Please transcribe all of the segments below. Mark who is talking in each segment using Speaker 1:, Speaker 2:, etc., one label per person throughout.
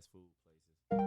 Speaker 1: fast food places.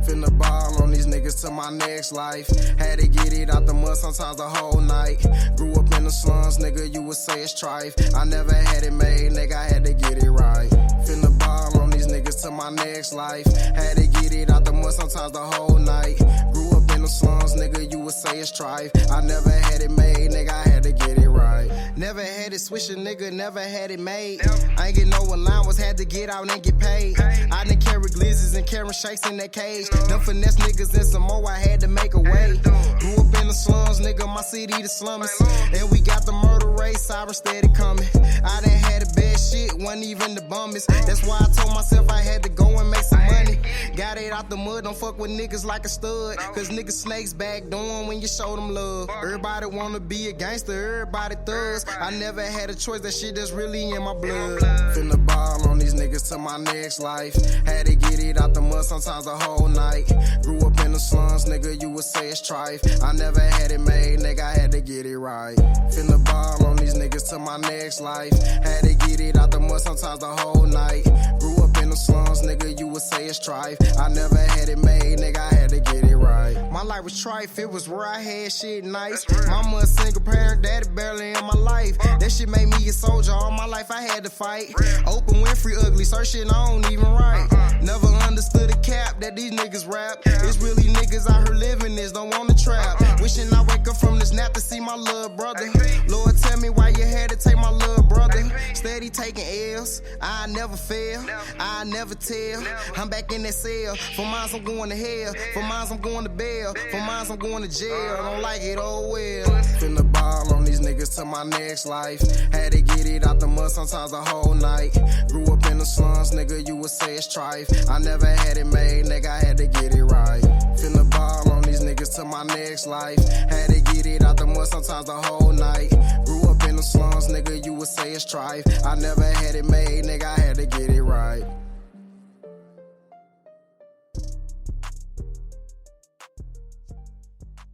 Speaker 2: Finna ball on these niggas to my next life. Had to get it out the mud sometimes the whole night. Grew up in the slums, nigga, you would say it's trife. I never had it made, nigga, I had to get it right. Finna ball on these niggas to my next life. Had to get it out the mud sometimes the whole night. Grew up in the slums, nigga, you would say it's trife. I never had it made, nigga, I had to get it right. Never had it switching, nigga, never had it made. I ain't get no allowance, had to get out and get paid. I done carry glizzes and carry shakes in that cage. Them finesse niggas and some more, I had to make a way. Grew up in the slums, nigga, my city the slummest. And we got the murder rate, siren steady coming. I done had a bad shit, wasn't even the bummest. That's why I told myself I had to go and make some money. Got it out the mud, don't fuck with niggas like a stud. Cause niggas snakes back doing when you show them love. Everybody wanna be a gangster, everybody thugs. I never had a choice, that shit that's really in my blood. Finna ball on these niggas to my next life. Had to get it out the mud sometimes the whole night. Grew up in the slums, nigga, you would say it's trife. I never had it made, nigga, I had to get it right. Finna ball on these niggas to my next life. Had to get it out the mud sometimes the whole night. Grew up in the slums, nigga, you would say it's trife. I never had it made, nigga, I had to get it right. My life was trife, it was where I had shit nice. Mama a single parent, daddy barely in my life. That shit made me a soldier, all my life I had to fight. Open Winfrey ugly, search shit I don't even write. Never understood the cap that these niggas rap. It's really niggas out here living this, don't wanna trap. Wishing I wake up from this nap to see my little brother. Lord, tell me why you had to take my little brother. Steady taking L's, I never fail, I never tell. I'm back in that cell, for mines I'm going to hell. For mines I'm going to bail, for mines I'm going to jail. Don't like it, oh well. Finna ball on these niggas to my next life. Had to get it out the mud sometimes the whole night. Grew up in the slums, nigga, you would say it's trife. I never had it made, nigga, I had to get it right. Finna ball on these niggas to my next life. Had to get it out the mud sometimes the whole night. Grew up in the slums, nigga, you would say it's trife. I never had it made, nigga, I had to get it right.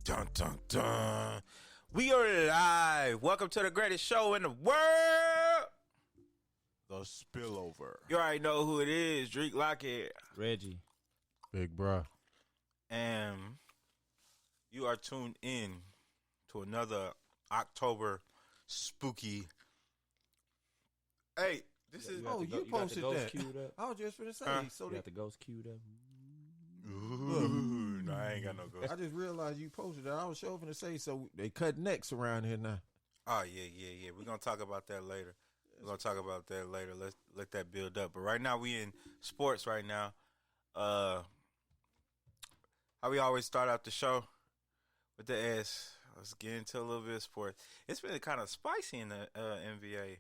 Speaker 1: Dun, dun, dun. We are live. Welcome to the greatest show in the world.
Speaker 3: The S.P.I.L.L Over.
Speaker 1: You already know who it is. Drake Lockett.
Speaker 4: Reggie.
Speaker 3: Big bruh.
Speaker 1: And you are tuned in to another October spooky. Hey, this is.
Speaker 3: Oh, you posted that. I was just finna say. So
Speaker 4: You got the ghost queued up.
Speaker 1: Ooh, no, I ain't got no ghost.
Speaker 3: I just realized you posted that. I was sure finna say, so they cut necks around here now.
Speaker 1: Oh, yeah. We're going to talk about that later. Let's let that build up. But right now, we in sports right now. How we always start out the show with the S. Let's get into a little bit of sports. It's been kind of spicy in the NBA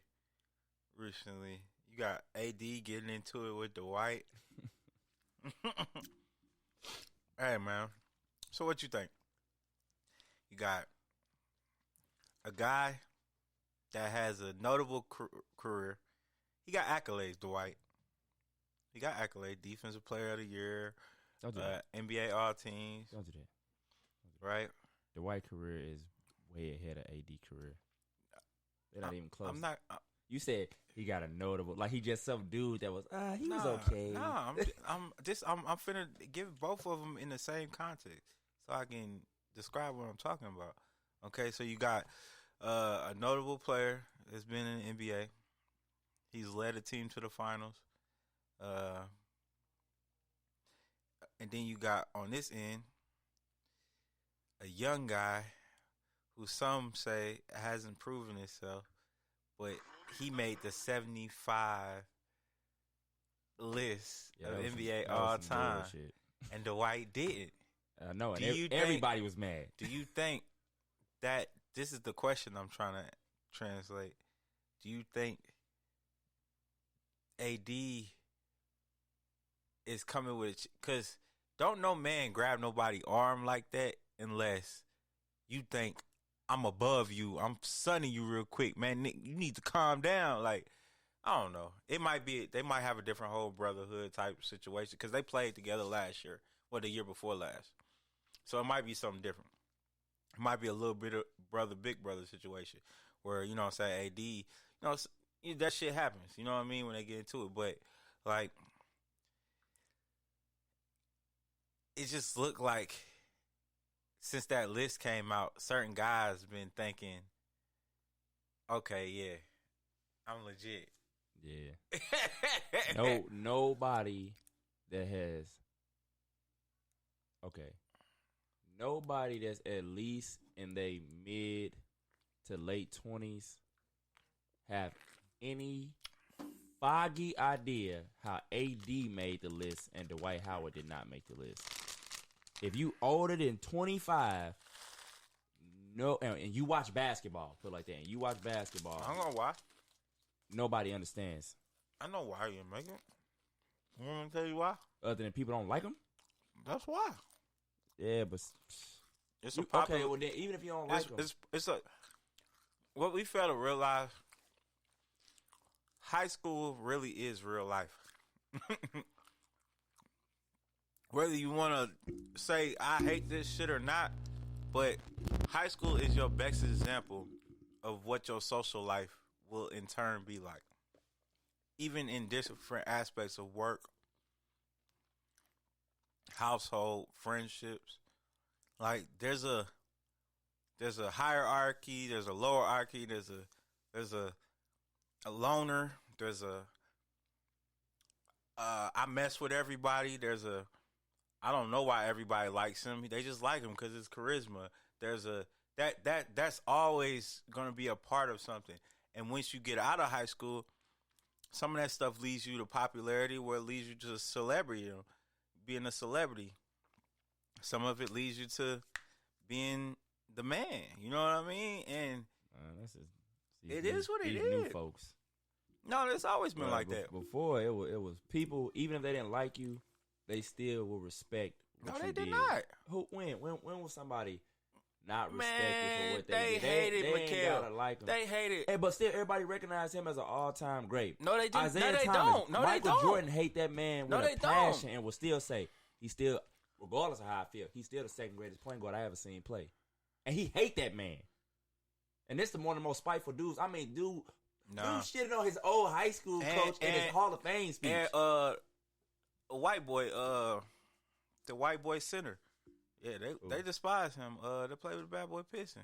Speaker 1: recently. You got AD getting into it with Dwight. Hey, man. So what you think? You got a guy that has a notable career. He got accolades, Dwight. He got accolades. Defensive Player of the Year.
Speaker 4: Don't do that.
Speaker 1: NBA All-Teams.
Speaker 4: Don't do that.
Speaker 1: Right?
Speaker 4: The White career is way ahead of AD career. They're not even close.
Speaker 1: I'm not.
Speaker 4: You said he got a notable, like he just some dude that was, he was okay.
Speaker 1: I'm finna give both of them in the same context so I can describe what I'm talking about. Okay, so you got a notable player that's been in the NBA. He's led a team to the finals. And then you got on this end a young guy who some say hasn't proven himself, but he made the 75 list of NBA all time, and Dwight didn't.
Speaker 4: I know, and everybody was mad.
Speaker 1: Do you think that this is the question I'm trying to translate? Do you think AD is coming with, because don't no man grab nobody arm like that unless you think I'm above you. I'm sunning you real quick, man. You need to calm down. Like, I don't know. It might be they might have a different whole brotherhood type situation because they played together last year, or the year before last. So it might be something different. It might be a little bit of big brother situation where, you know what I'm saying, AD, you know, that shit happens. You know what I mean, when they get into it. But, like, it just looked like since that list came out, certain guys been thinking, okay, yeah, I'm legit.
Speaker 4: Yeah. Nobody that has. Okay. Nobody that's at least in their mid to late 20s have any foggy idea how AD made the list and Dwight Howard did not make the list. If you older than 25, no, and you watch basketball, put it like that, and you watch basketball,
Speaker 1: I don't know why.
Speaker 4: nobody understands.
Speaker 1: I know why you make it. You want me to tell you why?
Speaker 4: Other than people don't like him?
Speaker 1: That's why.
Speaker 4: Yeah, but
Speaker 1: It's a popular.
Speaker 4: okay. Well, then even if you don't like him,
Speaker 1: it's a what we fail to realize. High school really is real life. Whether you want to say I hate this shit or not, but high school is your best example of what your social life will in turn be like. Even in different aspects of work, household, friendships. Like there's a hierarchy, there's a lower hierarchy, there's a loner, there's a I mess with everybody, there's a I don't know why everybody likes him. They just like him because it's charisma. There's a that's always gonna be a part of something. And once you get out of high school, some of that stuff leads you to popularity, where it leads you to celebrity, being a celebrity. Some of it leads you to being the man. You know what I mean? And it is what it is.
Speaker 4: New folks.
Speaker 1: No, it's always been like that.
Speaker 4: Before it was people, even if they didn't like you, they still will respect what you did.
Speaker 1: No, they did not.
Speaker 4: When was somebody not respected for what they did?
Speaker 1: Hated
Speaker 4: they
Speaker 1: Mikal.
Speaker 4: ain't gotta like him.
Speaker 1: They hated.
Speaker 4: Hey, but still, everybody recognized him as an all-time great.
Speaker 1: No, they didn't.
Speaker 4: Isaiah
Speaker 1: No, they
Speaker 4: Thomas,
Speaker 1: don't. No,
Speaker 4: Michael
Speaker 1: they don't.
Speaker 4: Jordan hate that man
Speaker 1: No,
Speaker 4: with
Speaker 1: they
Speaker 4: a passion
Speaker 1: don't.
Speaker 4: and will still say he's still, regardless of how I feel, he's still the second greatest point guard I ever seen play. And he hate that man. And this is one of the most spiteful dudes. I mean, dude shitting on his old high school coach in his Hall of Fame speech.
Speaker 1: And a white boy, the white boy center. Yeah, they despise him. They play with the bad boy Pistons.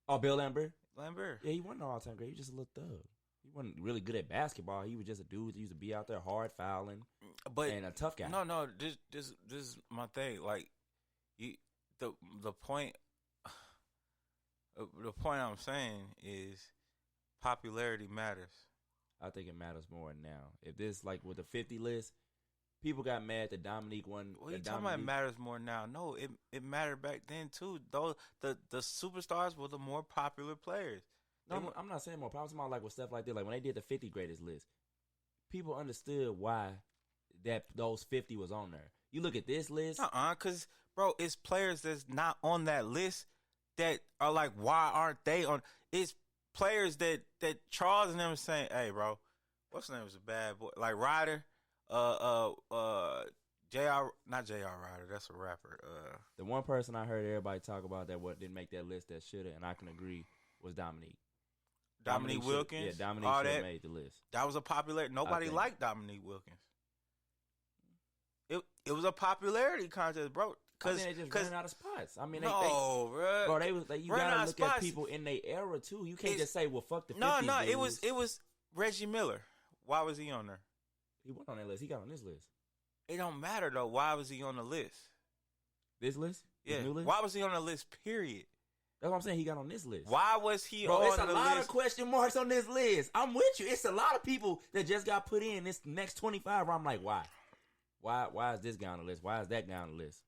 Speaker 4: Oh, Bill Lambert?
Speaker 1: Lambert.
Speaker 4: Yeah, he wasn't an all-time great. He was just a little thug. He wasn't really good at basketball. He was just a dude that used to be out there hard fouling, and a tough guy.
Speaker 1: No, this is my thing. Like, the point I'm saying is popularity matters.
Speaker 4: I think it matters more now. If this, like with the 50 list, people got mad that Dominique won.
Speaker 1: What are you talking about? It matters more now? No, it mattered back then too. Though the superstars were the more popular players.
Speaker 4: No, I'm not saying more. I'm talking about like with stuff like this. Like when they did the 50 greatest list, people understood why those 50 was on there. You look at this list,
Speaker 1: because bro, it's players that's not on that list that are like, why aren't they on? It's players that Charles and them are saying, hey, bro, what's his name was a bad boy, like Ryder, not J.R. Ryder, that's a rapper.
Speaker 4: The one person I heard everybody talk about that didn't make that list that should have, and I can agree, was Dominique.
Speaker 1: Dominique Wilkins.
Speaker 4: Yeah, Dominique should have made the list.
Speaker 1: That was a popular. Nobody liked Dominique Wilkins. It was a popularity contest, bro.
Speaker 4: Because they just ran out of spots. I mean,
Speaker 1: bro,
Speaker 4: you gotta look at people in their era too. You can't just say, "Well, fuck the 50s."
Speaker 1: No, it was Reggie Miller. Why was he on there?
Speaker 4: He wasn't on that list. He got on this list.
Speaker 1: It don't matter though. Why was he on the list?
Speaker 4: This list?
Speaker 1: Yeah.
Speaker 4: This new list?
Speaker 1: Why was he on the list? Period.
Speaker 4: That's what I'm saying. He got on this list.
Speaker 1: Why was he
Speaker 4: Bro,
Speaker 1: on the
Speaker 4: list? It's a lot of
Speaker 1: list?
Speaker 4: question marks on this list. I'm with you. It's a lot of people that just got put in this next 25. Where I'm like, why? Why is this guy on the list? Why is that guy on the list?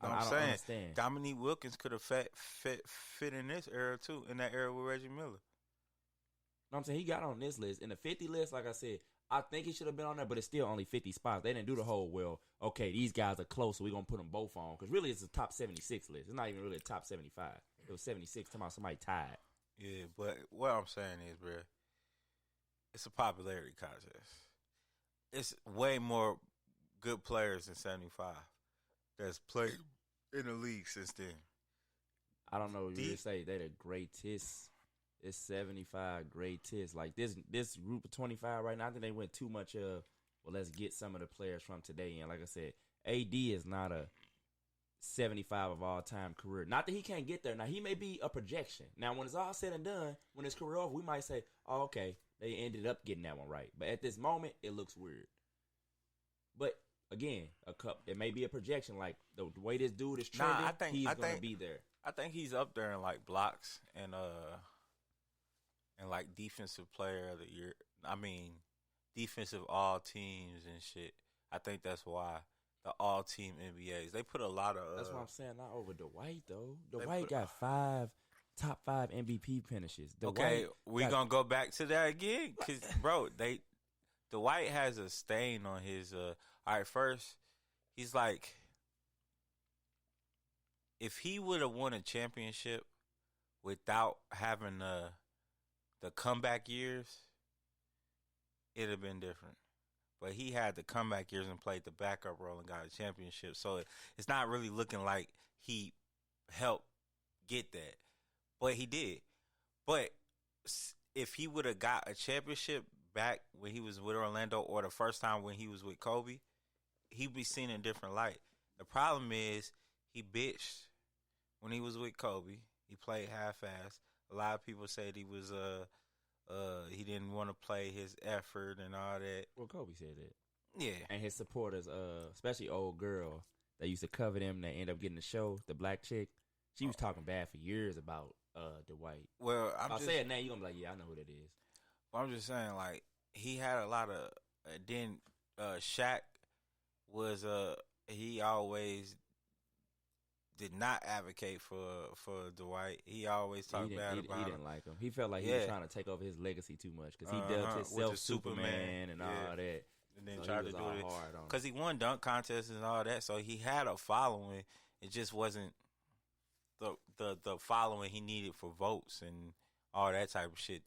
Speaker 4: I don't understand.
Speaker 1: Dominique Wilkins could have fit in this era too, in that era with Reggie Miller.
Speaker 4: I'm saying he got on this list. In the 50 list, like I said, I think he should have been on there, but it's still only 50 spots. They didn't do the whole, well, okay, these guys are close, so we're going to put them both on. Because really, it's a top 76 list. It's not even really a top 75. It was 76. Talking about somebody tied.
Speaker 1: Yeah, but what I'm saying is, bro, it's a popularity contest. It's way more good players than 75 that's played in the league since then.
Speaker 4: I don't know. You say they the greatest. It's 75 greatest. Like this group of 25 right now, I think they went too much of, well, let's get some of the players from today. And like I said, AD is not a 75 of all time career. Not that he can't get there. Now, he may be a projection. Now, when it's all said and done, when his career over, we might say, oh, okay, they ended up getting that one right. But at this moment, it looks weird. But again, it may be a projection. Like the way this dude is trending, he's going to be there.
Speaker 1: I think he's up there in like blocks and like defensive player of the year. I mean, defensive all teams and shit. I think that's why the all team NBAs, they put a lot of.
Speaker 4: That's what I'm saying. Not over Dwight though. Dwight got top five MVP finishes.
Speaker 1: Okay, we're gonna go back to that again, cause bro, Dwight has a stain on his. All right, first, he's like, if he would have won a championship without having the comeback years, it'd have been different. But he had the comeback years and played the backup role and got a championship. So it's not really looking like he helped get that. But he did. But if he would have got a championship back when he was with Orlando or the first time when he was with Kobe, he'd be seen in a different light. The problem is he bitched when he was with Kobe. He played half-assed. A lot of people said he was he didn't want to play his effort and all that.
Speaker 4: Well, Kobe said that.
Speaker 1: Yeah.
Speaker 4: And his supporters, especially old girl that used to cover them that ended up getting the show, the black chick, she was talking bad for years about Dwight.
Speaker 1: Well,
Speaker 4: I'll say it now, you're going to be like, yeah, I know who that is.
Speaker 1: Well, I'm just saying, like, he had a lot of then Shaq was he always did not advocate for Dwight. He always talked bad about him.
Speaker 4: He didn't like him. He felt like he was trying to take over his legacy too much because he dubbed himself Superman and all that.
Speaker 1: And then tried to do it because he won dunk contests and all that. So he had a following. It just wasn't the following he needed for votes and all that type of shit.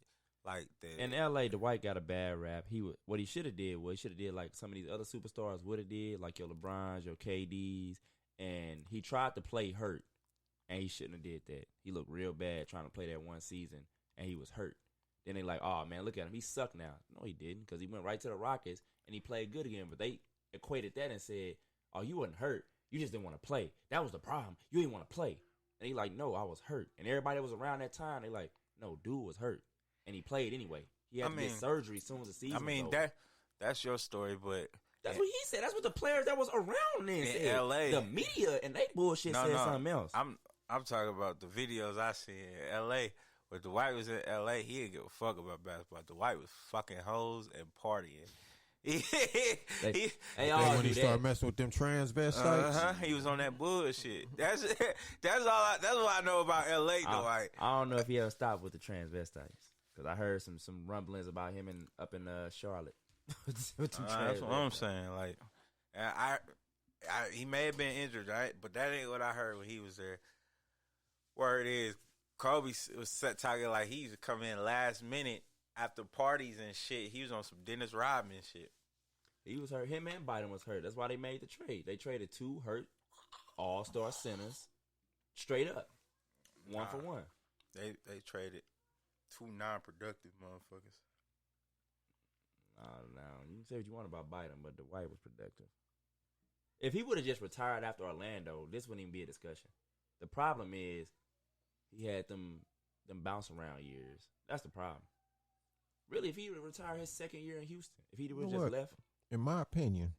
Speaker 1: Like that.
Speaker 4: In LA, Dwight got a bad rap. What he should have did was he should have did like some of these other superstars would have did, like your LeBrons, your KDs. And he tried to play hurt, and he shouldn't have did that. He looked real bad trying to play that one season, and he was hurt. Then they like, oh, man, look at him. He sucked now. No, he didn't, because he went right to the Rockets, and he played good again. But they equated that and said, oh, you wasn't hurt. You just didn't want to play. That was the problem. You didn't want to play. And he like, no, I was hurt. And everybody that was around that time, they like, no, dude was hurt. And he played anyway. He had to get surgery as soon as the season was over.
Speaker 1: That's your story, but...
Speaker 4: That's what he said. That's what the players that was around then said.
Speaker 1: In LA.
Speaker 4: The media and they bullshit said something else.
Speaker 1: I'm talking about the videos I see in LA. When Dwight was in LA, he didn't give a fuck about basketball. Dwight was fucking hoes and partying.
Speaker 3: When he started messing with them transvestites,
Speaker 1: he was on that bullshit. That's what I know about LA. Dwight.
Speaker 4: I don't know if he ever stopped with the transvestites because I heard some rumblings about him up in Charlotte.
Speaker 1: That's what I'm saying. Like, he may have been injured, right? But that ain't what I heard when he was there. Word is, Kobe was talking like he used to come in last minute after parties and shit. He was on some Dennis Rodman shit.
Speaker 4: He was hurt. Him and Biden was hurt. That's why they made the trade. They traded 2 hurt all-star centers straight up, one for one.
Speaker 1: They traded 2 non-productive motherfuckers.
Speaker 4: No, you can say what you want about Biden, but Dwight was productive. If he would have just retired after Orlando, this wouldn't even be a discussion. The problem is he had them bounce around years. That's the problem. Really, if he would have retired his second year in Houston, if he would have just left.
Speaker 3: In my opinion,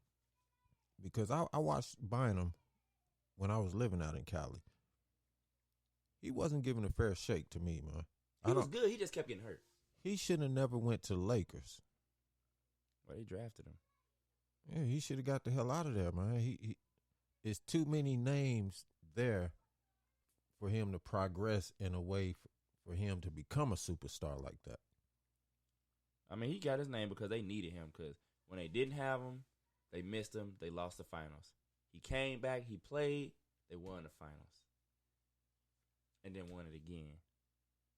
Speaker 3: because I watched Bynum when I was living out in Cali, he wasn't giving a fair shake to me, man.
Speaker 4: He was good. He just kept getting hurt.
Speaker 3: He should have never went to the Lakers.
Speaker 4: Well, they drafted him.
Speaker 3: Yeah, he should have got the hell out of there, man. He it's too many names there for him to progress in a way for him to become a superstar like that.
Speaker 4: I mean, he got his name because they needed him. Because when they didn't have him, they missed him. They lost the finals. He came back. He played. They won the finals. and then won it again.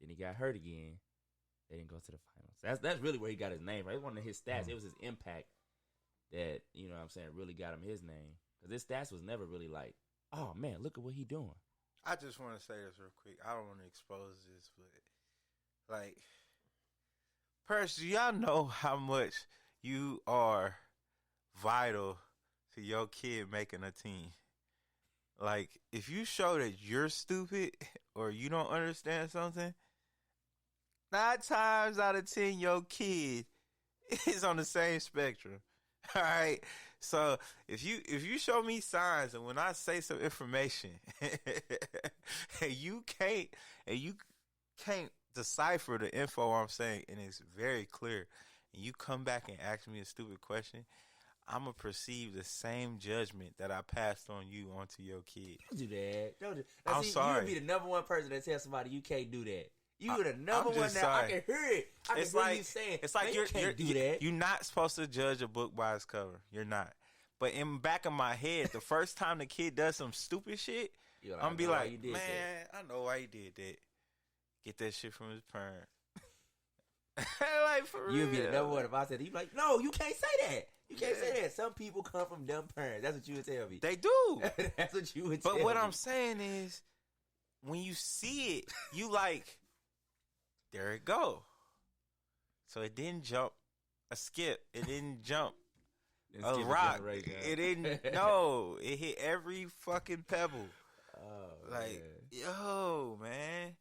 Speaker 4: Then he got hurt again. They didn't go to the finals. That's really where he got his name. Right? It wasn't his stats. It was his impact that, you know what I'm saying, really got him his name. Because his stats was never really like, oh, man, look at what he doing.
Speaker 1: I just want to say this real quick. I don't want to expose this, but, like, Purse, do y'all know how much you are vital to your kid making a team? Like, if you show that you're stupid or you don't understand something, 9 times out of 10, your kid is on the same spectrum. All right. So if you show me signs, and when I say some information, and you can't decipher the info I'm saying, and it's very clear, and you come back and ask me a stupid question, I'm gonna perceive the same judgment that I passed on you onto your kid.
Speaker 4: Don't do that. Don't do.
Speaker 1: I'm sorry.
Speaker 4: You would be the number one person that tells somebody you can't do that. You were the number one. Now I can hear it. I can hear you saying.
Speaker 1: It's like
Speaker 4: you can't do that.
Speaker 1: You're not supposed to judge a book by its cover. You're not. But in the back of my head, the first time the kid does some stupid shit, I'm gonna be like, man, I know why he did that. Get that shit from his parent. Like, for real.
Speaker 4: You'd be the number one if I said, you'd be like, no, you can't say that. You can't say that. Some people come from dumb parents. That's what you would tell me.
Speaker 1: They do.
Speaker 4: That's what you would tell me.
Speaker 1: But what I'm saying is, when you see it, you like, there it go. So it didn't jump a skip. It didn't jump a rock. It didn't. No, it hit every fucking pebble.
Speaker 4: Oh,
Speaker 1: like,
Speaker 4: man.
Speaker 1: yo, man.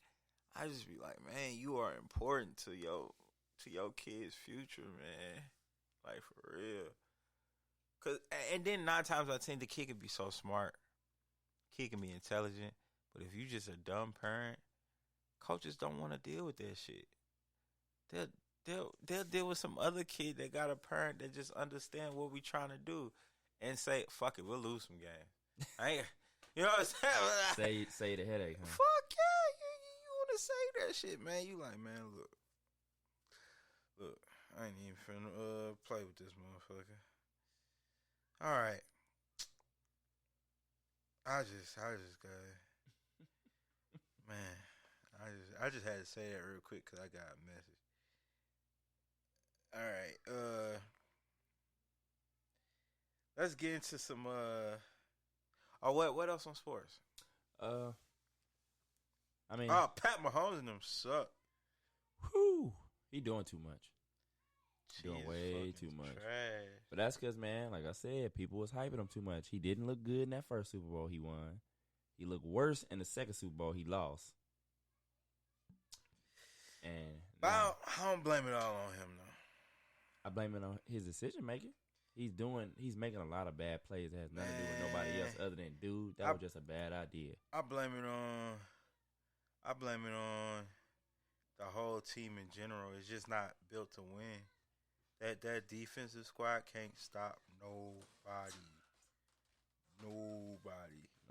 Speaker 1: I just be like, man, you are important to your kid's future, man. Like, for real. And then 9 times out of 10, the kid can be so smart. Kid can be intelligent. But if you just a dumb parent, coaches don't want to deal with that shit. They'll deal with some other kid that got a parent that just understand what we trying to do and say, fuck it, we'll lose some games. You know what I'm saying?
Speaker 4: Say the headache, huh?
Speaker 1: Fuck yeah, you want to say that shit, man. You like, man, look, I ain't even finna play with this motherfucker. All right. I just got man, I just had to say that real quick because I got a message. All right, let's get into some what else on sports?
Speaker 4: I mean,
Speaker 1: Pat Mahomes and them suck.
Speaker 4: Whew, he doing too much. Doing
Speaker 1: Jeez,
Speaker 4: way too much.
Speaker 1: Trash.
Speaker 4: But that's because, man, like I said, people was hyping him too much. He didn't look good in that first Super Bowl he won. He looked worse in the second Super Bowl he lost. And
Speaker 1: I don't blame it all on him, though.
Speaker 4: I blame it on his decision making. He's making a lot of bad plays that has nothing to do with nobody else other than dude. That was just a bad idea.
Speaker 1: I blame it on the whole team in general. It's just not built to win. That defensive squad can't stop nobody.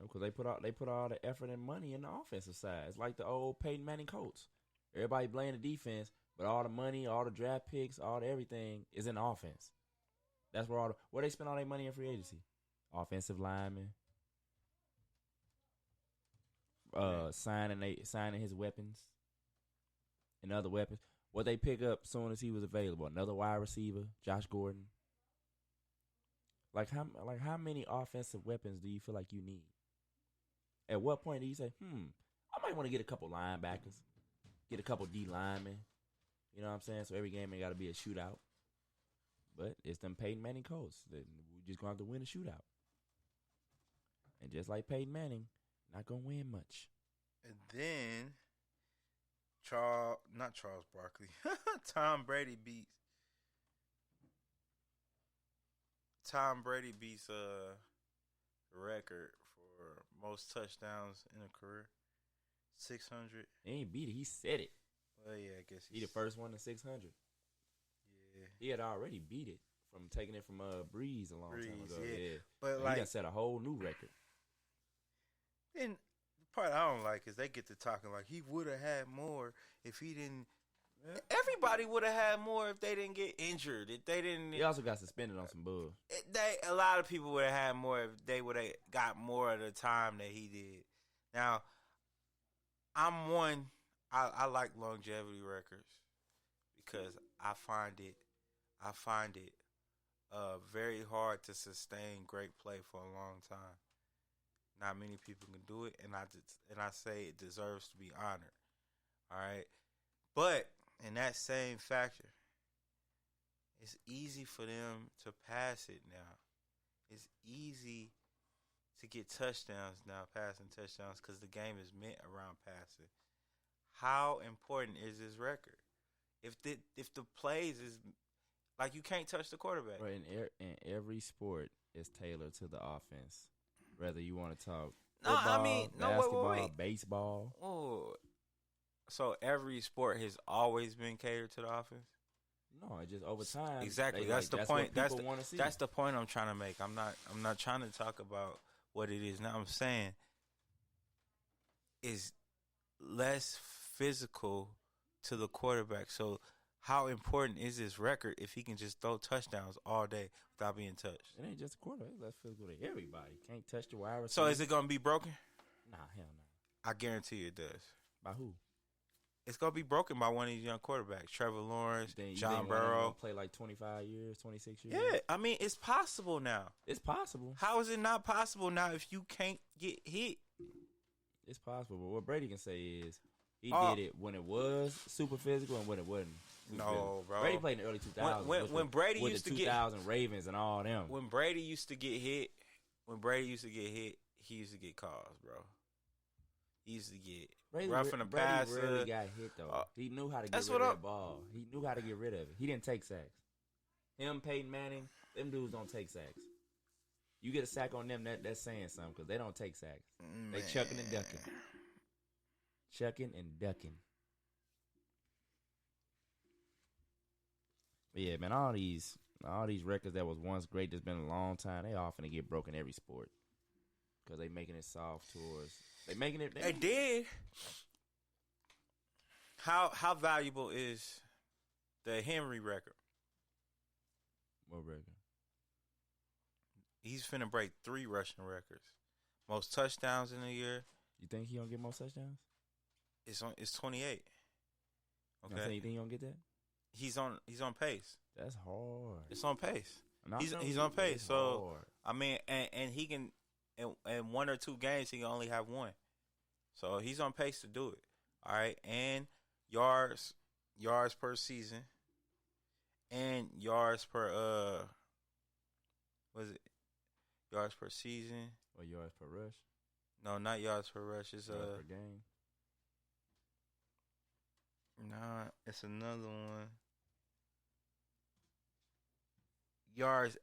Speaker 4: Because they put all the effort and money in the offensive side. It's like the old Peyton Manning Colts. Everybody blaming the defense, but all the money, all the draft picks, all the everything is in the offense. That's where where they spend all their money in free agency. Offensive linemen, signing his weapons and other weapons. What they pick up soon as he was available, another wide receiver, Josh Gordon. Like how many offensive weapons do you feel like you need? At what point do you say, I might want to get a couple linebackers, get a couple D linemen. You know what I'm saying? So every game ain't got to be a shootout. But it's them Peyton Manning Colts. We just going to have to win a shootout. And just like Peyton Manning, not going to win much.
Speaker 1: And then, not Charles Barkley, Tom Brady beats a record for most touchdowns in a career. 600.
Speaker 4: He ain't beat it. He said it.
Speaker 1: Well, yeah, I guess
Speaker 4: he the first one to 600.
Speaker 1: Yeah.
Speaker 4: He had already beat it from taking it from Breeze a long time ago. Yeah.
Speaker 1: But
Speaker 4: he got set a whole new record.
Speaker 1: And the part I don't like is they get to talking like he would have had more if he didn't. Everybody would have had more if they didn't get injured. If they didn't.
Speaker 4: He also got suspended on some bull.
Speaker 1: A lot of people would have had more if they would have got more of the time that he did. Now, I'm one. I like longevity records because I find it very hard to sustain great play for a long time. Not many people can do it, and I say it deserves to be honored. All right, but in that same factor, it's easy for them to pass it now. It's easy to get touchdowns now, passing touchdowns, because the game is meant around passing. How important is this record? If the plays is like you can't touch the quarterback.
Speaker 4: Right, in every sport is tailored to the offense. Whether you want to talk football, basketball, baseball.
Speaker 1: Oh, so every sport has always been catered to the offense?
Speaker 4: No, it just over time.
Speaker 1: Exactly. That's the point.
Speaker 4: That's
Speaker 1: the point I'm trying to make. I'm not trying to talk about what it is now. I'm saying is less physical to the quarterback. So how important is this record if he can just throw touchdowns all day without being touched?
Speaker 4: It ain't just a quarterback. It's less physical to everybody. Can't touch the wide receiver.
Speaker 1: So is it going to be broken?
Speaker 4: Nah, hell no.
Speaker 1: I guarantee you it does.
Speaker 4: By who?
Speaker 1: It's going to be broken by one of these young quarterbacks. Trevor Lawrence,
Speaker 4: You
Speaker 1: John
Speaker 4: think
Speaker 1: Burrow.
Speaker 4: Play like 25 years, 26 years?
Speaker 1: Yeah, I mean, it's possible now.
Speaker 4: It's possible.
Speaker 1: How is it not possible now if you can't get hit?
Speaker 4: It's possible. But what Brady can say is he did it when it was super physical and when it wasn't.
Speaker 1: No, bro.
Speaker 4: Brady played in the early 2000s.
Speaker 1: When Brady used to
Speaker 4: get 2000 Ravens and all them.
Speaker 1: When Brady used to get hit, he used to get calls, bro. He used to get roughing the passer.
Speaker 4: Brady rarely got hit though. He knew how to get rid of that ball. He knew how to get rid of it. He didn't take sacks. Him, Peyton Manning, them dudes don't take sacks. You get a sack on them, that's saying something because they don't take sacks. They chucking and ducking. Chucking and ducking. But yeah, man, all these records that was once great that's been a long time, they often get broken every sport because they making it soft towards. They making it.
Speaker 1: They did. How valuable is the Henry record?
Speaker 4: What record?
Speaker 1: He's finna break 3 rushing records. Most touchdowns in a year.
Speaker 4: You think he gonna get more touchdowns?
Speaker 1: It's 28.
Speaker 4: Okay. You think he gonna get that?
Speaker 1: He's on pace.
Speaker 4: That's hard.
Speaker 1: It's on pace. He's on pace. So hard. I mean, and he can in 1 or 2 games he can only have 1. So he's on pace to do it. All right, and yards per season, and yards per what is it? Yards per season.
Speaker 4: Or yards per rush?
Speaker 1: No, not yards per rush. It's
Speaker 4: yards per game.
Speaker 1: Nah, it's another one. Yards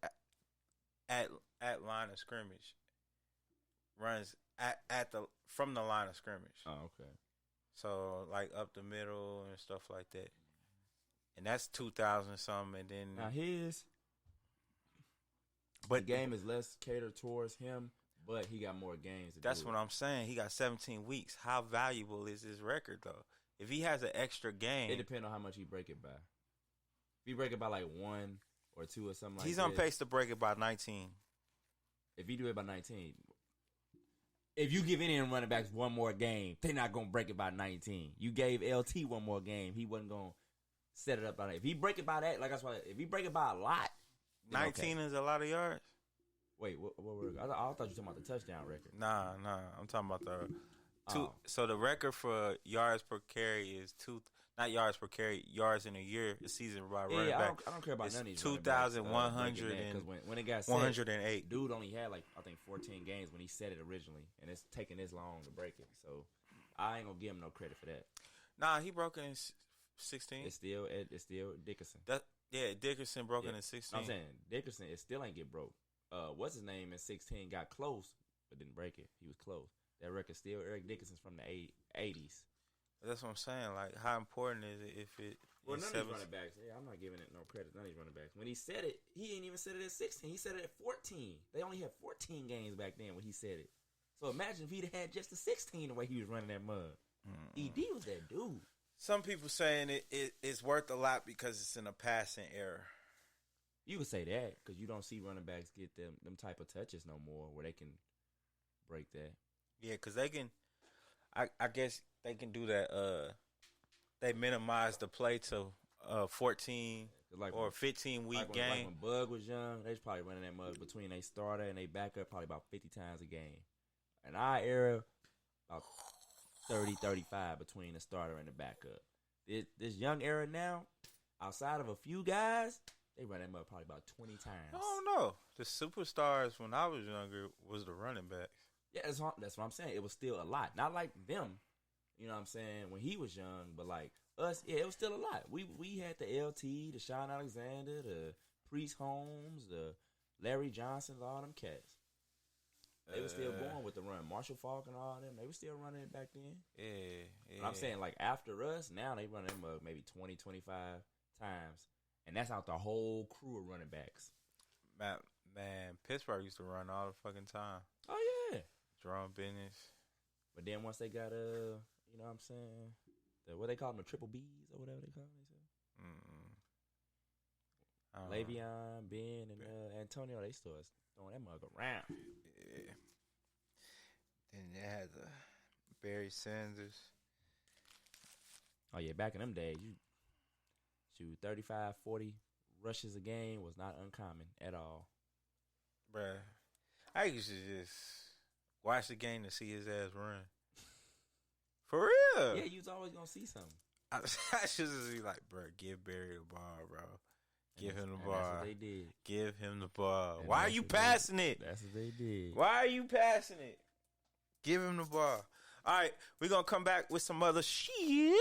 Speaker 1: at line of scrimmage. Runs from the line of scrimmage.
Speaker 4: Oh, okay.
Speaker 1: So like up the middle and stuff like that. And that's 2,000 something, and then
Speaker 4: now
Speaker 1: but
Speaker 4: the game is less catered towards him, but he got more games.
Speaker 1: That's what I'm saying. He got 17 weeks. How valuable is his record though? If he has an extra game,
Speaker 4: it depends on how much he break it by. If he break it by like 1 or 2 or something like that,
Speaker 1: he's on pace to break it by 19.
Speaker 4: If he do it by 19, if you give any of them running backs one more game, they're not gonna break it by 19. You gave LT one more game, he wasn't gonna set it up by that. If he break it by that, like that's why. If he break it by a lot,
Speaker 1: 19 is a lot of yards.
Speaker 4: Wait, what I thought you were talking about the touchdown record.
Speaker 1: Nah, I'm talking about the two. So the record for yards per carry is 2. Not yards per carry, yards in a year, a season by running back.
Speaker 4: I don't care about none of these.
Speaker 1: 2,100
Speaker 4: because when it got set,
Speaker 1: 108.
Speaker 4: Dude only had like I think 14 games when he set it originally, and it's taking this long to break it. So I ain't gonna give him no credit for that.
Speaker 1: Nah, he broke it in 16.
Speaker 4: It's still Dickerson.
Speaker 1: Dickerson broke it in 16.
Speaker 4: I'm saying Dickerson still ain't get broke. What's his name in 16 got close but didn't break it. He was close. That record still Eric Dickerson's from the 80s.
Speaker 1: That's what I'm saying. Like, how important is it if it?
Speaker 4: Well, none of these running backs. Yeah, I'm not giving it no credit. None of these running backs. When he said it, he ain't even said it at 16. He said it at 14. They only had 14 games back then when he said it. So imagine if he'd had just the 16 the way he was running that mud. ED was that dude.
Speaker 1: Some people saying it's worth a lot because it's in a passing era.
Speaker 4: You could say that because you don't see running backs get them type of touches no more where they can break that.
Speaker 1: Yeah, because they can. I guess they can do that. They minimize the play to 14
Speaker 4: like
Speaker 1: or 15-week game.
Speaker 4: Like when Bug was young, they was probably running that mug between they starter and they backup probably about 50 times a game. In our era, about 30, 35 between the starter and the backup. This young era now, outside of a few guys, they run that mug probably about 20 times.
Speaker 1: I don't know. The superstars when I was younger was the running backs.
Speaker 4: Yeah, that's what I'm saying. It was still a lot. Not like them, you know what I'm saying, when he was young, but like us, yeah, it was still a lot. We had the LT, the Sean Alexander, the Priest Holmes, the Larry Johnsons, all them cats. They were still going with the run. Marshall Falk and all them, they were still running it back then.
Speaker 1: Yeah.
Speaker 4: But I'm saying, like, after us, now they run them maybe 20, 25 times. And that's out the whole crew of running backs.
Speaker 1: Man, Pittsburgh used to run all the fucking time.
Speaker 4: Oh, yeah.
Speaker 1: Drawing business.
Speaker 4: But then once they got, you know what I'm saying, what they call them, the triple Bs or whatever they call them. Le'Veon, Ben, and Antonio, they started throwing that mug around.
Speaker 1: Yeah. Then they had the Barry Sanders.
Speaker 4: Oh, yeah, back in them days, you shoot 35, 40 rushes a game was not uncommon at all.
Speaker 1: Bruh, I used to just watch the game to see his ass run. For real.
Speaker 4: Yeah, you was always going to see something.
Speaker 1: I should just be like, bro, give Barry the ball, bro. Give him the ball.
Speaker 4: That's what they did.
Speaker 1: Give him the ball.
Speaker 4: And
Speaker 1: Why are you passing it?
Speaker 4: That's what they did.
Speaker 1: Why are you passing it? Give him the ball. All right, we're going to come back with some other shit.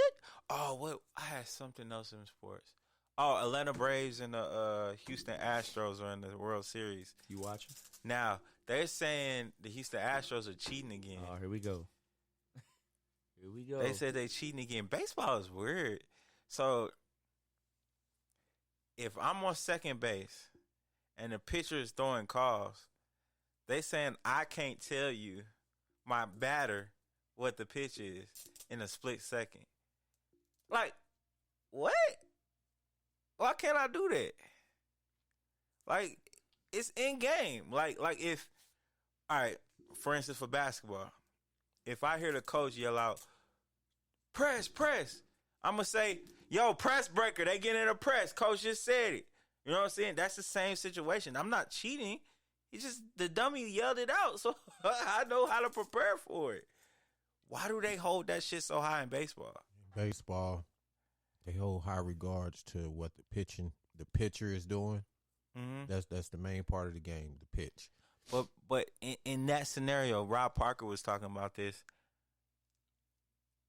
Speaker 1: Oh, what? I had something else in sports. Oh, Atlanta Braves and the Houston Astros are in the World Series.
Speaker 4: You watching?
Speaker 1: Now, they're saying the Houston Astros are cheating again.
Speaker 4: Oh, here we go. Here we go.
Speaker 1: They said they cheating again. Baseball is weird. So, if I'm on second base and the pitcher is throwing calls, they saying I can't tell you, my batter, what the pitch is in a split second. Like, what? Why can't I do that? Like, it's in game. Like if, all right, for instance, for basketball, if I hear the coach yell out, press, I'm going to say, yo, press breaker. They get in a press. Coach just said it. You know what I'm saying? That's the same situation. I'm not cheating. He just, the dummy yelled it out, so I know how to prepare for it. Why do they hold that shit so high in baseball?
Speaker 3: Baseball, they hold high regards to what the pitcher is doing.
Speaker 1: Mm-hmm.
Speaker 3: That's the main part of the game, the pitch.
Speaker 1: But in that scenario, Rob Parker was talking about this.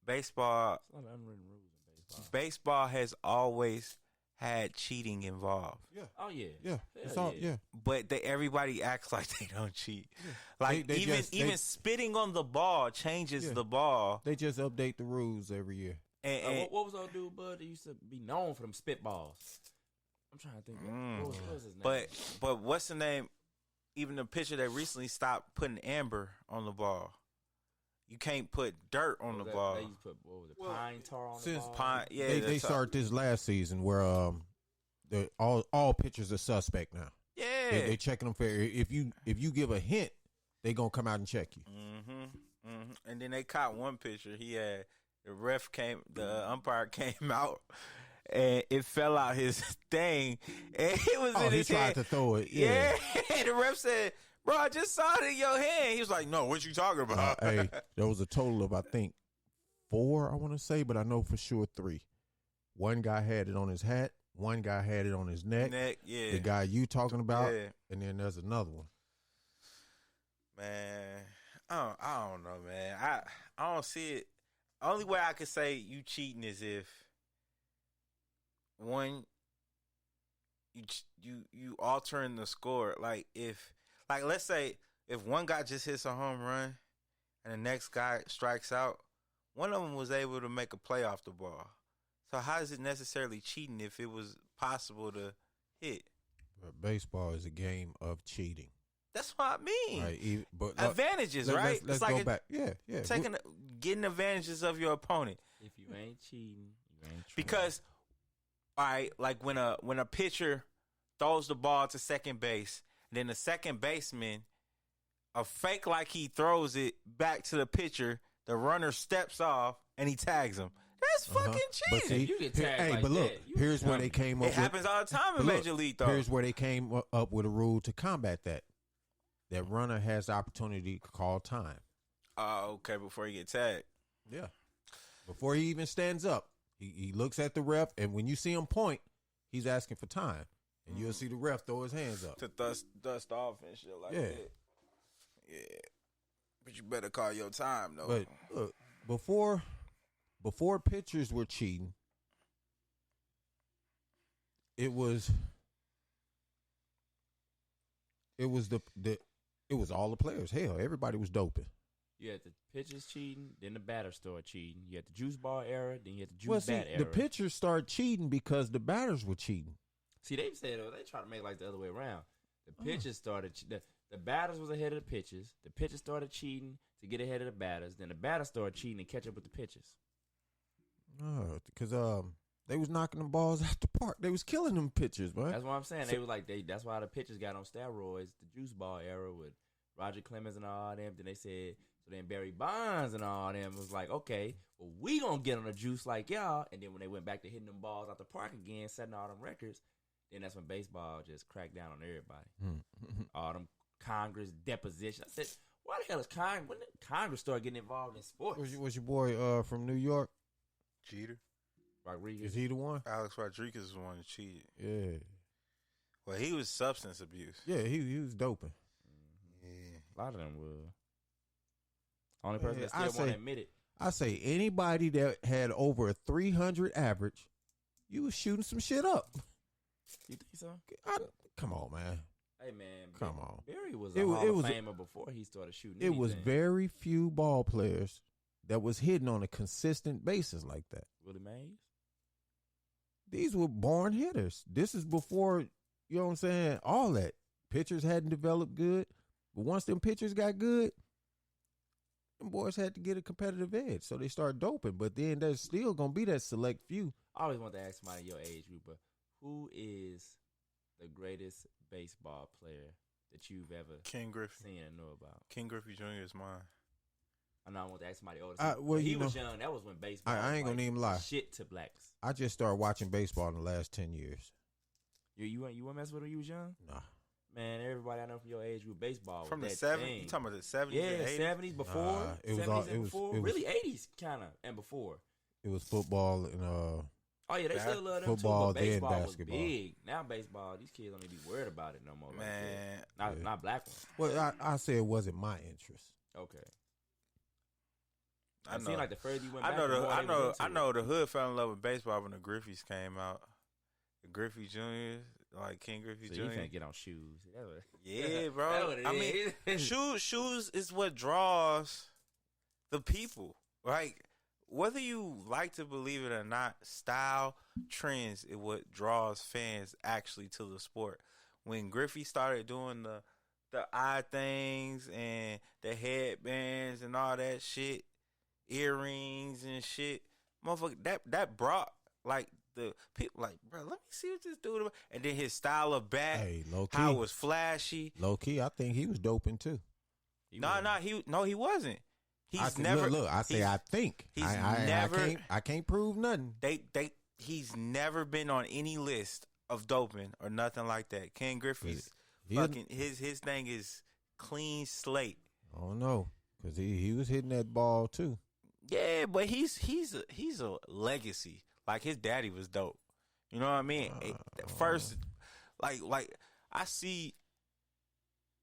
Speaker 1: Baseball,
Speaker 4: It's a lot of unwritten rules in baseball.
Speaker 1: baseball has always had cheating involved.
Speaker 3: Yeah.
Speaker 4: Oh, yeah.
Speaker 3: Yeah. It's
Speaker 4: Hell
Speaker 3: all yeah.
Speaker 1: But everybody acts like they don't cheat.
Speaker 3: Yeah.
Speaker 1: Like
Speaker 3: They
Speaker 1: even spitting on the ball changes the ball.
Speaker 3: They just update the rules every year.
Speaker 1: And
Speaker 4: What was old dude, bud, that used to be known for them spitballs? I'm trying to think. What was his name?
Speaker 1: but what's the name? Even the pitcher that recently stopped putting amber on the ball. You can't put dirt on the ball.
Speaker 4: They used to put, what was it, pine tar on the ball?
Speaker 1: Pine, yeah.
Speaker 3: They started this last season where all pitchers are suspect now.
Speaker 1: Yeah.
Speaker 3: They checking them for if you give a hint, they gonna come out and check you.
Speaker 1: And then they caught one pitcher. He had the umpire came out. And it fell out his thing, and it was in his hand.
Speaker 3: He tried to throw it.
Speaker 1: Yeah. The ref said, "Bro, I just saw it in your hand." He was like, "No, what you talking about?"
Speaker 3: Hey, there was a total of I think 4, I want to say, but I know for sure 3. One guy had it on his hat. One guy had it on his neck.
Speaker 1: Yeah.
Speaker 3: The guy you talking about,
Speaker 1: Yeah.
Speaker 3: and then there's another one.
Speaker 1: Man, I don't know, man. I don't see it. Only way I could say you cheating is if one, you altering the score. Like let's say if one guy just hits a home run and the next guy strikes out, one of them was able to make a play off the ball. So how is it necessarily cheating if it was possible to hit?
Speaker 3: But baseball is a game of cheating.
Speaker 1: That's what I mean.
Speaker 3: Right, but
Speaker 1: advantages, right?
Speaker 3: Let's go back. Yeah.
Speaker 1: Getting advantages of your opponent.
Speaker 4: If you ain't cheating, you ain't trying.
Speaker 1: Because, all right, like when a pitcher throws the ball to second base, then the second baseman, a fake like he throws it back to the pitcher, the runner steps off, and he tags him. That's fucking
Speaker 3: But
Speaker 1: cheating.
Speaker 3: see,
Speaker 4: You get tagged
Speaker 3: hey,
Speaker 4: like
Speaker 3: but look,
Speaker 4: that, you
Speaker 3: here's where
Speaker 4: dummy.
Speaker 3: they came up
Speaker 1: It
Speaker 3: with.
Speaker 1: happens all the time in
Speaker 3: but look,
Speaker 1: Major League, though.
Speaker 3: Here's where they came up with a rule to combat that. That runner has the opportunity to call time.
Speaker 1: Oh, okay, before you get tagged.
Speaker 3: Yeah. Before he even stands up, he looks at the ref, and when you see him point, he's asking for time. And you'll see the ref throw his hands up.
Speaker 1: To dust off and shit like
Speaker 3: Yeah.
Speaker 1: that. Yeah. But you better call your time, though.
Speaker 3: But look, before pitchers were cheating, it was all the players. Hell, everybody was doping.
Speaker 4: You had the pitchers cheating, then the batters started cheating. You had the juice bar era, then you had the juice bat era.
Speaker 3: The pitchers started cheating because the batters were cheating.
Speaker 4: See, they said they try to make it like the other way around. The pitchers started the batters was ahead of the pitchers. The pitchers started cheating to get ahead of the batters. Then the batters started cheating to catch up with the pitchers.
Speaker 3: Because they was knocking them balls out the park. They was killing them pitchers, man.
Speaker 4: That's what I'm saying. They was like that's why the pitchers got on steroids. The juice ball era with Roger Clemens and all them. Then they said so. Then Barry Bonds and all them was like, okay, well we gonna get on the juice like y'all. And then when they went back to hitting them balls out the park again, setting all them records, then that's when baseball just cracked down on everybody. All them Congress deposition. I said, why the hell is Congress? When did Congress start getting involved in sports?
Speaker 3: Was your boy from New York?
Speaker 1: Cheater.
Speaker 4: Rodriguez.
Speaker 3: Is he the one?
Speaker 1: Alex Rodriguez was the one that cheated.
Speaker 3: Yeah.
Speaker 1: Well, he was substance abuse.
Speaker 3: Yeah, he was doping.
Speaker 1: Yeah.
Speaker 4: A lot of them will. Only person that
Speaker 3: I
Speaker 4: still want
Speaker 3: say-
Speaker 4: to admit it.
Speaker 3: I say anybody that had over a 300 average, you was shooting some shit up.
Speaker 4: You think so?
Speaker 3: Come on, man.
Speaker 4: Hey man,
Speaker 3: Come on.
Speaker 4: Barry was
Speaker 3: It
Speaker 4: a
Speaker 3: was-
Speaker 4: Hall
Speaker 3: it
Speaker 4: of
Speaker 3: was-
Speaker 4: Famer before he started shooting.
Speaker 3: It was
Speaker 4: anything.
Speaker 3: very few ball players that was hitting on a consistent basis like that.
Speaker 4: Willie Mays.
Speaker 3: These were born hitters. This is before, you know what I'm saying, all that. Pitchers hadn't developed good. But once them pitchers got good, them boys had to get a competitive edge. So they start doping. But then there's still going to be that select few.
Speaker 4: I always want to ask somebody your age group, but who is the greatest baseball player that you've ever
Speaker 1: Ken Griffey.
Speaker 4: seen and know about?
Speaker 1: King Griffey Jr. is mine.
Speaker 4: I know I want to ask somebody older.
Speaker 3: Well,
Speaker 4: When he
Speaker 3: you
Speaker 4: was
Speaker 3: know,
Speaker 4: young. That was when baseball.
Speaker 3: I ain't
Speaker 4: was
Speaker 3: going to
Speaker 4: like
Speaker 3: even lie.
Speaker 4: shit to blacks.
Speaker 3: I just started watching baseball in the last 10 years.
Speaker 4: You want to mess with him when you was young?
Speaker 3: Nah.
Speaker 4: Man, everybody I know from your age group, baseball
Speaker 1: From the
Speaker 4: was that
Speaker 1: 70s?
Speaker 4: thing.
Speaker 1: You talking about the 70s
Speaker 4: Yeah,
Speaker 1: and 80s?
Speaker 4: 70s before,
Speaker 3: it was
Speaker 4: 70s
Speaker 3: all-
Speaker 4: and
Speaker 3: it was-
Speaker 4: before,
Speaker 3: it was-
Speaker 4: really 80s kind of and before.
Speaker 3: It was football and
Speaker 4: Oh yeah, they still love them
Speaker 3: football,
Speaker 4: too, but
Speaker 3: then
Speaker 4: baseball
Speaker 3: basketball.
Speaker 4: was big. Now baseball, these kids don't even be worried about it no more.
Speaker 1: Man.
Speaker 4: like that. Not black ones.
Speaker 3: well, I say it wasn't my interest.
Speaker 4: Okay.
Speaker 1: I
Speaker 4: It seemed
Speaker 1: know.
Speaker 4: like the further you went
Speaker 1: I
Speaker 4: back,
Speaker 1: know
Speaker 4: the
Speaker 1: the
Speaker 4: more
Speaker 1: I
Speaker 4: they
Speaker 1: know
Speaker 4: was
Speaker 1: I
Speaker 4: into
Speaker 1: know
Speaker 4: it.
Speaker 1: the hood fell in love with baseball when the Griffies came out. The Griffey Jr., like King Griffey
Speaker 4: So
Speaker 1: Jr.
Speaker 4: you finna get on shoes. That's what-
Speaker 1: Yeah,
Speaker 4: That's
Speaker 1: bro.
Speaker 4: what it
Speaker 1: I mean,
Speaker 4: is.
Speaker 1: shoes is what draws the people. Like, whether you like to believe it or not, style, trends is what draws fans actually to the sport. When Griffey started doing the eye things and the headbands and all that shit, earrings and shit, motherfucker, that brought like the people like, bro, let me see what this dude. And then his style of bat,
Speaker 3: Hey, low key.
Speaker 1: how it was flashy.
Speaker 3: Low key, I think he was doping too.
Speaker 4: He
Speaker 1: No,
Speaker 4: was.
Speaker 1: he wasn't. He's
Speaker 3: I said,
Speaker 1: never.
Speaker 3: look. I say
Speaker 1: he's-
Speaker 3: I think.
Speaker 1: he's
Speaker 3: I
Speaker 1: never-
Speaker 3: I can't prove nothing.
Speaker 1: He's never been on any list of doping or nothing like that. Ken Griffey's
Speaker 3: He-
Speaker 1: fucking his thing is clean slate.
Speaker 3: I don't know because he was hitting that ball too.
Speaker 1: Yeah, but he's a legacy. Like his daddy was dope. You know what I mean? First, like I see,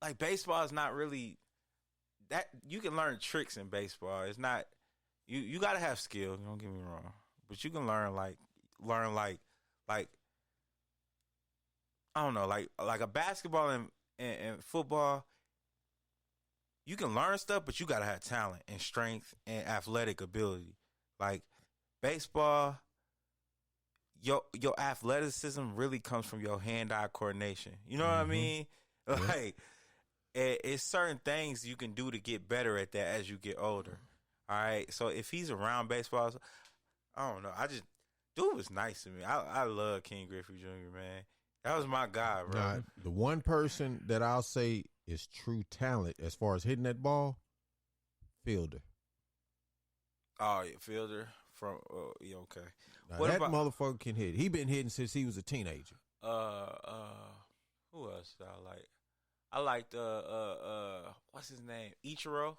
Speaker 1: like baseball is not really that. You can learn tricks in baseball. It's not you got to have skill. Don't get me wrong, but you can learn like I don't know, like a basketball and football. You can learn stuff, but you gotta have talent and strength and athletic ability. Like baseball, your athleticism really comes from your hand-eye coordination. You know what I mean? Like it's certain things you can do to get better at that as you get older. All right. So if he's around baseball, I don't know. Dude was nice to me. I love King Griffey Jr., man. That was my guy, bro.
Speaker 3: Now, the one person that I'll say is true talent as far as hitting that ball, Fielder.
Speaker 1: Oh, yeah, Fielder from. Yeah, okay.
Speaker 3: Now,
Speaker 1: What
Speaker 3: that
Speaker 1: about
Speaker 3: motherfucker can hit. He been hitting since he was a teenager.
Speaker 1: who else did I like? I liked what's his name? Ichiro.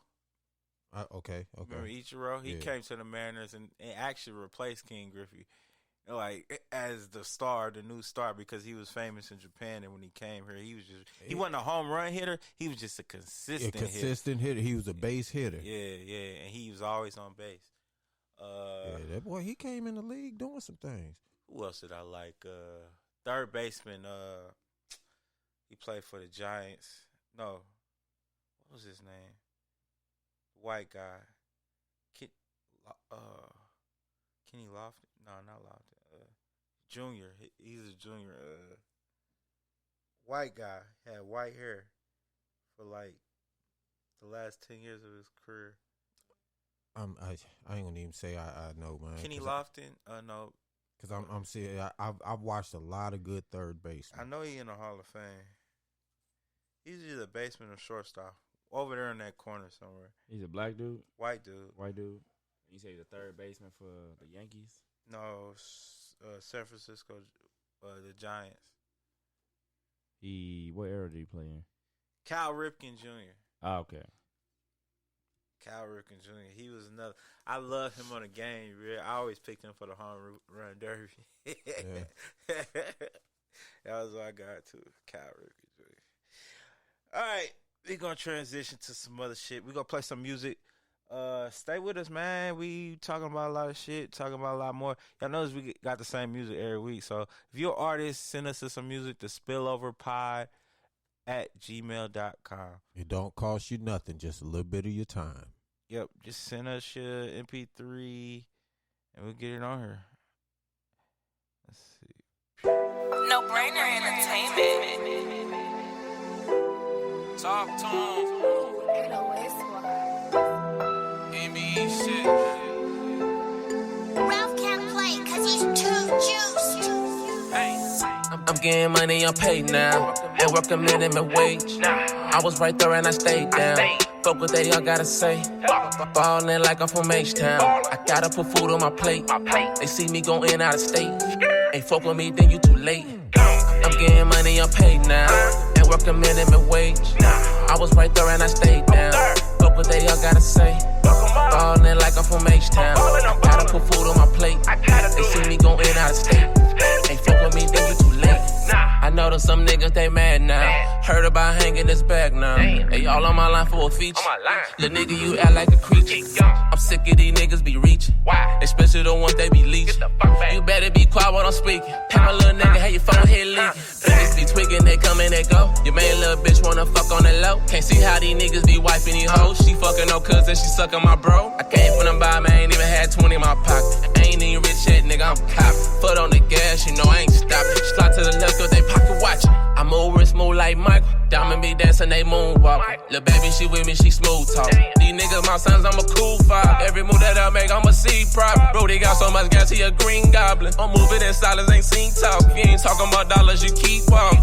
Speaker 3: Okay.
Speaker 1: Remember Ichiro? He
Speaker 3: Yeah.
Speaker 1: came to the Mariners and actually replaced King Griffey, like as the star, the new star, because he was famous in Japan. And when he came here, he wasn't a home run hitter. He was just a consistent
Speaker 3: hitter. He was a base hitter.
Speaker 1: Yeah, and he was always on base.
Speaker 3: That boy, he came in the league doing some things.
Speaker 1: Who else did I like? Third baseman. He played for the Giants. No, what was his name? White guy. Kenny Lofton? No, not Lofton. Junior. He's a junior. White guy. Had white hair for like the last 10 years of his career.
Speaker 3: I ain't gonna even say I know, man.
Speaker 1: Kenny Lofton? No.
Speaker 3: Because I'm seeing. I've watched a lot of good third basemen.
Speaker 1: I know he in the Hall of Fame. He's either a baseman or shortstop. Over there in that corner somewhere.
Speaker 4: He's a black dude?
Speaker 1: White dude.
Speaker 4: White dude. You say he's a third baseman for the Yankees?
Speaker 1: No, San Francisco, the Giants.
Speaker 4: What era did he play in?
Speaker 1: Cal Ripken Jr.
Speaker 4: Oh, okay.
Speaker 1: Cal Ripken Jr. He was another. I love him on the game. Really. I always picked him for the home run derby.
Speaker 3: Yeah.
Speaker 1: That was what I got too. Cal Ripken Jr. All right, we're gonna transition to some other shit. We're gonna play some music. Stay with us, man. We talking about a lot of shit, talking about a lot more. Y'all notice we got the same music every week. So if you're an artist, send us some music to spilloverpod@gmail.com.
Speaker 3: It don't cost you nothing, just a little bit of your time.
Speaker 1: Yep, just send us your MP3 and we'll get it on here. Let's see.
Speaker 5: No Brainer Entertainment.
Speaker 6: Talk to him. NBA shit.
Speaker 5: Ralph can't play cause he's too juiced.
Speaker 6: Hey. I'm getting money, I'm paid now. And work a minimum wage. I was right there and I stayed down. Fuck what they all gotta say. Ballin' like I'm from H-Town. I gotta put food on my plate. They see me going out of state. Ain't fuck with me, then you too late. I'm getting money, I'm paid now. And work a minimum wage. I was right there and I stayed down. Fuck what they all gotta say. Ballin' like I'm from H-Town. Gotta put food on my plate. They see me going out of state. Ain't fuck with me, then you too late. I know that some niggas, they mad now. Heard about hanging this bag now. Hey, all on my line for a feature. Little nigga, you act like a creature. I'm sick of these niggas be reaching. Especially the ones they be leeching. You better be quiet when I'm speaking. Pop my little nigga, have your phone here leaking. Niggas be tweaking, they come and they go. Your main little bitch wanna fuck on the low. Can't see how these niggas be wiping these hoes. She fucking no cousin, she sucking my bro. I came from the bottom, I ain't even had 20 in my pocket. I ain't even rich yet, nigga, I'm cop. Foot on the gas, you know I ain't stopping. Slide to the left, cause they pocket watching. I'm over and smooth like Michael. Diamond be dancing, they moonwalk. Lil' baby, she with me, she smooth talk. These niggas, my sons, I'm a cool five. Every move that I make, I'm a C-prop. Bro, they got so much gas, he a green goblin. I'm moving in silence, ain't seen talk. If you ain't talking about dollars, you keep walking.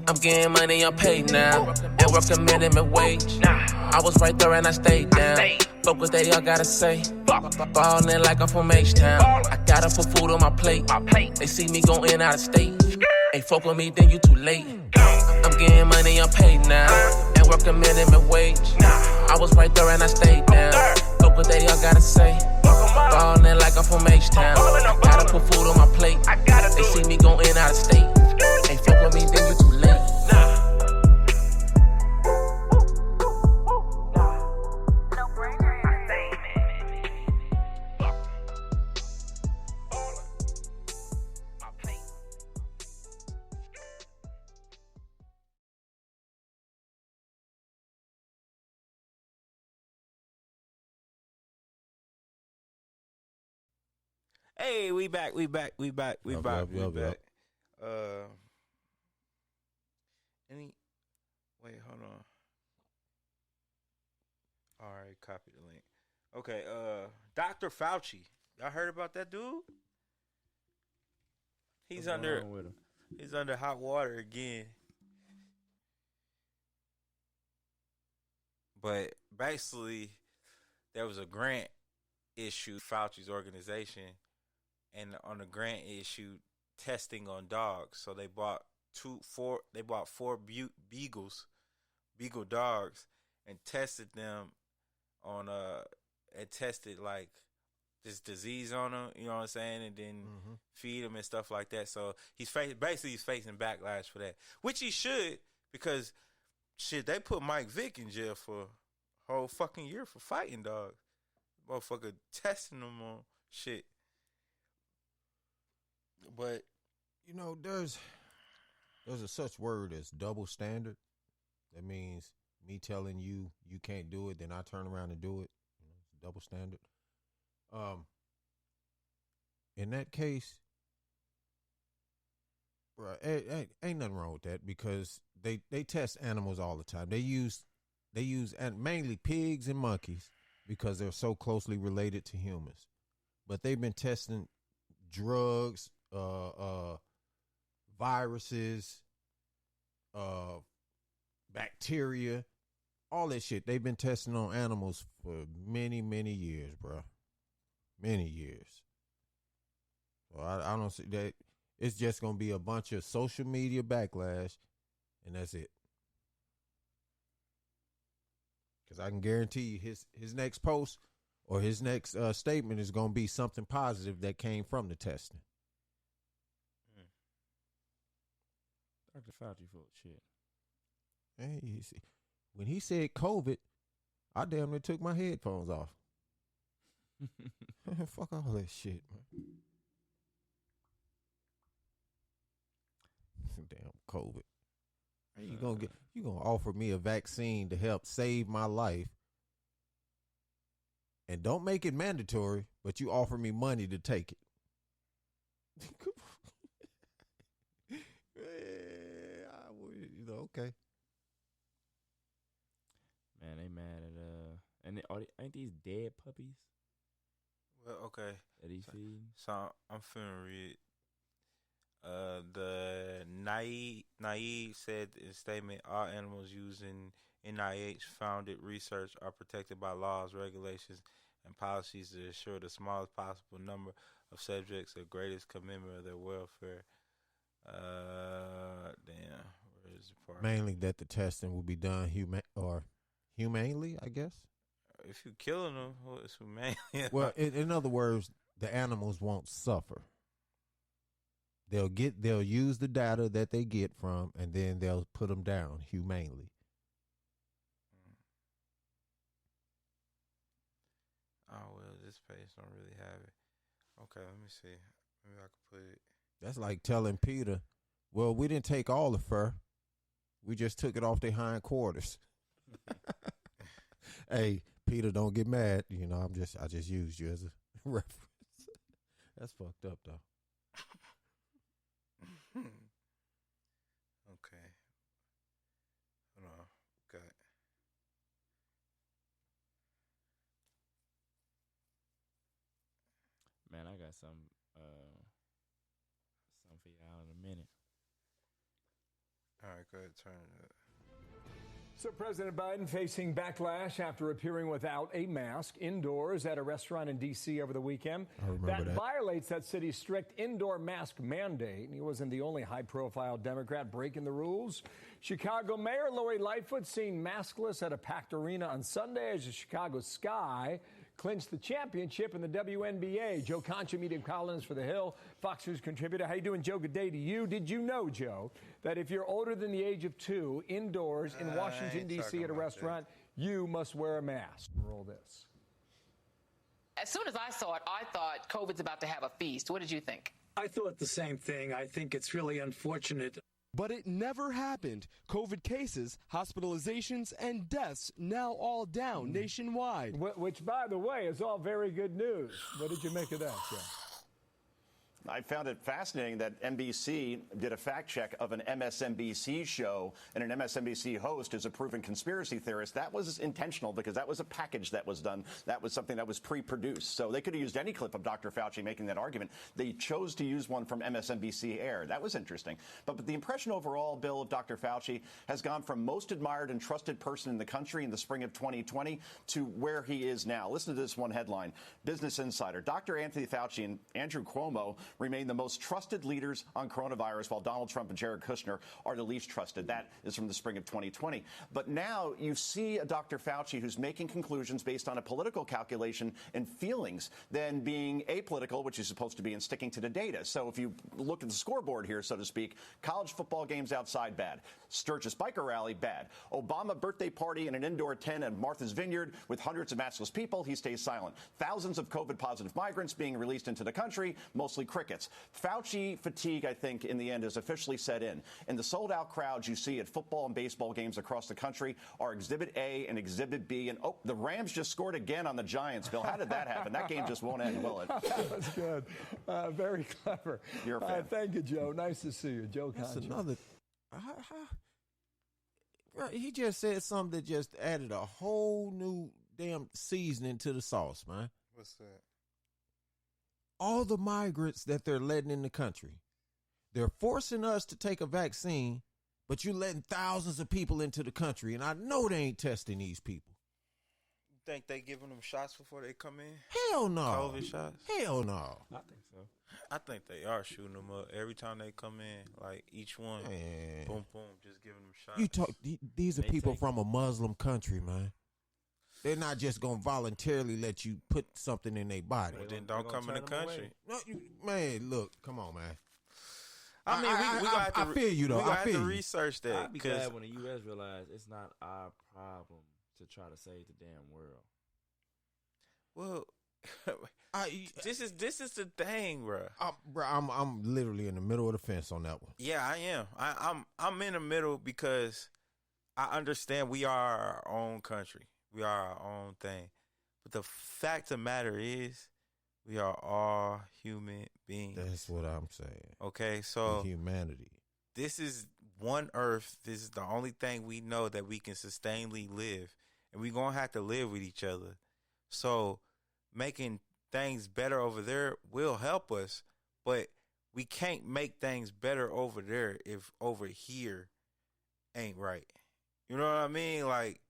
Speaker 6: I'm getting money, I'm paid now. And work a minimum wage. I was right there and I stayed down. Fuck what they all gotta say. Ballin' like I'm from H-Town. I gotta put food on my plate. They see me going out of state. Ain't fuck with me, then you too late. I'm getting money, I'm paid now. And work a minimum wage. I was right there and I stayed down. Fuck what they all gotta say. Ballin' like I'm from H-Town. Gotta put food on my plate. They see me going out of state. Ain't fuck with me, then you too late.
Speaker 5: No Brainer Entertainment.
Speaker 1: Hey, we back.
Speaker 3: Yup, yup.
Speaker 1: Wait, hold on. All right, copy the link. Okay, Dr. Fauci. Y'all heard about that dude? He's
Speaker 4: What's
Speaker 1: under
Speaker 4: going on with him?
Speaker 1: he's under hot water again. But basically, there was a grant issued Fauci's organization, and on the grant issued testing on dogs. So they bought four beagle dogs, and tested them on and tested like this disease on them, you know what I'm saying, and then feed them and stuff like that. So he's facing backlash for that, which he should, because shit, they put Mike Vick in jail for a whole fucking year for fighting dogs. Motherfucker testing them on shit. But
Speaker 3: you know, there's a such word as double standard. That means me telling you you can't do it, then I turn around and do it. You know, it's double standard. In that case, bro, ain't nothing wrong with that, because they test animals all the time. They use mainly pigs and monkeys because they're so closely related to humans. But they've been testing drugs, viruses, bacteria, all that shit. They've been testing on animals for many, many years, bro. Many years. So I don't see that. It's just going to be a bunch of social media backlash, and that's it. Because I can guarantee you his next post or his next statement is going to be something positive that came from the testing.
Speaker 4: Dr. Fauci full of shit.
Speaker 3: Hey, you see, when he said COVID, I damn near took my headphones off. Fuck all that shit, man. Damn COVID. You gonna offer me a vaccine to help save my life, and don't make it mandatory, but you offer me money to take it. Okay.
Speaker 4: Man, they mad at and ain't these dead puppies?
Speaker 1: Well, okay.
Speaker 4: That he feeding?
Speaker 1: So I'm finna read. The Naive said in a statement, all animals using NIH-founded research are protected by laws, regulations, and policies to ensure the smallest possible number of subjects the greatest commitment of their welfare. Damn, where is the part?
Speaker 3: Mainly that the testing will be done humanely, I guess.
Speaker 1: If you're killing them, well, it's humane.
Speaker 3: Well, in other words, the animals won't suffer. They'll use the data that they get from, and then they'll put them down humanely.
Speaker 1: Oh, well, this page don't really have it. Okay, let me see. Maybe I can put it.
Speaker 3: That's like telling Peter, well, we didn't take all the fur. We just took it off their hind quarters. Hey, Peter, don't get mad. You know, I just used you as a reference. That's fucked up, though.
Speaker 1: Okay. Hold on. Got it.
Speaker 4: Man, I got some for y'all in a minute.
Speaker 1: All right, go ahead, turn it up.
Speaker 7: So President Biden facing backlash after appearing without a mask indoors at a restaurant in D.C. over the weekend.
Speaker 3: I remember that
Speaker 7: violates that city's strict indoor mask mandate. He wasn't the only high-profile Democrat breaking the rules. Chicago Mayor Lori Lightfoot seen maskless at a packed arena on Sunday as the Chicago Sky clinched the championship in the WNBA. Joe Concha, media columnist for The Hill, Fox News contributor. How you doing, Joe? Good day to you. Did you know, Joe, that if you're older than the age of 2 indoors in Washington, D.C. at a restaurant, you must wear a mask? Roll this.
Speaker 8: As soon as I saw it, I thought COVID's about to have a feast. What did you think?
Speaker 9: I thought the same thing. I think it's really unfortunate.
Speaker 10: But it never happened. COVID cases, hospitalizations, and deaths now all down nationwide.
Speaker 7: Which, by the way, is all very good news. What did you make of that, Joe?
Speaker 11: I found it fascinating that NBC did a fact check of an MSNBC show, and an MSNBC host is a proven conspiracy theorist. That was intentional because that was a package that was done. That was something that was pre-produced. So they could have used any clip of Dr. Fauci making that argument. They chose to use one from MSNBC Air. That was interesting. But the impression overall, Bill, of Dr. Fauci has gone from most admired and trusted person in the country in the spring of 2020 to where he is now. Listen to this one headline. Business Insider. Dr. Anthony Fauci and Andrew Cuomo remain the most trusted leaders on coronavirus, while Donald Trump and Jared Kushner are the least trusted. That is from the spring of 2020. But now you see a Dr. Fauci who's making conclusions based on a political calculation and feelings than being apolitical, which is supposed to be, and sticking to the data. So if you look at the scoreboard here, so to speak, college football games outside, bad. Sturgis biker rally, bad. Obama birthday party in an indoor tent at Martha's Vineyard with hundreds of maskless people, he stays silent. Thousands of COVID-positive migrants being released into the country, mostly crickets. Fauci fatigue, I think, in the end, has officially set in. And the sold-out crowds you see at football and baseball games across the country are Exhibit A and Exhibit B. And, oh, the Rams just scored again on the Giants, Bill. How did that happen? That game just won't end, will it?
Speaker 7: That was good. Very clever.
Speaker 11: You're a fan.
Speaker 7: Thank you, Joe. Nice to see you. Joe
Speaker 3: That's
Speaker 7: Concha.
Speaker 3: another. Right, he just said something that just added a whole new damn seasoning to the sauce, man.
Speaker 1: What's that?
Speaker 3: All the migrants that they're letting in the country, they're forcing us to take a vaccine, but you're letting thousands of people into the country, and I know they ain't testing these people.
Speaker 1: Think they giving them shots before they come in?
Speaker 3: Hell no.
Speaker 1: COVID shots?
Speaker 3: Hell no.
Speaker 4: I think so.
Speaker 1: I think they are shooting them up every time they come in. Like each one,
Speaker 3: Man.
Speaker 1: boom, boom, just giving them shots.
Speaker 3: You talk. These are
Speaker 4: They
Speaker 3: people
Speaker 4: take-
Speaker 3: from a Muslim country, man. They're not just gonna voluntarily let you put something in their body.
Speaker 1: Well, then don't come in the country.
Speaker 3: No, man, look, come on, man.
Speaker 1: I mean, we got to.
Speaker 3: I feel you though.
Speaker 1: We
Speaker 3: I
Speaker 1: got
Speaker 3: feel
Speaker 1: to
Speaker 3: you.
Speaker 1: research that
Speaker 4: I'd be glad when the U.S. realize it's not our problem to try to save the damn world.
Speaker 1: well, this is the thing, bro.
Speaker 3: I'm literally in the middle of the fence on that one.
Speaker 1: Yeah, I am. I'm in the middle because I understand we are our own country. We are our own thing. But the fact of the matter is, we are all human beings.
Speaker 3: That's what I'm saying.
Speaker 1: Okay, so
Speaker 3: Humanity.
Speaker 1: this is one earth. This is the only thing we know that we can sustainably live. And we're going to have to live with each other. So making things better over there will help us. But we can't make things better over there if over here ain't right. You know what I mean? Like,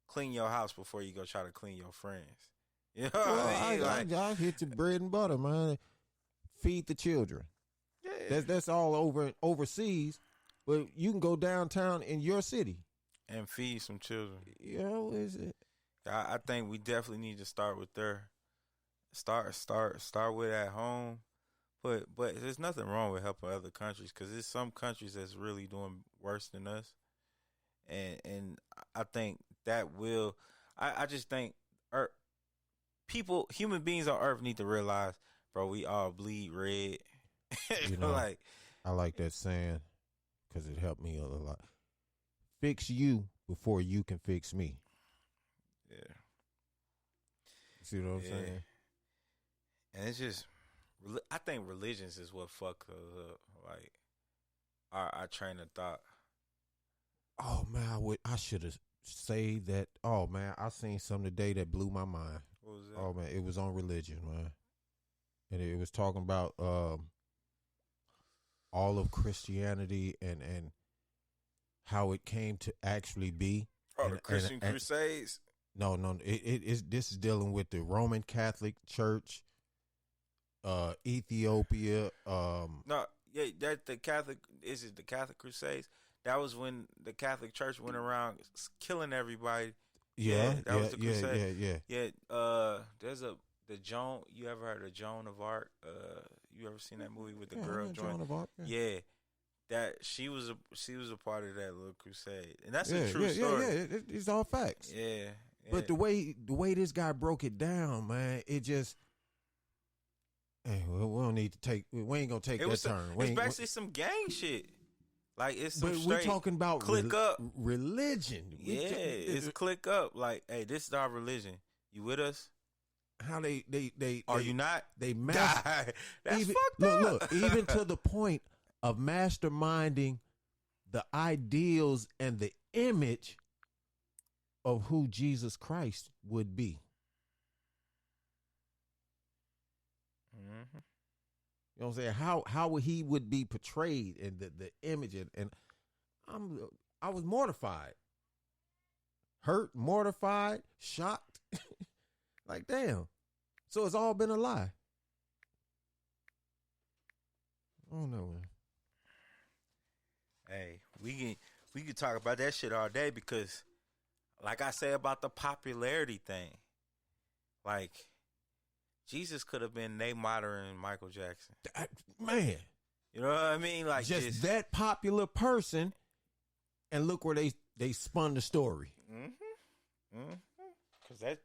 Speaker 1: clean your house before you go try to clean your friends. You know what I mean? Like,
Speaker 3: I hit the bread and butter, man. Feed the children.
Speaker 1: yeah.
Speaker 3: That's all overseas, but you can go downtown in your city.
Speaker 1: And feed some children.
Speaker 3: You know, is it?
Speaker 1: I think we definitely need to start with there. Start with at home. But there's nothing wrong with helping other countries because there's some countries that's really doing worse than us. And I think that will. I just think human beings on Earth need to realize, bro, we all bleed red.
Speaker 3: You know,
Speaker 1: like,
Speaker 3: I like that saying because it helped me a lot. Fix you before you can fix me.
Speaker 1: yeah.
Speaker 3: See what I'm saying?
Speaker 1: And it's just, I think religions is what fucks us up. Like, our train of thought.
Speaker 3: Oh man, I should have saved that. Oh man, I seen something today that blew my mind.
Speaker 1: What was that?
Speaker 3: Oh man, it was on religion, man, and it was talking about all of Christianity and how it came to actually be.
Speaker 1: Oh, the Christian Crusades?
Speaker 3: No, it's this is dealing with the Roman Catholic Church, Ethiopia.
Speaker 1: No, yeah, that the Catholic the Catholic Crusades. That was when the Catholic Church went around killing everybody. That was the Crusade.
Speaker 3: Yeah.
Speaker 1: There's the Joan. You ever heard of Joan of Arc? You ever seen that movie with the girl
Speaker 3: Joan of Arc?
Speaker 1: Yeah, that she was a part of that little crusade, and that's a true story.
Speaker 3: Yeah, it's all facts.
Speaker 1: Yeah.
Speaker 3: But the way this guy broke it down, man, it just. Hey, we don't need to take. We ain't gonna take that turn.
Speaker 1: It's basically some gang shit. Like, it's some
Speaker 3: But
Speaker 1: straight
Speaker 3: we're talking about
Speaker 1: click up
Speaker 3: religion.
Speaker 1: Yeah, it's click up. Like, hey, this is our religion. You with us?
Speaker 3: how they
Speaker 1: Are you not?
Speaker 3: They
Speaker 1: God, that's
Speaker 3: even,
Speaker 1: fucked up.
Speaker 3: Look, even to the point of masterminding the ideals and the image of who Jesus Christ would be.
Speaker 1: Mm-hmm.
Speaker 3: You know what I'm saying? How he would be portrayed and the image and I was mortified. Hurt, mortified, shocked. Like, damn. So it's all been a lie. I don't know, man.
Speaker 1: Hey, we can talk about that shit all day because, like I say about the popularity thing, like Jesus could have been Neymar and Michael Jackson.
Speaker 3: Man,
Speaker 1: you know what I mean? Like
Speaker 3: just that popular person, and look where they spun the story.
Speaker 1: Because that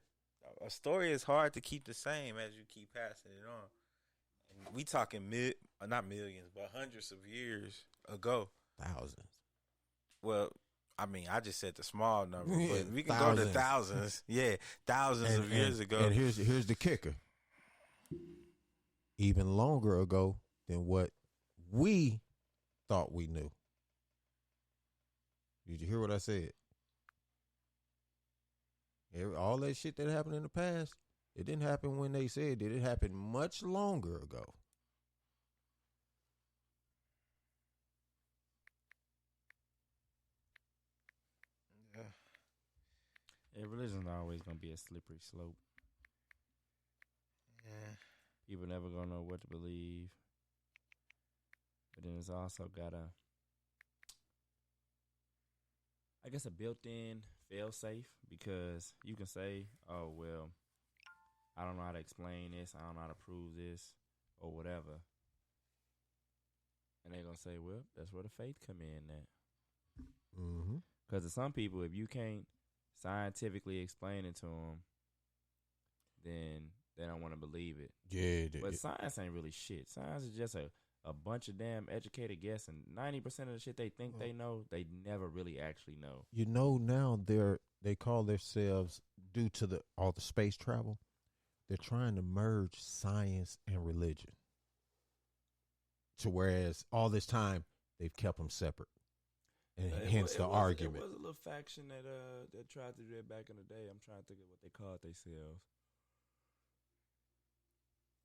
Speaker 1: a story is hard to keep the same as you keep passing it on. And we talking not millions, but hundreds of years ago.
Speaker 3: Thousands.
Speaker 1: Well, I mean, I just said the small number,
Speaker 3: Yeah,
Speaker 1: but we can
Speaker 3: thousands.
Speaker 1: go to thousands. Yeah, thousands of years ago.
Speaker 3: And here's the kicker. Even longer ago than what we thought we knew. Did you hear what I said? All that shit that happened in the past, it didn't happen when they said it. It happened much longer ago.
Speaker 4: Yeah, religion's always gonna be a slippery slope.
Speaker 1: Yeah.
Speaker 4: People never gonna know what to believe. But then it's also got a built-in fail-safe, because you can say, oh, well, I don't know how to explain this, I don't know how to prove this, or whatever. And they're going to say, well, that's where the faith come in at.
Speaker 3: Mm-hmm.
Speaker 4: Because to some people, if you can't scientifically explain it to them, then they don't want to believe it.
Speaker 3: Yeah.
Speaker 4: But science ain't really shit. Science is just a bunch of damn educated guessing. 90% of the shit they think they know, they never really actually know.
Speaker 3: You know, now they call themselves, due to all the space travel, they're trying to merge science and religion. To whereas all this time they've kept them separate, and hence the argument.
Speaker 4: There was a little faction that tried to do it back in the day. I'm trying to think of what they called themselves,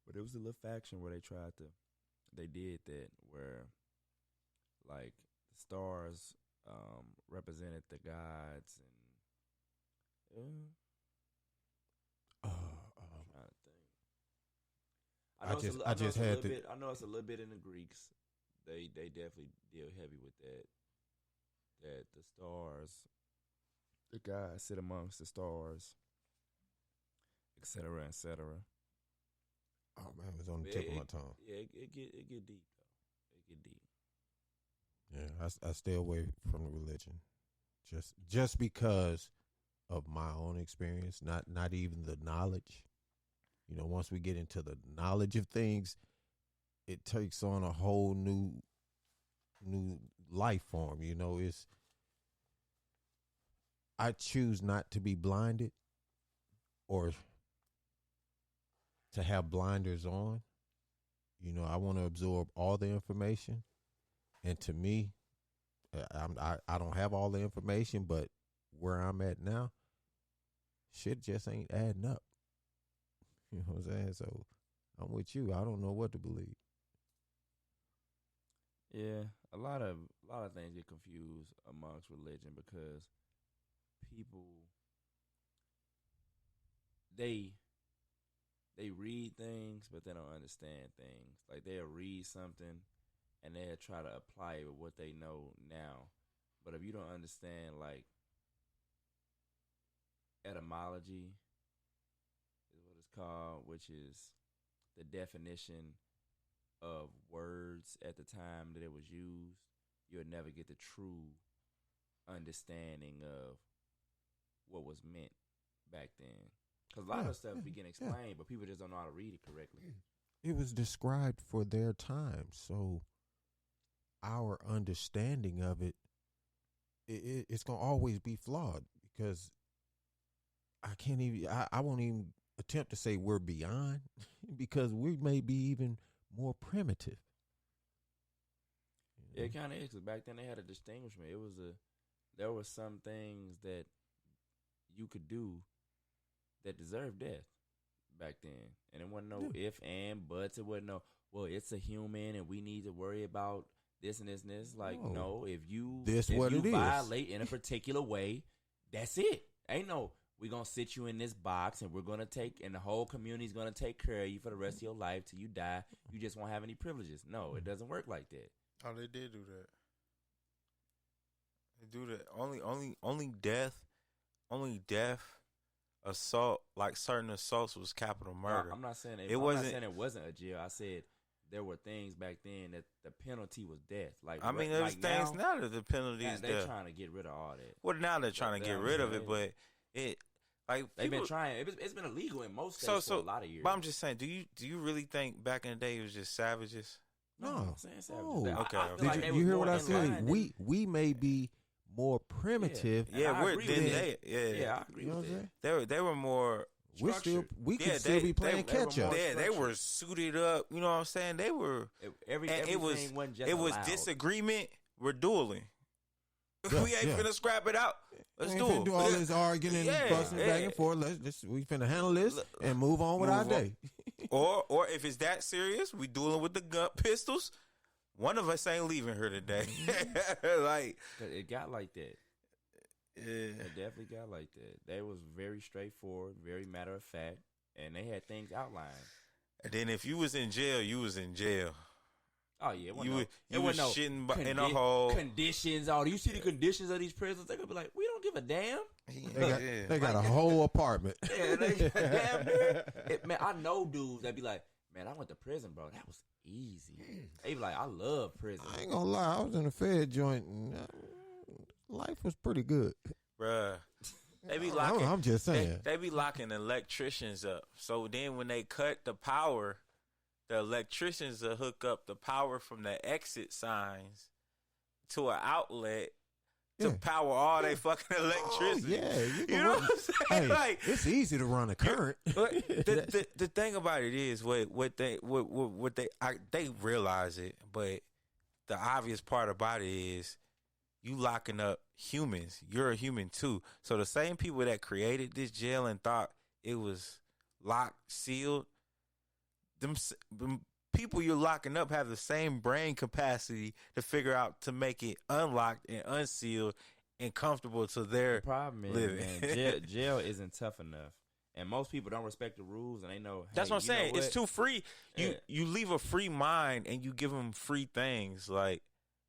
Speaker 4: but it was a little faction where they did that, where like the stars represented the gods, and I know it's a little bit in the Greeks. They definitely deal heavy with that. That the stars, the gods sit amongst the stars, etc., etc.
Speaker 3: Oh man, it was on the tip of my tongue.
Speaker 4: Yeah, it get deep though. It get deep.
Speaker 3: Yeah, I stay away from the religion, just because of my own experience. Not even the knowledge. You know, once we get into the knowledge of things, it takes on a whole new life form. You know, I choose not to be blinded or to have blinders on. You know, I want to absorb all the information, and to me, I don't have all the information, but where I'm at now, shit just ain't adding up. You know what I'm saying? So I'm with you. I don't know what to believe.
Speaker 4: Yeah, a lot of things get confused amongst religion, because people they read things, but they don't understand things. Like, they'll read something and they'll try to apply it with what they know now. But if you don't understand, like, etymology is what it's called, which is the definition of words at the time that it was used, you'll never get the true understanding of what was meant back then. Because a lot of stuff be getting explained, but people just don't know how to read it correctly.
Speaker 3: It was described for their time, so our understanding of it's going to always be flawed, because I won't even attempt to say we're beyond because we may be even more primitive.
Speaker 4: Yeah, it kind of is. 'Cause back then they had a distinguishment. There were some things that you could do that deserved death back then, and it wasn't no if and buts. It wasn't no, well, it's a human and we need to worry about this and this and this. Like, no, if you violate in a particular way, that's it. Ain't no, we're gonna sit you in this box and we're gonna take, and the whole community's gonna take care of you for the rest of your life till you die. You just won't have any privileges. No, it doesn't work like that.
Speaker 1: Oh, they did do that. They do that. Only death, assault, like certain assaults was capital murder.
Speaker 4: I'm not saying it wasn't a jail. I said there were things back then that the penalty was death. Like,
Speaker 1: I mean, there's things now that the penalty is death.
Speaker 4: They're trying to get rid of all that.
Speaker 1: Well, now they're trying to get rid of it, but
Speaker 4: they've been trying. It's been illegal in most states for a lot of years.
Speaker 1: But I'm just saying, do you really think back in the day it was just savages?
Speaker 4: No, I'm saying savages.
Speaker 3: No.
Speaker 1: Okay.
Speaker 3: Did you hear what I said? We may be more primitive.
Speaker 1: Yeah,
Speaker 4: I agree with that. I agree with that.
Speaker 1: They were more.
Speaker 3: We could still be playing catch up.
Speaker 1: Yeah, they were suited up. You know what I'm saying? They were. It was disagreement. We're dueling.
Speaker 3: Yeah,
Speaker 1: we ain't finna scrap it out. Let's do
Speaker 3: all this arguing and fussing back and forth. We finna handle this and move on with our day.
Speaker 1: Or if it's that serious, we dueling with the gun pistols. One of us ain't leaving here today. Like,
Speaker 4: it got like that.
Speaker 1: Yeah.
Speaker 4: It definitely got like that. They was very straightforward, very matter of fact, and they had things outlined.
Speaker 1: And then if you was in jail, you was in jail.
Speaker 4: Oh yeah,
Speaker 1: you was shitting in a hole.
Speaker 4: Conditions. Oh, you see the conditions of these prisons? They gonna be like, we don't give a damn.
Speaker 3: They got a whole apartment.
Speaker 4: Yeah, damn near. Man, I know dudes that be like, man, I went to prison, bro. That was easy. They be like, I love prison.
Speaker 3: I ain't gonna lie, I was in a Fed joint and life was pretty good.
Speaker 1: Bruh. They be locking.
Speaker 3: I'm just saying.
Speaker 1: They be locking electricians up. So then when they cut the power, the electricians will hook up the power from the exit signs to an outlet to power all they fucking electricity. You know what I'm saying?
Speaker 3: Hey,
Speaker 1: like,
Speaker 3: it's easy to run a current.
Speaker 1: The thing about it is what they realize it, but the obvious part about it is you locking up humans. You're a human too. So the same people that created this jail and thought it was locked, sealed, them people you're locking up have the same brain capacity to figure out to make it unlocked and unsealed and comfortable to their
Speaker 4: problem is,
Speaker 1: living.
Speaker 4: Man, jail isn't tough enough, and most people don't respect the rules, and they know.
Speaker 1: That's what I'm saying.
Speaker 4: What?
Speaker 1: It's too free. You leave a free mind and you give them free things. Like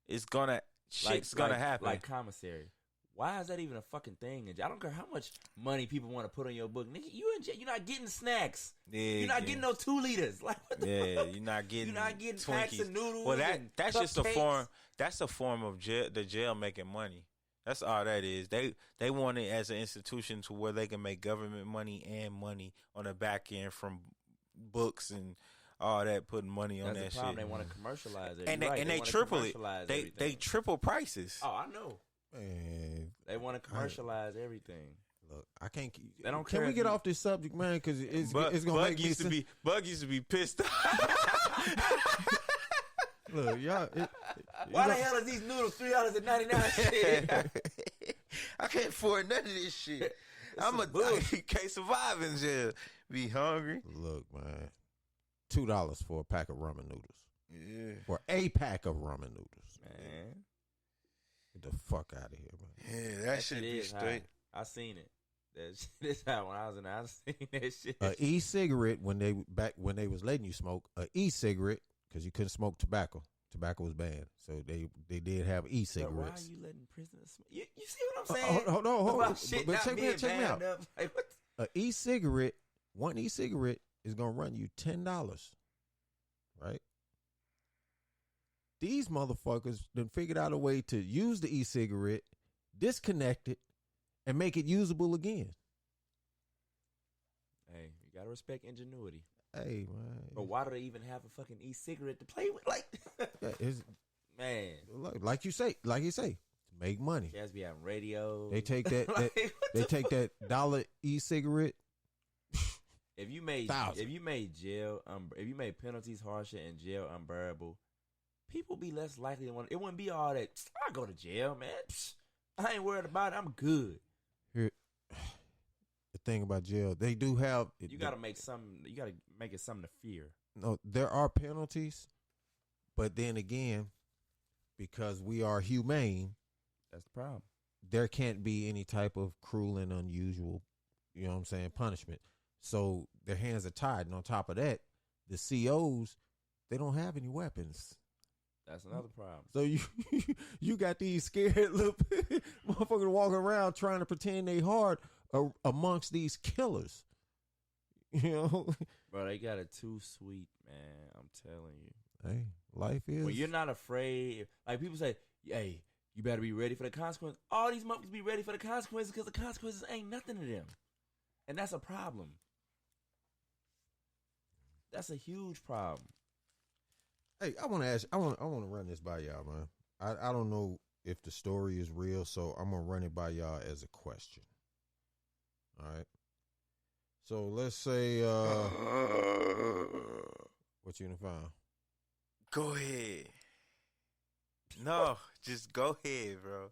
Speaker 1: shit's gonna happen.
Speaker 4: Like commissary. Why is that even a fucking thing? I don't care how much money people want to put on your book. Nigga, you in jail, you're not getting snacks. You're not getting no 2 liters. Like, what the fuck?
Speaker 1: You're not getting
Speaker 4: Twinkies.
Speaker 1: Packs
Speaker 4: of noodles.
Speaker 1: Well, that's just a
Speaker 4: cupcakes.
Speaker 1: form. That's a form of the jail making money. That's all that is. They want it as an institution to where they can make government money and money on the back end from books and all that, putting money on that shit.
Speaker 4: They want to commercialize it,
Speaker 1: and they triple it. They triple prices.
Speaker 4: Oh, I know.
Speaker 3: Man,
Speaker 4: they want to commercialize everything.
Speaker 3: Look, I can't.
Speaker 4: They don't
Speaker 3: Can we get off this subject, man? Because it's gonna make me.
Speaker 1: Bug used to be pissed off.
Speaker 3: Look, y'all.
Speaker 4: Why the hell is these noodles $3.99?
Speaker 1: I can't afford none of this shit. I can't survive in jail. Be hungry.
Speaker 3: Look, man. $2 for a pack of ramen noodles.
Speaker 1: Yeah.
Speaker 3: For a pack of ramen noodles.
Speaker 4: Man.
Speaker 3: Get the fuck out of here, man.
Speaker 1: Yeah, that shit be straight.
Speaker 4: I seen it. That shit is how when I was in there, I seen that shit.
Speaker 3: A e-cigarette when they was letting you smoke a e-cigarette because you couldn't smoke tobacco. Tobacco was banned, so they did have e-cigarettes.
Speaker 4: But why are you letting prisoners smoke? You see what I'm saying?
Speaker 3: Hold on.
Speaker 4: But
Speaker 3: check me out.
Speaker 4: Like,
Speaker 3: a e-cigarette, one e-cigarette is gonna run you $10, right? These motherfuckers done figured out a way to use the e-cigarette, disconnect it, and make it usable again.
Speaker 4: Hey, you gotta respect ingenuity.
Speaker 3: Hey, man.
Speaker 4: But why do they even have a fucking e-cigarette to play with? Like, man,
Speaker 3: like you say, to make money.
Speaker 4: Guys be having radio.
Speaker 3: They take that. They take that dollar e-cigarette.
Speaker 4: If you made jail, if you made penalties harsher and jail unbearable, people be less likely to want. It wouldn't be all that. I go to jail, man. I ain't worried about it. I'm good.
Speaker 3: Here, the thing about jail, they do have.
Speaker 4: You got to make something. You got to make it something to fear.
Speaker 3: No, there are penalties, but then again, because we are humane,
Speaker 4: that's the problem.
Speaker 3: There can't be any type of cruel and unusual, you know what I'm saying, punishment. So their hands are tied. And on top of that, the COs, they don't have any weapons.
Speaker 4: That's another problem.
Speaker 3: So you got these scared little motherfuckers walking around trying to pretend they hard amongst these killers. You know?
Speaker 4: Bro, they got it too sweet, man. I'm telling you.
Speaker 3: Hey, life is.
Speaker 4: Well, you're not afraid. Like people say, hey, you better be ready for the consequences. All these motherfuckers be ready for the consequences because the consequences ain't nothing to them. And that's a problem. That's a huge problem.
Speaker 3: Hey, I want to ask. I want to run this by y'all, man. I don't know if the story is real, so I'm gonna run it by y'all as a question. All right. So let's say, what you gonna find?
Speaker 1: Go ahead. No, just go ahead, bro.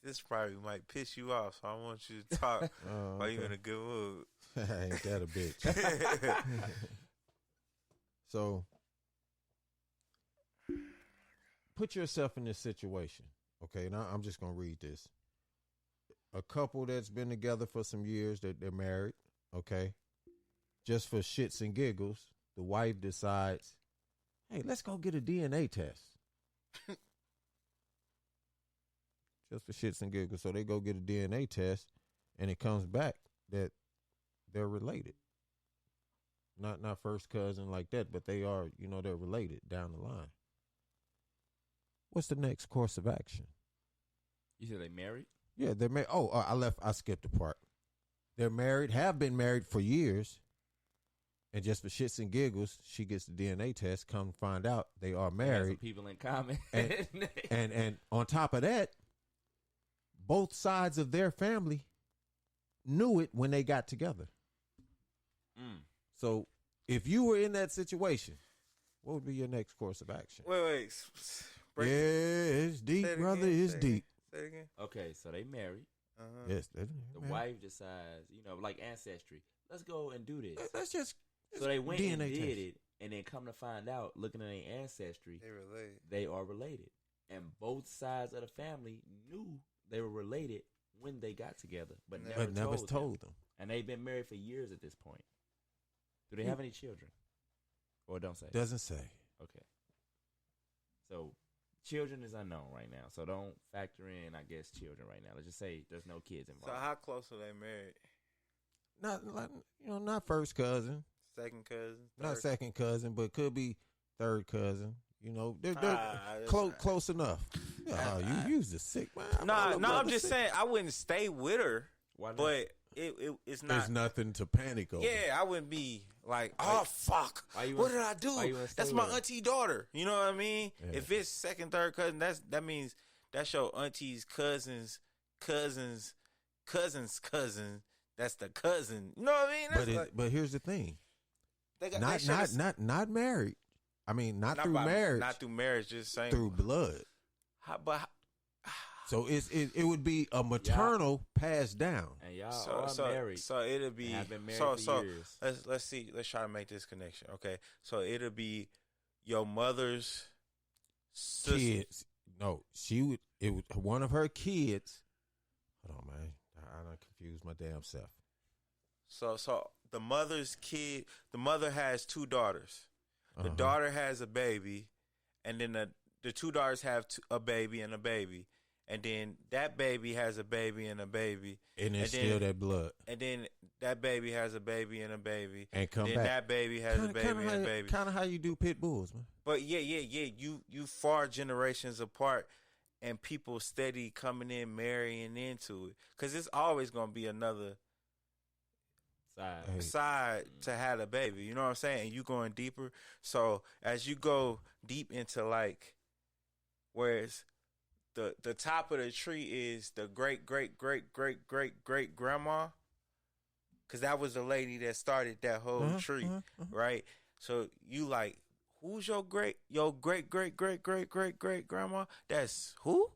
Speaker 1: This probably might piss you off, so I want you to talk while you're in a good mood.
Speaker 3: Ain't that a bitch? So, put yourself in this situation. Okay, now I'm just going to read this. A couple that's been together for some years, that they're married, okay? Just for shits and giggles, the wife decides, hey, let's go get a DNA test. Just for shits and giggles. So they go get a DNA test, and it comes back that they're related. Not first cousin like that, but they are, they're related down the line. What's the next course of action?
Speaker 4: You said they married?
Speaker 3: Yeah, they're married. Oh, I skipped a part. They're married, have been married for years, and just for shits and giggles, she gets the DNA test, come find out they are married.
Speaker 4: Some people in common.
Speaker 3: and on top of that, both sides of their family knew it when they got together. So if you were in that situation, what would be your next course of action?
Speaker 1: Wait.
Speaker 3: It's deep, brother. It's deep.
Speaker 1: Say it again.
Speaker 4: Okay, so they married.
Speaker 3: Yes,
Speaker 4: the wife decides, like Ancestry, let's go and do this.
Speaker 3: Let's just
Speaker 4: so they went
Speaker 3: DNA
Speaker 4: and did
Speaker 3: test.
Speaker 4: it, and then come to find out, looking at their Ancestry, they are related, and both sides of the family knew they were related when they got together, but never told them. And they've been married for years at this point. Do they have any children? Or it don't say?
Speaker 3: Doesn't say.
Speaker 4: Okay. So children is unknown right now. So don't factor in, I guess, children right now. Let's just say there's no kids involved.
Speaker 1: So how close are they married?
Speaker 3: Not first cousin.
Speaker 1: Second cousin?
Speaker 3: Not second cousin, but could be third cousin. They're close enough. You use the sick man.
Speaker 1: I'm just saying I wouldn't stay with her.
Speaker 4: Why not?
Speaker 1: But it's not.
Speaker 3: There's nothing to panic over.
Speaker 1: Yeah, I wouldn't be like, oh fuck, what did I do? That's my auntie daughter. You know what I mean? Yeah. If it's second, third cousin, that means that's your auntie's cousin's cousin. That's the cousin. You know what I mean?
Speaker 3: But here's the thing.
Speaker 1: They
Speaker 3: not married. I mean, not through marriage.
Speaker 1: Not through marriage, just saying
Speaker 3: through blood. So it would be a maternal passed down.
Speaker 4: And y'all are married.
Speaker 1: So it'll be.
Speaker 4: I've been married for years.
Speaker 1: Let's see. Let's try to make this connection. Okay. So it'll be your mother's sister.
Speaker 3: Kids. No, it was one of her kids. Hold on, man. I done confused my damn self.
Speaker 1: So the mother's kid. The mother has two daughters. The daughter has a baby, and then the two daughters have a baby and a baby. And then that baby has a baby and a baby.
Speaker 3: And it's still that blood.
Speaker 1: And then that baby has a baby and a baby.
Speaker 3: And come
Speaker 1: then
Speaker 3: back.
Speaker 1: That baby has a baby and a baby.
Speaker 3: Kind of how you do pit bulls, man.
Speaker 1: But yeah. You far generations apart, and people steady coming in, marrying into it. Because it's always going to be another side to have a baby. You know what I'm saying? And you going deeper. So as you go deep into like, whereas the top of the tree is the great grandma, because that was the lady that started that whole tree, right? So you like, who's your great grandma? That's who?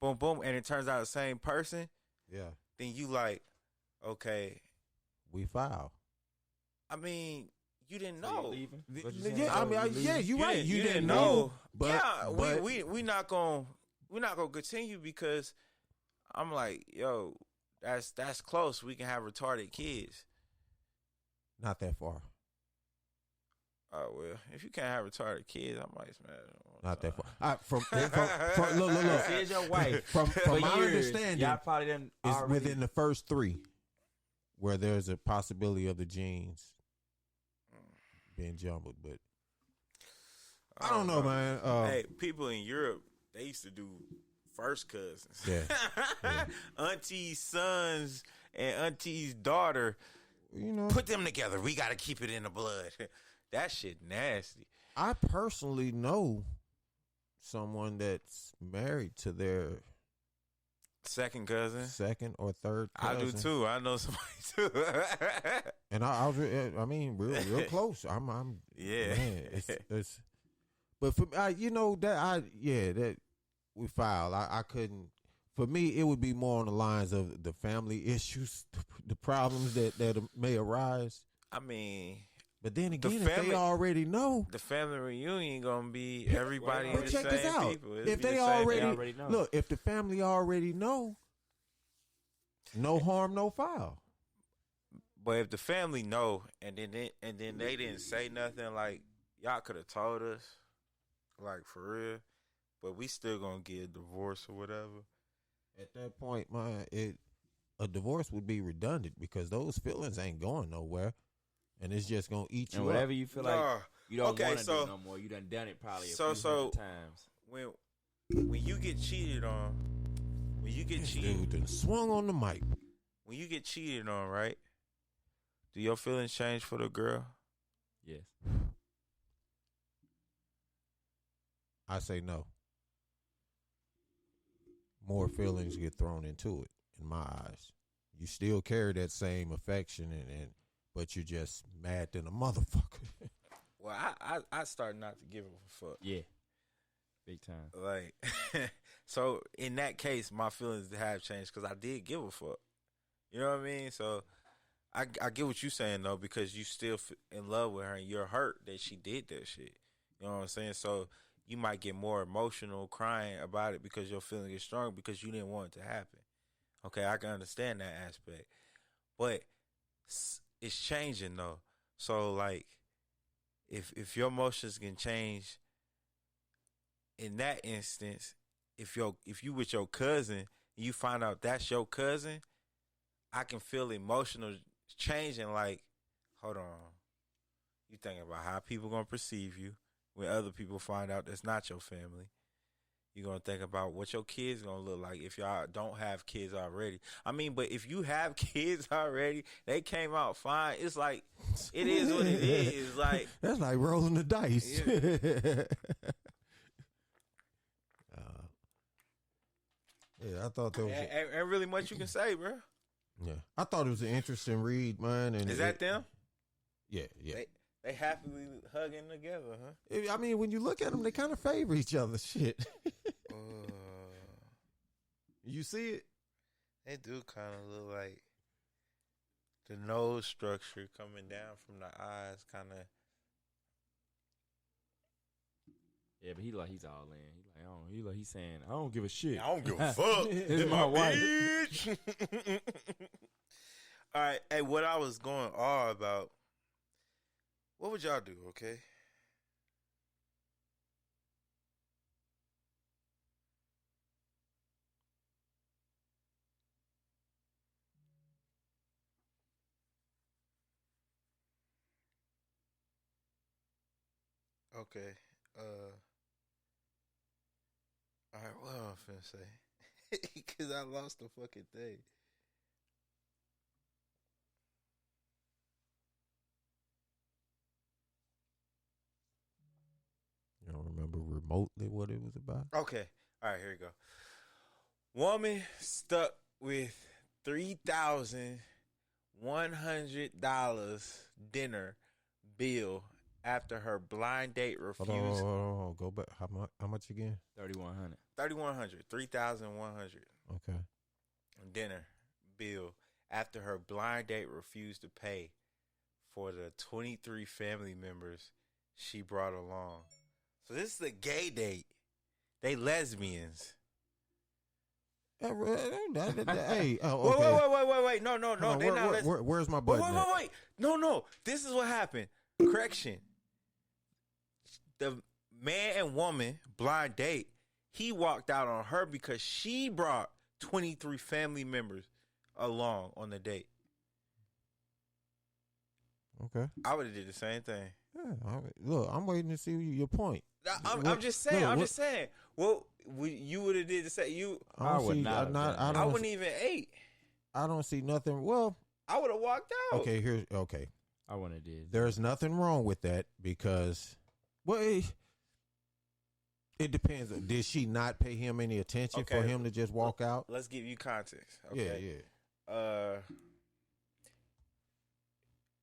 Speaker 1: Boom, boom, and it turns out the same person.
Speaker 3: Yeah.
Speaker 1: Then you like, okay,
Speaker 3: we file.
Speaker 1: I mean, you didn't
Speaker 4: So
Speaker 1: know.
Speaker 4: you leaving?
Speaker 3: Yeah, I mean, yeah, you're right. You didn't
Speaker 1: know.
Speaker 3: know. But,
Speaker 1: yeah,
Speaker 3: but
Speaker 1: we not gonna continue because I'm like, yo, that's close. We can have retarded kids.
Speaker 3: not that far.
Speaker 1: Oh well, if you can't have retarded kids, I might smash them.
Speaker 3: Not that far. From look.
Speaker 4: Here's your wife.
Speaker 3: From my
Speaker 4: years,
Speaker 3: understanding,
Speaker 4: y'all probably done
Speaker 3: is
Speaker 4: already.
Speaker 3: within the first 3 where there's a possibility of the genes being jumbled. But I don't know, man.
Speaker 1: Hey, people in Europe, they used to do first cousins.
Speaker 3: Yeah.
Speaker 1: Auntie's sons and auntie's daughter.
Speaker 3: You know,
Speaker 1: Put them together. We got to keep it in the blood. That shit nasty.
Speaker 3: I personally know someone that's married to their
Speaker 1: second cousin,
Speaker 3: second or third cousin.
Speaker 1: I do too. I know somebody too.
Speaker 3: And I mean, real close. I'm
Speaker 1: yeah.
Speaker 3: Man, it's but for you know that that we filed. I couldn't. For me, it would be more on the lines of the family issues, the problems that may arise.
Speaker 1: I mean,
Speaker 3: but then again, if they already know,
Speaker 1: the family reunion gonna be everybody in the
Speaker 3: check
Speaker 1: same
Speaker 3: this out.
Speaker 1: people.
Speaker 3: If they already know. Look, if the family already know, no harm, no foul.
Speaker 1: But if the family know, and then they didn't say nothing, like y'all could have told us, like for real, but we still gonna get a divorce or whatever.
Speaker 3: At that point, a divorce would be redundant because those feelings ain't going nowhere, and it's just gonna eat you.
Speaker 4: And whatever
Speaker 3: up.
Speaker 4: you feel like you don't want to do no more, you done it probably a few hundred times.
Speaker 1: When you get cheated on,
Speaker 3: dude done swung on the mic.
Speaker 1: When you get cheated on, right? Do your feelings change for the girl?
Speaker 4: Yes.
Speaker 3: I say no. More feelings get thrown into it, in my eyes. You still carry that same affection, but you're just mad than a motherfucker.
Speaker 1: Well, I started not to give a fuck.
Speaker 4: Yeah, big time.
Speaker 1: Like, so in that case, my feelings have changed because I did give a fuck. You know what I mean? So I get what you're saying though, because you still in love with her and you're hurt that she did that shit. You know what I'm saying? So you might get more emotional crying about it because your feeling is strong because you didn't want it to happen. Okay, I can understand that aspect. But it's changing though. So like if your emotions can change in that instance, if you with your cousin and you find out that's your cousin, I can feel emotional changing like, hold on. You thinking about how people gonna perceive you. When other people find out that's not your family, you're going to think about what your kids going to look like if y'all don't have kids already. I mean, but if you have kids already, they came out fine. It's like, it is what it is. Like,
Speaker 3: that's like rolling the dice.
Speaker 1: Yeah,
Speaker 3: I thought that was...
Speaker 1: Ain't really much you can say, bro.
Speaker 3: Yeah. I thought it was an interesting read, man. And
Speaker 1: is that them?
Speaker 3: Yeah.
Speaker 1: They happily hugging together, huh?
Speaker 3: I mean, when you look at them, they kind of favor each other. Shit. You see it?
Speaker 1: They do kind of look like the nose structure coming down from the eyes, kind of.
Speaker 4: Yeah, but he's all in. He's saying, I don't give a shit.
Speaker 1: I don't give a fuck.
Speaker 4: It's my wife.
Speaker 1: Bitch. All right. Hey, what I was going all about. What would y'all do, okay? Okay. All right, what am I finna say? Because I lost the fucking thing.
Speaker 3: You don't remember remotely what it was about?
Speaker 1: Okay. All right, here we go. Woman stuck with $3,000 $100 dinner bill after her blind date refused.
Speaker 3: Hold on. Go back. How much again?
Speaker 4: 3,100.
Speaker 1: 3,100.
Speaker 3: Okay.
Speaker 1: Dinner bill after her blind date refused to pay for the 23 family members she brought along. So this is a gay date. They lesbians.
Speaker 3: Hey, okay.
Speaker 1: Wait. No. They're not
Speaker 3: where's my button?
Speaker 1: Wait. No. This is what happened. Correction. The man and woman blind date, he walked out on her because she brought 23 family members along on the date.
Speaker 3: Okay.
Speaker 1: I would have did the same thing.
Speaker 3: Yeah. Look, I'm waiting to see your point.
Speaker 1: I'm just saying. Well, you would have did the same.
Speaker 3: I would not.
Speaker 1: I wouldn't even ate.
Speaker 3: I don't see nothing. Well,
Speaker 1: I would have walked out.
Speaker 3: Okay.
Speaker 4: I wouldn't have did.
Speaker 3: There's nothing wrong with that because, well, it depends. Did she not pay him any attention for him to just walk out?
Speaker 1: Let's give you context. Okay.
Speaker 3: Yeah.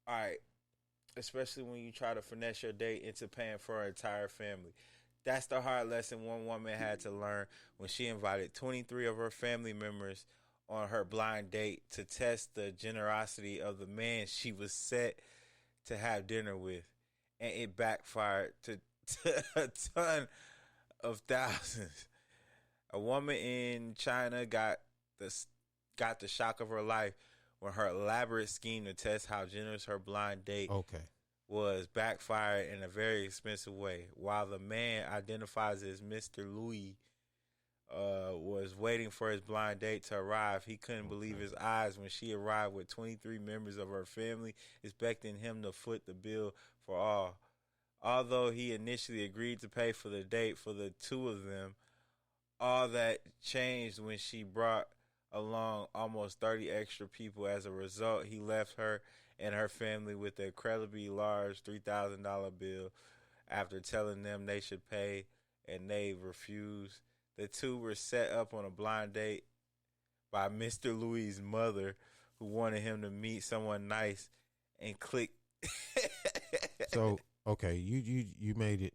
Speaker 1: All right. Especially when you try to finesse your date into paying for her entire family. That's the hard lesson one woman had to learn when she invited 23 of her family members on her blind date to test the generosity of the man she was set to have dinner with. And it backfired to a ton of thousands. A woman in China got the shock of her life when her elaborate scheme to test how generous her blind date was backfired in a very expensive way. While the man identifies as Mr. Louis was waiting for his blind date to arrive, he couldn't believe his eyes when she arrived with 23 members of her family, expecting him to foot the bill for all. Although he initially agreed to pay for the date for the two of them, all that changed when she brought along almost 30 extra people. As a result, he left her and her family with an incredibly large $3,000 bill after telling them they should pay, and they refused. The two were set up on a blind date by Mr. Louis' mother, who wanted him to meet someone nice and click.
Speaker 3: So, okay, you made it.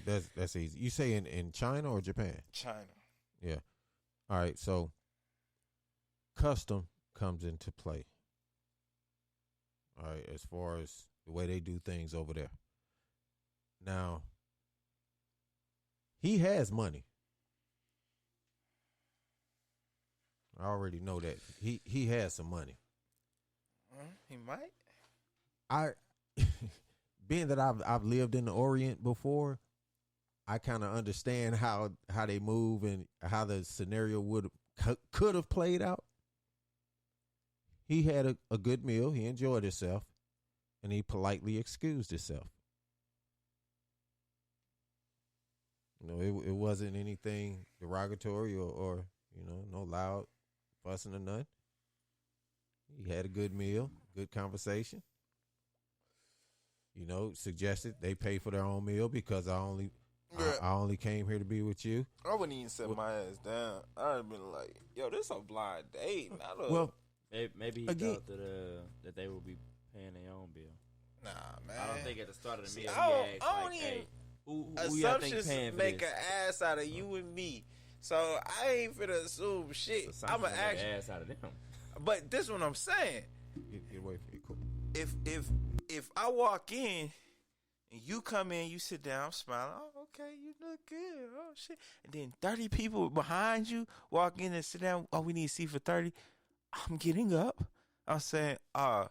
Speaker 3: That's easy. You say in China or Japan?
Speaker 1: China.
Speaker 3: Yeah. All right, so custom comes into play. All right, as far as the way they do things over there. Now, he has money. I already know that. He has some money.
Speaker 1: He might.
Speaker 3: Being that I've lived in the Orient before, I kind of understand how they move and how the scenario could have played out. He had a good meal. He enjoyed himself, and he politely excused himself. You know, it wasn't anything derogatory or no loud fussing or nothing. He had a good meal, good conversation. You know, suggested they pay for their own meal because I only came here to be with you.
Speaker 1: I wouldn't even set my ass down. I'd have been like, yo, this a blind date.
Speaker 4: Maybe he thought that they would be paying their own bill.
Speaker 1: Nah, man.
Speaker 4: I don't think at the start of the meal
Speaker 1: I don't even.
Speaker 4: Who
Speaker 1: assumptions
Speaker 4: paying for
Speaker 1: make
Speaker 4: this?
Speaker 1: an ass out of you and me. So I ain't finna assume shit. I'm gonna ask you.
Speaker 4: Ass out of them.
Speaker 1: But this is what I'm saying.
Speaker 3: Get away from me, cool.
Speaker 1: If I walk in and you come in, you sit down, I'm smiling. Oh, okay, you look good. Oh shit. And then 30 people behind you walk in and sit down. Oh, we need a seat for 30. I'm getting up. I'm saying, nah,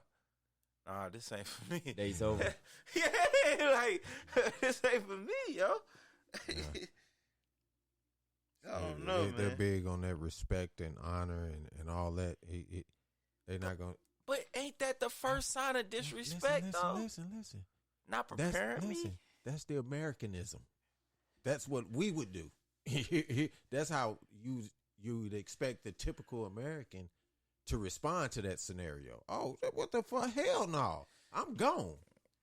Speaker 1: this ain't for me.
Speaker 4: Day's over.
Speaker 1: Yeah, like this ain't for me, yo.
Speaker 3: Yeah.
Speaker 1: I don't know, man.
Speaker 3: They're big on that respect and honor and all that. They're not going.
Speaker 1: But ain't that the first sign of disrespect, though?
Speaker 3: Listen.
Speaker 1: Not preparing me.
Speaker 3: That's the Americanism. That's what we would do. That's how you would expect the typical American to respond to that scenario. Oh, what the fuck? Hell no. I'm gone.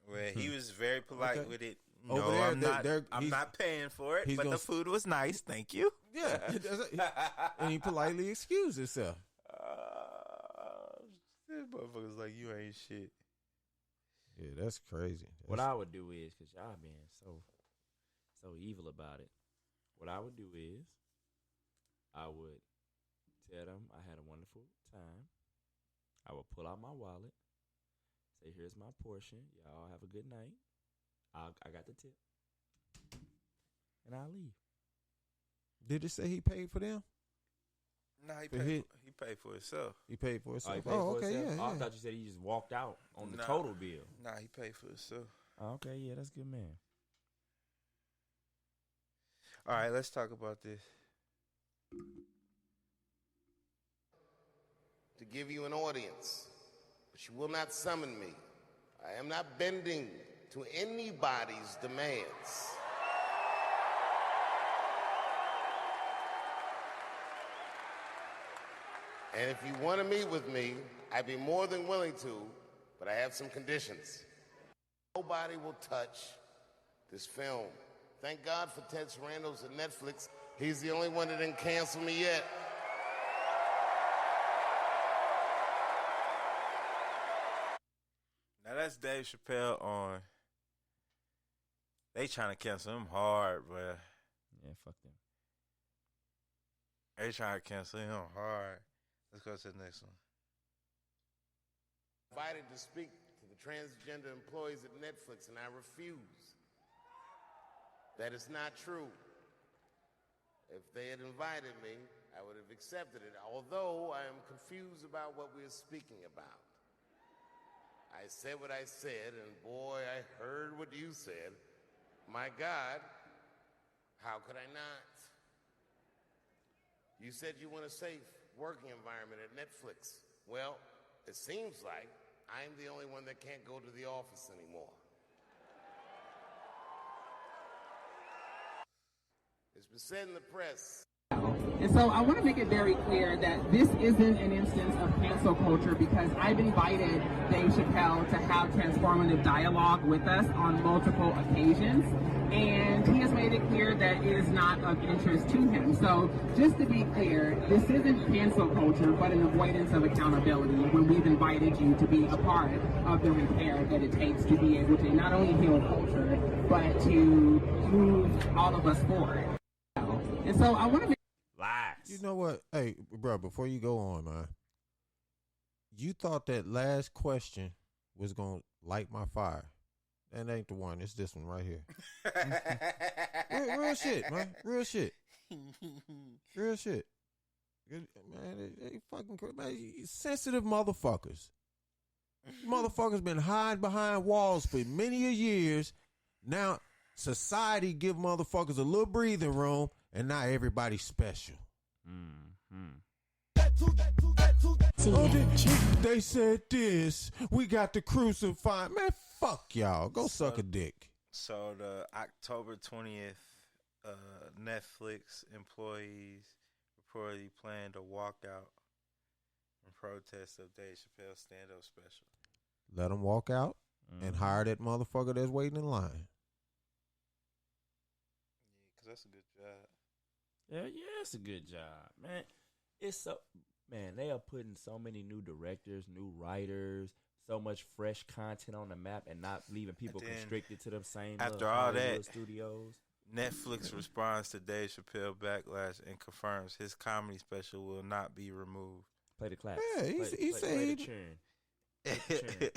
Speaker 1: Well, he was very polite with it.
Speaker 3: Over there,
Speaker 1: I'm not paying for it, but the food was nice. Thank you.
Speaker 3: Yeah. And he politely excused himself.
Speaker 1: This motherfucker's like, you ain't shit.
Speaker 3: Yeah, that's crazy.
Speaker 4: What I would do is, because y'all being so evil about it, what I would do is I would tell them I had a wonderful time. I would pull out my wallet, say, here's my portion. Y'all have a good night. I got the tip. And I'll leave.
Speaker 3: Did it say he paid for them?
Speaker 1: Nah, he paid for himself.
Speaker 3: He paid for himself.
Speaker 4: Oh, he paid for
Speaker 3: okay,
Speaker 4: himself?
Speaker 3: yeah,
Speaker 4: Oh, I
Speaker 3: yeah.
Speaker 4: thought you said he just walked out on the total bill.
Speaker 1: Nah, he paid for himself.
Speaker 4: Oh, okay, yeah, that's good, man.
Speaker 1: All right, let's talk about this.
Speaker 12: To give you an audience, but you will not summon me. I am not bending to anybody's demands. And if you want to meet with me, I'd be more than willing to, but I have some conditions. Nobody will touch this film. Thank God for Ted Sarandos at Netflix. He's the only one that didn't cancel me yet.
Speaker 1: Now that's Dave Chappelle on. They trying to cancel him hard, but
Speaker 4: yeah, fuck them.
Speaker 1: They trying to cancel him hard. Let's go to the next one.
Speaker 12: Invited to speak to the transgender employees at Netflix, and I refuse. That is not true. If they had invited me, I would have accepted it, although I am confused about what we are speaking about. I said what I said, and boy, I heard what you said. My God, how could I not? You said you want a safe working environment at Netflix. Well, it seems like I'm the only one that can't go to the office anymore. It's been said in the press.
Speaker 13: And so I want to make it very clear that this isn't an instance of cancel culture, because I've invited Dave Chappelle to have transformative dialogue with us on multiple occasions, and he has made it clear that it is not of interest to him. So just to be clear, this isn't cancel culture, but an avoidance of accountability when we've invited you to be a part of the repair that it takes to be able to not only heal culture, but to move all of us forward. And so I want to
Speaker 4: Lies.
Speaker 3: You know what? Hey, bro, before you go on, man, you thought that last question was going to light my fire. That ain't the one. It's this one right here. real shit, man. Real shit. Real shit. Man, they fucking crazy. Man, sensitive motherfuckers. Motherfuckers been hiding behind walls for many a years. Now, society give motherfuckers a little breathing room, and now everybody's special. They said this. We got to crucify. Man, fuck y'all. Go suck a dick.
Speaker 1: So the October 20th, Netflix employees reportedly planned to walk out in protest of Dave Chappelle's stand-up special.
Speaker 3: Let them walk out and hire that motherfucker that's waiting in line.
Speaker 1: Yeah, because that's a good job.
Speaker 4: Yeah, it's a good job, man. They are putting so many new directors, new writers, so much fresh content on the map, and not leaving people constricted to them same
Speaker 1: after all
Speaker 4: Hollywood
Speaker 1: that
Speaker 4: studios.
Speaker 1: Netflix responds to Dave Chappelle backlash and confirms his comedy special will not be removed.
Speaker 4: Play the clap.
Speaker 3: Yeah, he said
Speaker 4: play the churn. Play the churn.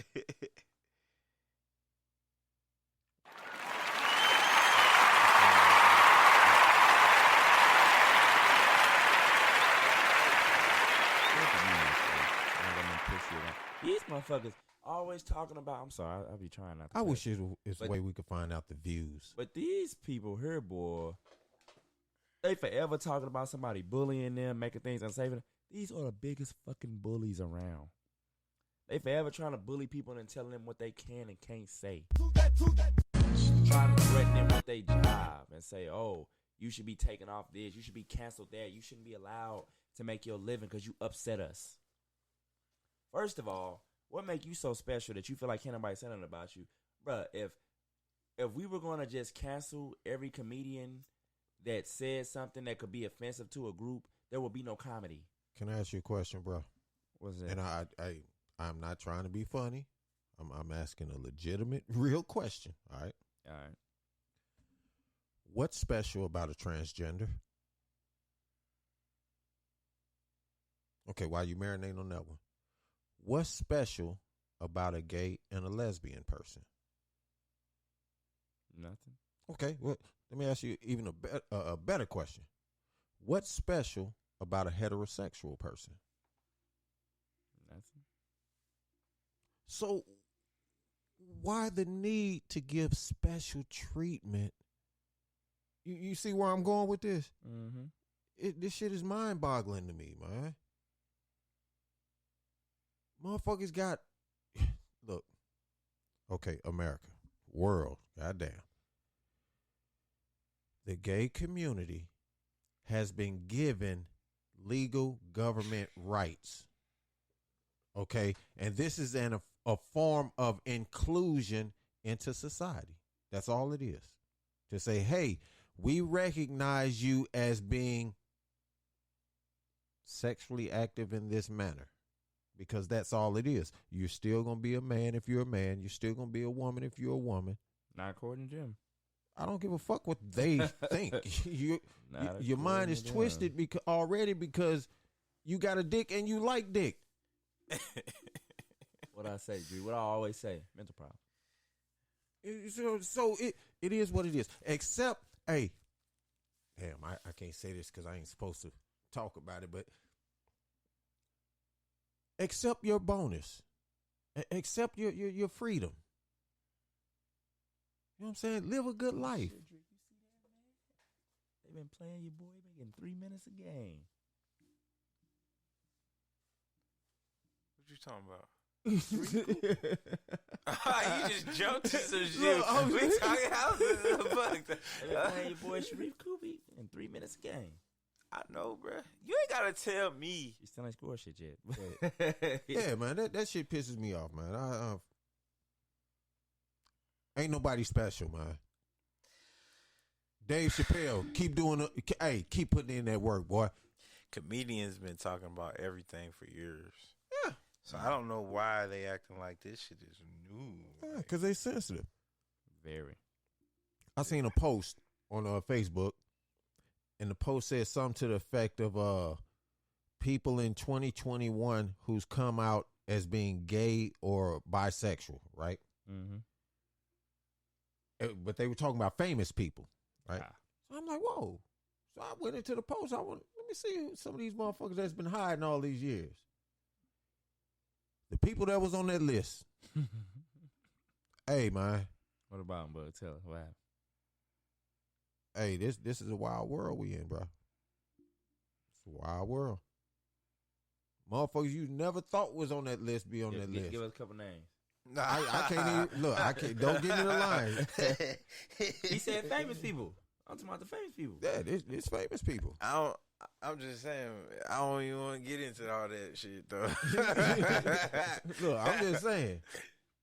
Speaker 4: These motherfuckers always talking about. I'm sorry, I'll be trying not to.
Speaker 3: I wish it's a way we could find out the views.
Speaker 4: But these people here, boy, they forever talking about somebody bullying them, making things unsafe. These are the biggest fucking bullies around. They forever trying to bully people and telling them what they can and can't say. Trying to threaten them with their job and say, oh, you should be taken off this. You should be canceled that. You shouldn't be allowed to make your living because you upset us. First of all, what make you so special that you feel like can't nobody say nothing about you? Bruh, if we were going to just cancel every comedian that said something that could be offensive to a group, there would be no comedy.
Speaker 3: Can I ask you a question, bro?
Speaker 4: What's that?
Speaker 3: And I I'm not trying to be funny. I'm asking a legitimate, real question. All right.
Speaker 4: All right.
Speaker 3: What's special about a transgender? Okay, while you marinate on that one, what's special about a gay and a lesbian person?
Speaker 4: Nothing.
Speaker 3: Okay, well, let me ask you even a better question. What's special about a heterosexual person?
Speaker 4: Nothing.
Speaker 3: So why the need to give special treatment? You see where I'm going with this?
Speaker 4: Mm-hmm.
Speaker 3: This shit is mind-boggling to me, man. Motherfuckers got, look, okay, America, world, goddamn. The gay community has been given legal government rights, okay? And this is a form of inclusion into society. That's all it is. To say, hey, we recognize you as being sexually active in this manner. Because that's all it is. You're still going to be a man if you're a man. You're still going to be a woman if you're a woman.
Speaker 4: Not according to Jim.
Speaker 3: I don't give a fuck what they think. Your mind is twisted because you got a dick and you like dick.
Speaker 4: What I say, G? What I always say, mental problem.
Speaker 3: So it is what it is. Except, hey, damn, I can't say this because I ain't supposed to talk about it, but accept your bonus. Accept your freedom. You know what I'm saying? Live a good life.
Speaker 4: They've been playing your boy making 3 minutes a game.
Speaker 1: What you talking about? You just jumped to some shit.
Speaker 3: Look,
Speaker 1: we talking houses.
Speaker 4: They've been playing your boy Sharif Kubi in 3 minutes a game.
Speaker 1: I know, bro. You ain't gotta tell me.
Speaker 4: You still ain't score shit yet.
Speaker 3: Yeah, man, that shit pisses me off, man. Ain't nobody special, man. Dave Chappelle, keep putting in that work, boy.
Speaker 1: Comedians been talking about everything for years.
Speaker 3: Yeah.
Speaker 1: So I don't know why they acting like this shit is new.
Speaker 3: Yeah, because they sensitive.
Speaker 4: Very.
Speaker 3: I seen a post on Facebook, and the post said something to the effect of people in 2021 who's come out as being gay or bisexual, right?
Speaker 4: Mm-hmm.
Speaker 3: But they were talking about famous people, right? So I'm like, whoa. So I went into the post. Let me see who some of these motherfuckers that's been hiding all these years. The people that was on that list. Hey, man.
Speaker 4: What about him, bud? Tell us what happened.
Speaker 3: Hey, this is a wild world we in, bro. It's a wild world. Motherfuckers you never thought was on that list be on that list.
Speaker 4: Give us a couple names.
Speaker 3: No, I can't even look. I can't. Don't give me the line.
Speaker 4: He said famous people. I'm talking about the famous people.
Speaker 3: Yeah, it's famous people.
Speaker 1: I'm just saying. I don't even want to get into all that shit though.
Speaker 3: Look, I'm just saying.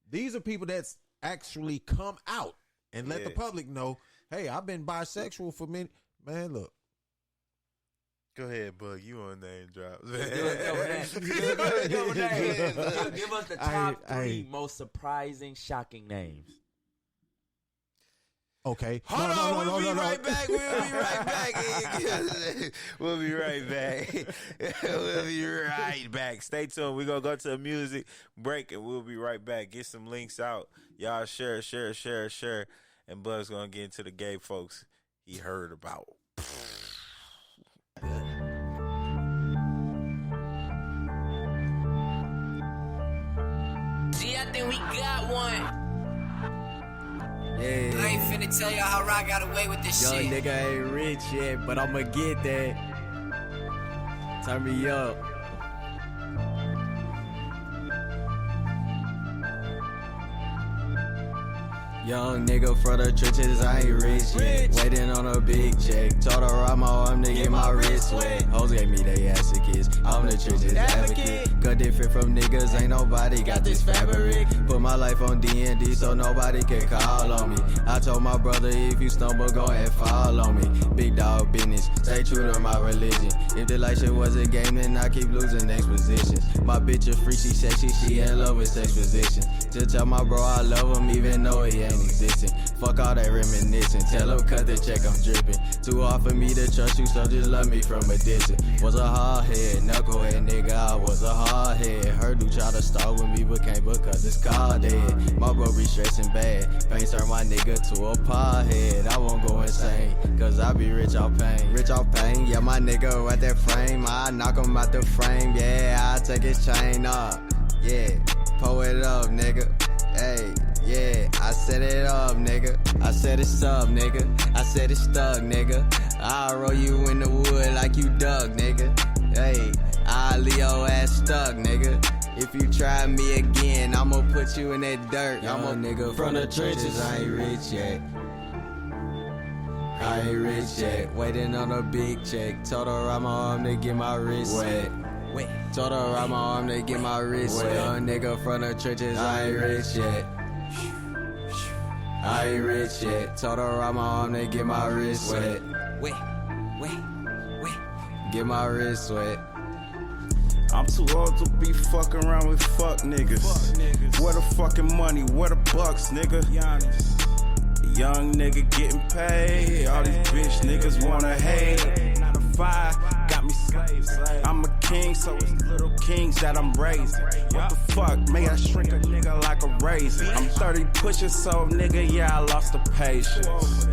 Speaker 3: These are people that's actually come out and let the public know. Hey, I've been bisexual for many. Man, look.
Speaker 1: Go ahead, Bug. You on name drops.
Speaker 4: Give us the top three most surprising, shocking names.
Speaker 3: Okay.
Speaker 1: Hold on. We'll be right back. We'll be right back. Stay tuned. We're going to go to a music break, and we'll be right back. Get some links out. Y'all share. And Bug's going to get into the gay folks he heard about.
Speaker 14: Gee, I think we got one.
Speaker 15: Yeah.
Speaker 14: I ain't finna tell y'all how I got away with this
Speaker 15: Young
Speaker 14: shit.
Speaker 15: nigga ain't rich yet, but I'ma get that. Turn me up. Young nigga from the trenches, I ain't rich yet. Waiting on a big check. Told her ride my arm to get my wrist wet. Hoes gave me they ass a kiss. I'm the trenches advocate. Cut different from niggas, ain't nobody got this fabric. Put my life on D&D so nobody can call on me. I told my brother if you stumble, go ahead fall on me. Big dog business, stay true to my religion. If the light shit was a game, then I keep losing next positions. My bitch a freak, she sexy, she in love with sex position. Just tell my bro I love him even though he ain't existing. Fuck all that reminiscing, tell him cut the check, I'm dripping. Too hard for me to trust you, so just love me from a distance. Was a hard head, knucklehead nigga, I was a hard head. Heard you try to start with me, but can't because it's called dead. My bro be stressing bad, pain turn my nigga to a pothead. I won't go insane, cause I be rich off pain. Rich off pain, yeah, my nigga at that frame. I knock him out the frame, yeah, I take his chain off. Yeah, pull it up, nigga. Hey, yeah, I set it up, nigga. I set it up, nigga. I set it stuck, nigga. I'll roll you in the wood like you Doug, nigga. Hey, I'll leave your ass stuck, nigga. If you try me again, I'ma put you in that dirt. I'm a nigga from the trenches, I ain't rich yet. I ain't rich yet. Waiting on a big check. Told her I'm arm to get my wrist wet. Told her I'm arm to get my wrist wet. Young nigga from the trenches, I ain't rich yet. I ain't rich yet. Told her I'm arm to get my wrist wet. Get my wrist wet.
Speaker 16: I'm too old to be fucking around with fuck niggas. Where the fucking money? Where the bucks, nigga? Young nigga getting paid. All these bitch niggas wanna hate. 9 to 5, got me slaves. I'm a king, so it's little kings that I'm raising. What the fuck? May I shrink a nigga like a raisin? I'm 30 pushing, so nigga, yeah, I lost the patience.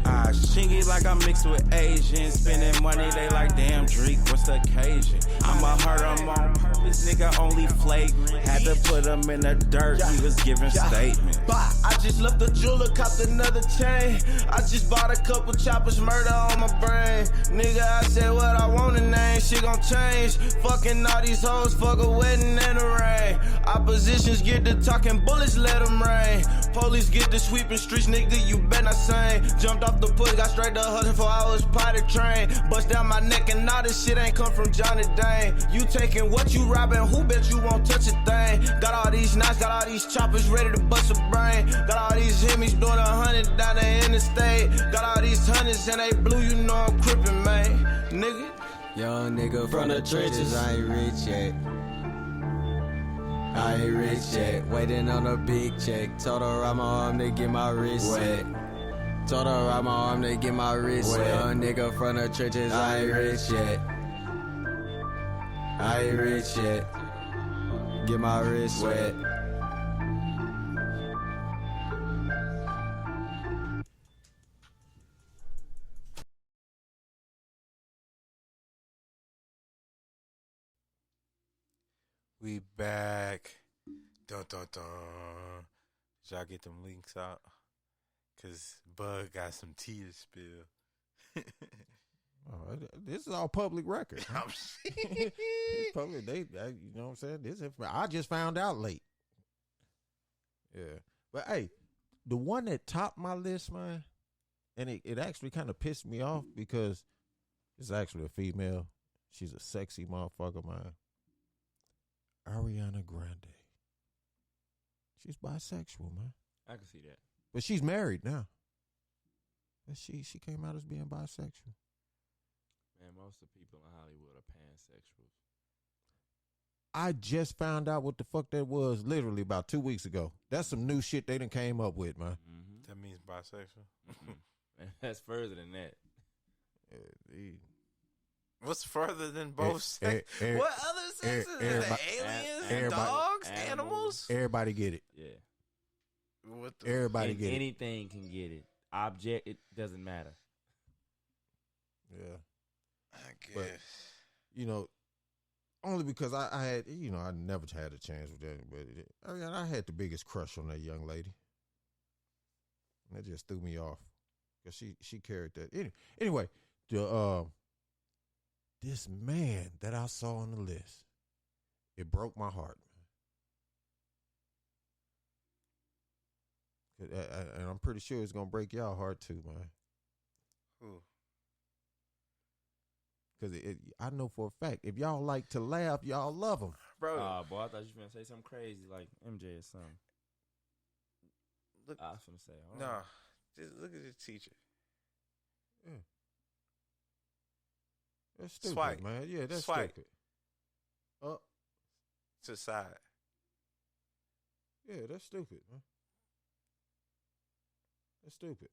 Speaker 16: I shingy like I'm mixed with Asians. Spending money, they like, damn, Drake, what's the occasion? I'ma hurt him on purpose, nigga, only flagrant. Had to put him in the dirt, he was giving statements.
Speaker 17: I just left the jeweler, copped another chain. I just bought a couple choppers, murder on my brain. Nigga, I said what I want to name, shit gon' change. Fucking all these hoes, fuck a wedding and a rain. Oppositions get to talking, bullets let them rain. Police get to sweeping streets, nigga, you bet not sing. Jumped off the push, got straight to hustling 4 hours, potty train. Bust down my neck and all this shit ain't come from Johnny Dane. You taking what you robbing, who bet you won't touch a thing? Got all these knives, got all these choppers ready to bust a brain. Got all these Hemis doing 100 down the interstate. Got all these hundreds and they blue, you know I'm crippin', man. Nigga.
Speaker 15: Young nigga from the trenches, I ain't rich yet. I ain't rich yet. Waiting on a big check. Told her I'm arm to get my wrist wet. Told her I'm arm to get my wrist wet. Young nigga from the trenches, I ain't rich yet. I ain't rich yet. Get my wrist wet.
Speaker 1: We back. Dun, dun, dun. Did y'all get them links out? Because Bug got some tea to spill.
Speaker 3: This is all public record. It's public. You know what I'm saying? I just found out late. Yeah. But, hey, the one that topped my list, man, and it actually kind of pissed me off because it's actually a female. She's a sexy motherfucker, man. Ariana Grande. She's bisexual, man.
Speaker 4: I can see that.
Speaker 3: But she's married now. But she came out as being bisexual.
Speaker 4: Man, most of the people in Hollywood are pansexuals.
Speaker 3: I just found out what the fuck that was literally about 2 weeks ago. That's some new shit they done came up with, man.
Speaker 1: Mm-hmm. That means bisexual.
Speaker 4: That's further than that.
Speaker 1: What's further than both sex? What other sexes? Aliens, dogs, animals?
Speaker 3: Everybody get it.
Speaker 4: Yeah.
Speaker 3: Everybody get it.
Speaker 4: Anything can get it. Object, it doesn't matter.
Speaker 3: Yeah.
Speaker 1: I guess.
Speaker 3: But, you know, only because I had, you know, I never had a chance with that. But I had the biggest crush on that young lady. And that just threw me off. Because she carried that. Anyway, this man that I saw on the list, it broke my heart, man. And I'm pretty sure it's gonna break y'all heart too, man.
Speaker 1: Who?
Speaker 3: Because I know for a fact, if y'all like to laugh, y'all love them.
Speaker 1: Bro.
Speaker 4: Boy, I thought you were going to say something crazy like MJ or something.
Speaker 1: Look,
Speaker 4: I was going to say,
Speaker 1: no, just look at the teacher.
Speaker 3: Yeah. That's stupid,
Speaker 1: Swipe.
Speaker 3: man. Yeah, that's
Speaker 1: Swipe.
Speaker 3: stupid. Up.
Speaker 1: To the side.
Speaker 3: Yeah, that's stupid, man. That's stupid.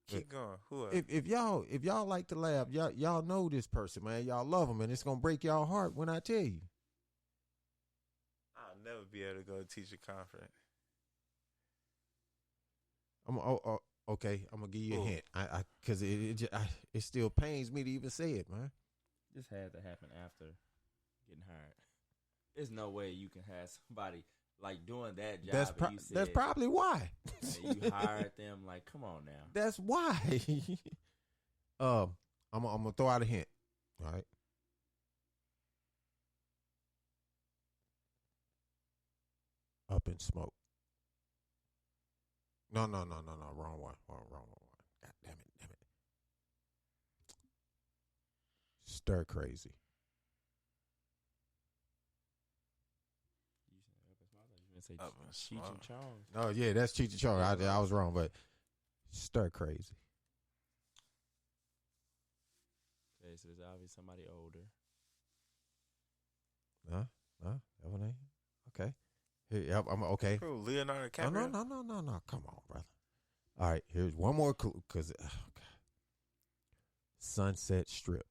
Speaker 1: Keep going. Who else?
Speaker 3: If y'all like to laugh, y'all know this person, man. Y'all love them, and it's gonna break y'all heart when I tell you.
Speaker 1: I'll never be able to go to teacher conference.
Speaker 3: Okay. I'm gonna give you a hint. Because it still pains me to even say it, man.
Speaker 4: This had to happen after getting hired. There's no way you can have somebody like doing that job.
Speaker 3: That's probably why.
Speaker 4: You hired them. Like, come on now.
Speaker 3: That's why. I'm gonna throw out a hint. All right. Up in smoke. No. Wrong one. God damn it. Stir crazy.
Speaker 4: Say Cheech and Chong.
Speaker 3: Oh yeah, that's Cheech and Chong. I was wrong, but stir crazy.
Speaker 4: Okay, so there's obviously somebody older.
Speaker 3: No, that one ain't okay. Here, I'm okay.
Speaker 1: Bro, Leonardo DiCaprio.
Speaker 3: No. Come on, brother. All right, here's one more clue. Cause Sunset Strip.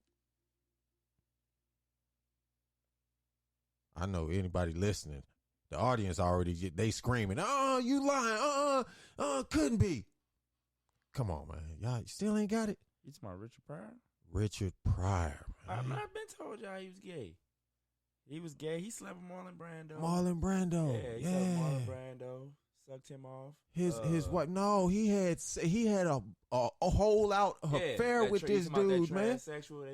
Speaker 3: I know anybody listening. The audience already, they screaming, oh, you lying, couldn't be. Come on, man. Y'all still ain't got it?
Speaker 4: It's my Richard Pryor?
Speaker 3: Richard Pryor, man.
Speaker 4: I've been told y'all he was gay. He was gay. He slept with Marlon Brando.
Speaker 3: Marlon Brando.
Speaker 4: Yeah, he slept with Marlon Brando. Sucked him off.
Speaker 3: His what? No, he had a whole out affair with this dude,
Speaker 4: that
Speaker 3: man.
Speaker 4: Transsexual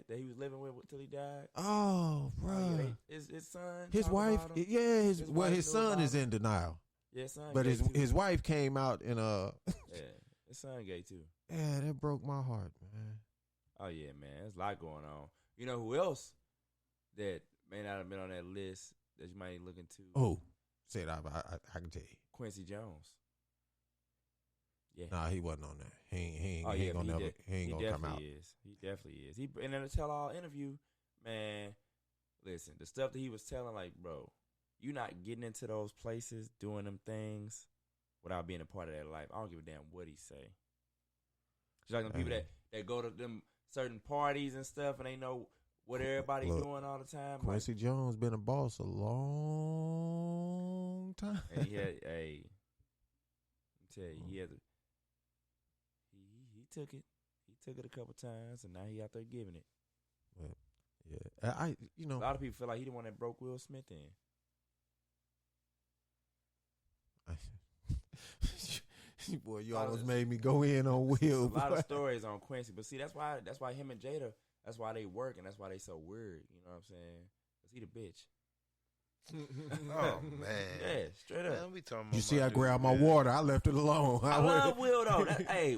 Speaker 4: that he was living with till he died.
Speaker 3: Oh, bro.
Speaker 4: His son,
Speaker 3: his wife, his son is in denial.
Speaker 4: Yeah, son.
Speaker 3: But his wife came out in
Speaker 4: yeah, his son gay too.
Speaker 3: Yeah, that broke my heart, man.
Speaker 4: Oh yeah, man. There's a lot going on. You know who else that may not have been on that list that you might look into?
Speaker 3: Oh, say it. I can tell you.
Speaker 4: Quincy Jones. Yeah.
Speaker 3: Nah, he wasn't on there. He ain't gonna come out.
Speaker 4: He definitely is. He in a tell-all interview, man. Listen, the stuff that he was telling, like, bro, you not getting into those places, doing them things without being a part of that life. I don't give a damn what he say. Just like them people that go to them certain parties and stuff, and they know what everybody doing all the time.
Speaker 3: Quincy Jones been a boss a long time.
Speaker 4: And he had, I'm tell you, he took it. He took it a couple times, and now he out there giving it.
Speaker 3: But yeah, a
Speaker 4: lot of people feel like he the one that broke Will Smith in.
Speaker 3: Boy, you almost made me go in on Will.
Speaker 4: A lot of stories on Quincy, but see, that's why him and Jada, that's why they work, and that's why they so weird. You know what I'm saying? Cause he the bitch.
Speaker 1: Oh man,
Speaker 4: yeah, straight up.
Speaker 1: Man, we talking about
Speaker 3: you see, I grabbed my water. I left it alone.
Speaker 4: I love Will though.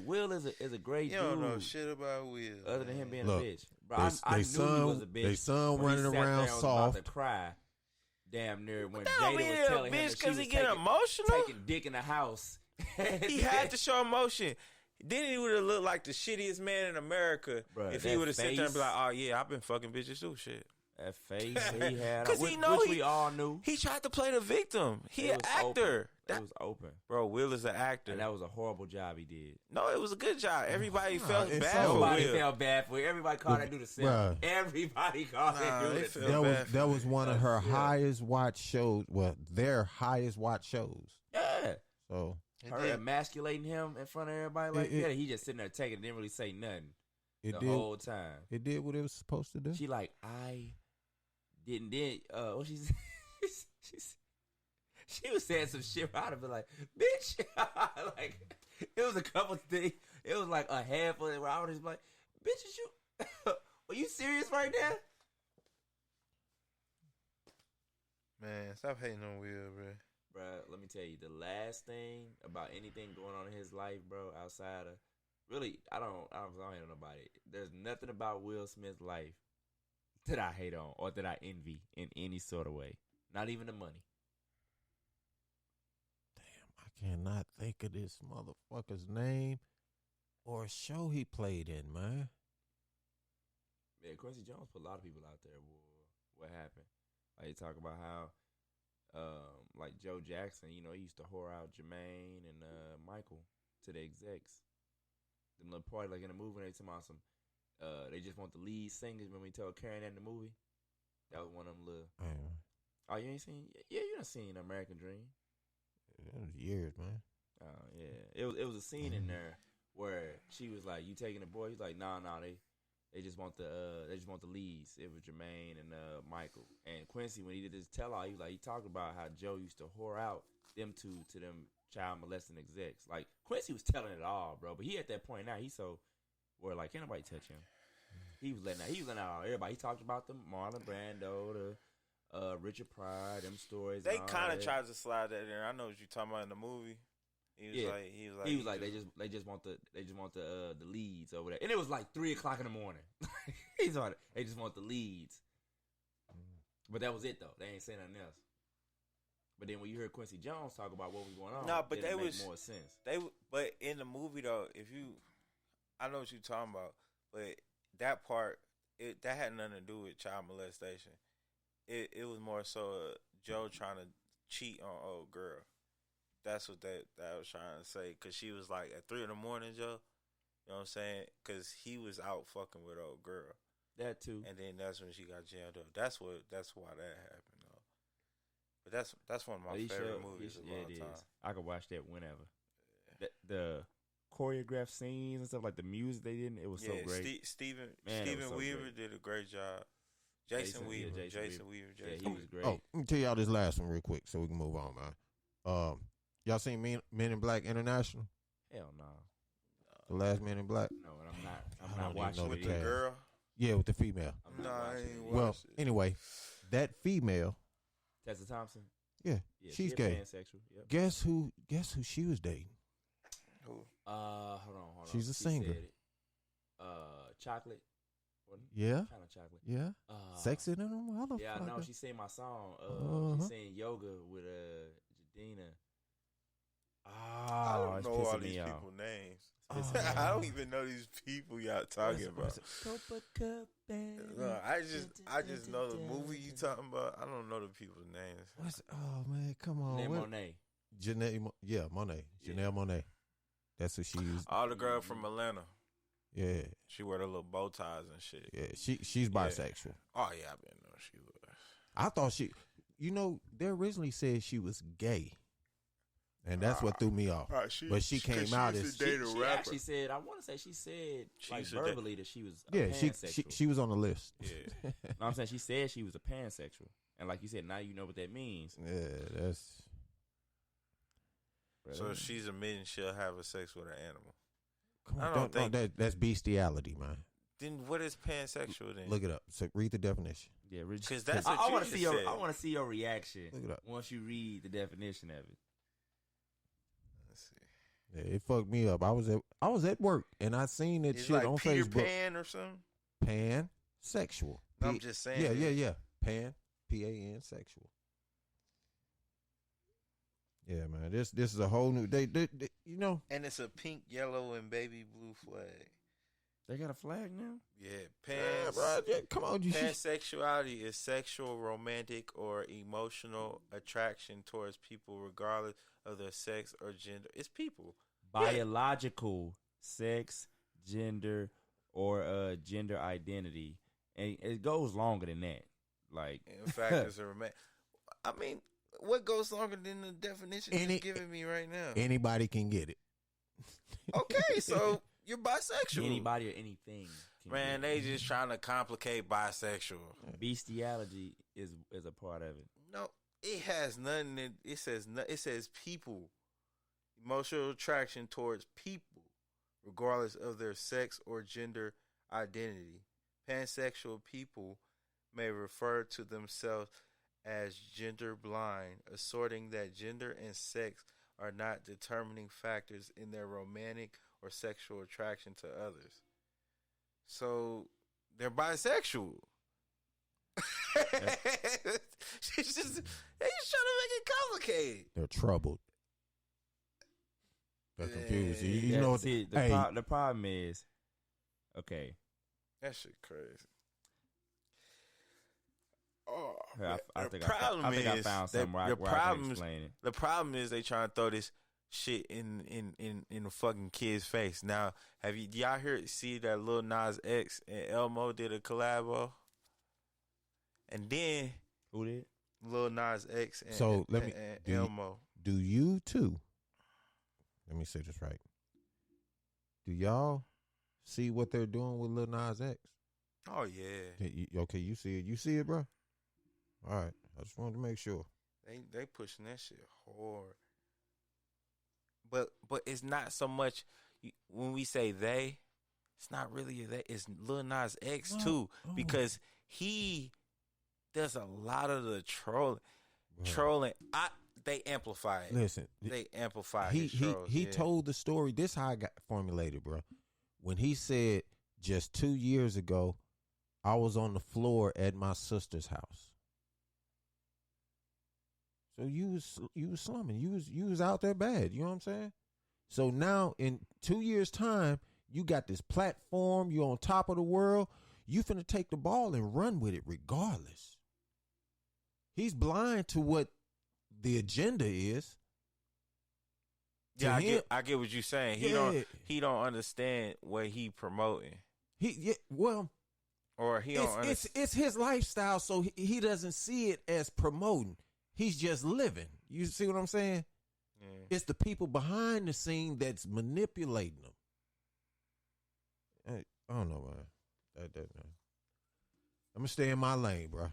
Speaker 4: Will is a great dude.
Speaker 1: You don't know shit about Will.
Speaker 4: Other than him being a bitch, bro. I knew he was a bitch.
Speaker 3: They son running around soft.
Speaker 4: About to cry. Damn near when Jada was telling him that she was
Speaker 1: he get emotional,
Speaker 4: taking dick in the house.
Speaker 1: He had to show emotion. Then he would have looked like the shittiest man in America.
Speaker 4: Bruh,
Speaker 1: if he would have sat there and be like, "Oh yeah, I've been fucking bitches too." Shit.
Speaker 4: That face he had,
Speaker 1: because
Speaker 4: which we all knew.
Speaker 1: He tried to play the victim. He an actor.
Speaker 4: It was open,
Speaker 1: bro. Will is an actor,
Speaker 4: and that was a horrible job he did.
Speaker 1: No, it was a good job. Everybody felt bad.
Speaker 4: Nobody felt bad for it. Everybody called that dude a simp. Everybody called that dude a simp.
Speaker 3: That was one of her highest watched shows. Well, their highest watched shows.
Speaker 4: Yeah.
Speaker 3: So
Speaker 4: her emasculating him in front of everybody like that. He just sitting there taking it, didn't really say nothing whole time.
Speaker 3: It did what it was supposed to do.
Speaker 4: She like, I didn't what she she was saying some shit. I'd have been like, bitch. Like, it was a couple things. It was like a handful where I was just like, bitch, is you are you serious right now?
Speaker 1: Man, stop hating on Will, bro.
Speaker 4: Bro, let me tell you, the last thing about anything going on in his life, bro, outside of really, I don't hate on nobody. There's nothing about Will Smith's life that I hate on or that I envy in any sort of way. Not even the money.
Speaker 3: I cannot think of this motherfucker's name or show he played in, man.
Speaker 4: Yeah, Quincy Jones put a lot of people out there. What happened? Like, you talk about how, like Joe Jackson, you know, he used to whore out Jermaine and Michael to the execs. Them little party, like in the movie, they talking about some, they just want the lead singers. When we told Karen that in the movie, that was one of them little. Oh, you ain't seen? Yeah, you done seen American Dream.
Speaker 3: It was years, man.
Speaker 4: Oh yeah, it was a scene in there where she was like, "You taking the boy?" He's like, "Nah, they just want the leads." It was Jermaine and Michael and Quincy. When he did his tell-all, he talked about how Joe used to whore out them two to them child molesting execs. Like Quincy was telling it all, bro. But he at that point now, he's so where like can't nobody touch him. He was letting out everybody. He talked about the Marlon Brando, the Richard Pryor, them stories.
Speaker 1: They kind of tried to slide that in. I know what you're talking about in the movie. He was like they just want the leads over there, and it was like 3:00 in the morning. He's on it. They just want the leads, but that was it though. They ain't saying nothing else. But then when you heard Quincy Jones talk about what was going on, no, but
Speaker 4: it made more sense.
Speaker 1: But in the movie though, I know what you're talking about, but that part that had nothing to do with child molestation. It was more so Joe trying to cheat on old girl. That's what that was trying to say. Because she was like, at 3 in the morning, Joe. You know what I'm saying? Because he was out fucking with old girl.
Speaker 4: That too.
Speaker 1: And then that's when she got jammed up. That's why that happened, though. But that's one of my favorite movies of all time.
Speaker 4: I could watch that whenever. The choreographed scenes and stuff, like the music they did, it was so great.
Speaker 1: Steven
Speaker 4: so
Speaker 1: Weaver
Speaker 4: great.
Speaker 1: did a great job. Jason Weaver.
Speaker 4: Yeah, he was great.
Speaker 3: Oh, let me tell y'all this last one real quick so we can move on, man. Y'all seen Men in Black International?
Speaker 4: Hell no.
Speaker 3: The last Men in Black?
Speaker 4: No, and I'm not watching
Speaker 1: with the girl.
Speaker 3: Yeah, with the female.
Speaker 1: I ain't watched
Speaker 3: Well, anyway, that female.
Speaker 4: Tessa Thompson.
Speaker 3: Yeah, she's gay.
Speaker 4: Pansexual. Yep.
Speaker 3: Guess who she was dating?
Speaker 1: Who?
Speaker 4: Hold on.
Speaker 3: She's a singer.
Speaker 4: Chocolate.
Speaker 3: Yeah.
Speaker 4: Kind of chocolate.
Speaker 3: Yeah. Sexy than a motherfucker.
Speaker 4: Yeah, I know. She sang my song. She sang Yoga with Jadina.
Speaker 1: I don't know all these people's names. I don't even know these people y'all talking about. No, I just know the movie you talking about. I don't know the people's names.
Speaker 3: Oh man, come on.
Speaker 4: Monet.
Speaker 3: Monet. Janelle Monet. That's who she used.
Speaker 1: All the girl from Atlanta.
Speaker 3: Yeah.
Speaker 1: She wear the little bow ties and shit.
Speaker 3: Yeah, she's bisexual.
Speaker 1: Oh yeah, I didn't know she was.
Speaker 3: I thought they originally said she was gay. And that's what threw me off. But she came out as
Speaker 4: she actually said, I want to say she said like verbally that she was pansexual.
Speaker 3: she was on the list.
Speaker 4: Yeah. No, I'm saying she said she was a pansexual. And like you said, now you know what that means.
Speaker 3: Yeah, that's...
Speaker 1: So she's admitting she'll have a sex with an animal.
Speaker 3: Come on, I don't think that's bestiality, man.
Speaker 1: Then what is pansexual then?
Speaker 3: Look it up. So read the definition.
Speaker 4: Yeah,
Speaker 1: because that's what
Speaker 4: I want to see I want to see your reaction.
Speaker 3: Look it up.
Speaker 4: Once you read the definition of it.
Speaker 3: Yeah, it fucked me up. I was at work and I seen that shit
Speaker 1: like
Speaker 3: on
Speaker 1: Peter
Speaker 3: Facebook.
Speaker 1: Pan or something?
Speaker 3: Pansexual.
Speaker 1: No, I'm just saying.
Speaker 3: Yeah. Pan, P-A-N, sexual. Yeah, man. This is a whole new. They you know.
Speaker 1: And it's a pink, yellow, and baby blue flag.
Speaker 4: They got a flag now?
Speaker 1: Yeah,
Speaker 3: come on.
Speaker 1: Pansexuality is sexual, romantic, or emotional attraction towards people regardless of their sex or gender. It's people.
Speaker 4: Biological sex, gender, or gender identity. And it goes longer than that. Like,
Speaker 1: in fact, it's a romantic. I mean, what goes longer than the definition you're giving me right now?
Speaker 3: Anybody can get it.
Speaker 1: Okay, so you're bisexual.
Speaker 4: Anybody or anything.
Speaker 1: Man, they just trying to complicate bisexual.
Speaker 4: Bestiality is a part of it.
Speaker 1: No, it has nothing. It says people. Emotional attraction towards people, regardless of their sex or gender identity. Pansexual people may refer to themselves as gender blind, asserting that gender and sex are not determining factors in their romantic or sexual attraction to others. So they're bisexual. She's just trying to make it complicated.
Speaker 3: They're troubled. They're confused. You know,
Speaker 4: see, the problem is, okay.
Speaker 1: That shit crazy.
Speaker 4: I think I found something where I can explain it.
Speaker 1: The problem is they trying to throw this shit in the fucking kid's face. Now, y'all see that Lil Nas X and Elmo did a collabo? And then
Speaker 4: who did?
Speaker 1: Lil Nas X and, Elmo.
Speaker 3: Do you too? Let me say this right. Do y'all see what they're doing with Lil Nas X?
Speaker 1: Oh yeah.
Speaker 3: Okay, you see it. You see it, bro. All right. I just wanted to make sure.
Speaker 1: They pushing that shit hard. But it's not so much when we say they. It's not really they. It's Lil Nas X too, because he does a lot of the trolling. They amplify it.
Speaker 3: Listen,
Speaker 1: they amplify his trolls.
Speaker 3: He told the story. This how I got formulated, bro. When he said just 2 years ago, I was on the floor at my sister's house. So you was slumming. You was out there bad. You know what I'm saying? So now in 2 years' time, you got this platform. You're on top of the world. You finna take the ball and run with it regardless. He's blind to what the agenda is.
Speaker 1: Yeah, I get what you're saying. He don't understand what he promoting. Or he don't understand.
Speaker 3: It's his lifestyle, so he doesn't see it as promoting. He's just living. You see what I'm saying? Yeah. It's the people behind the scene that's manipulating them. I don't know, man. I'm gonna stay in my lane, bro.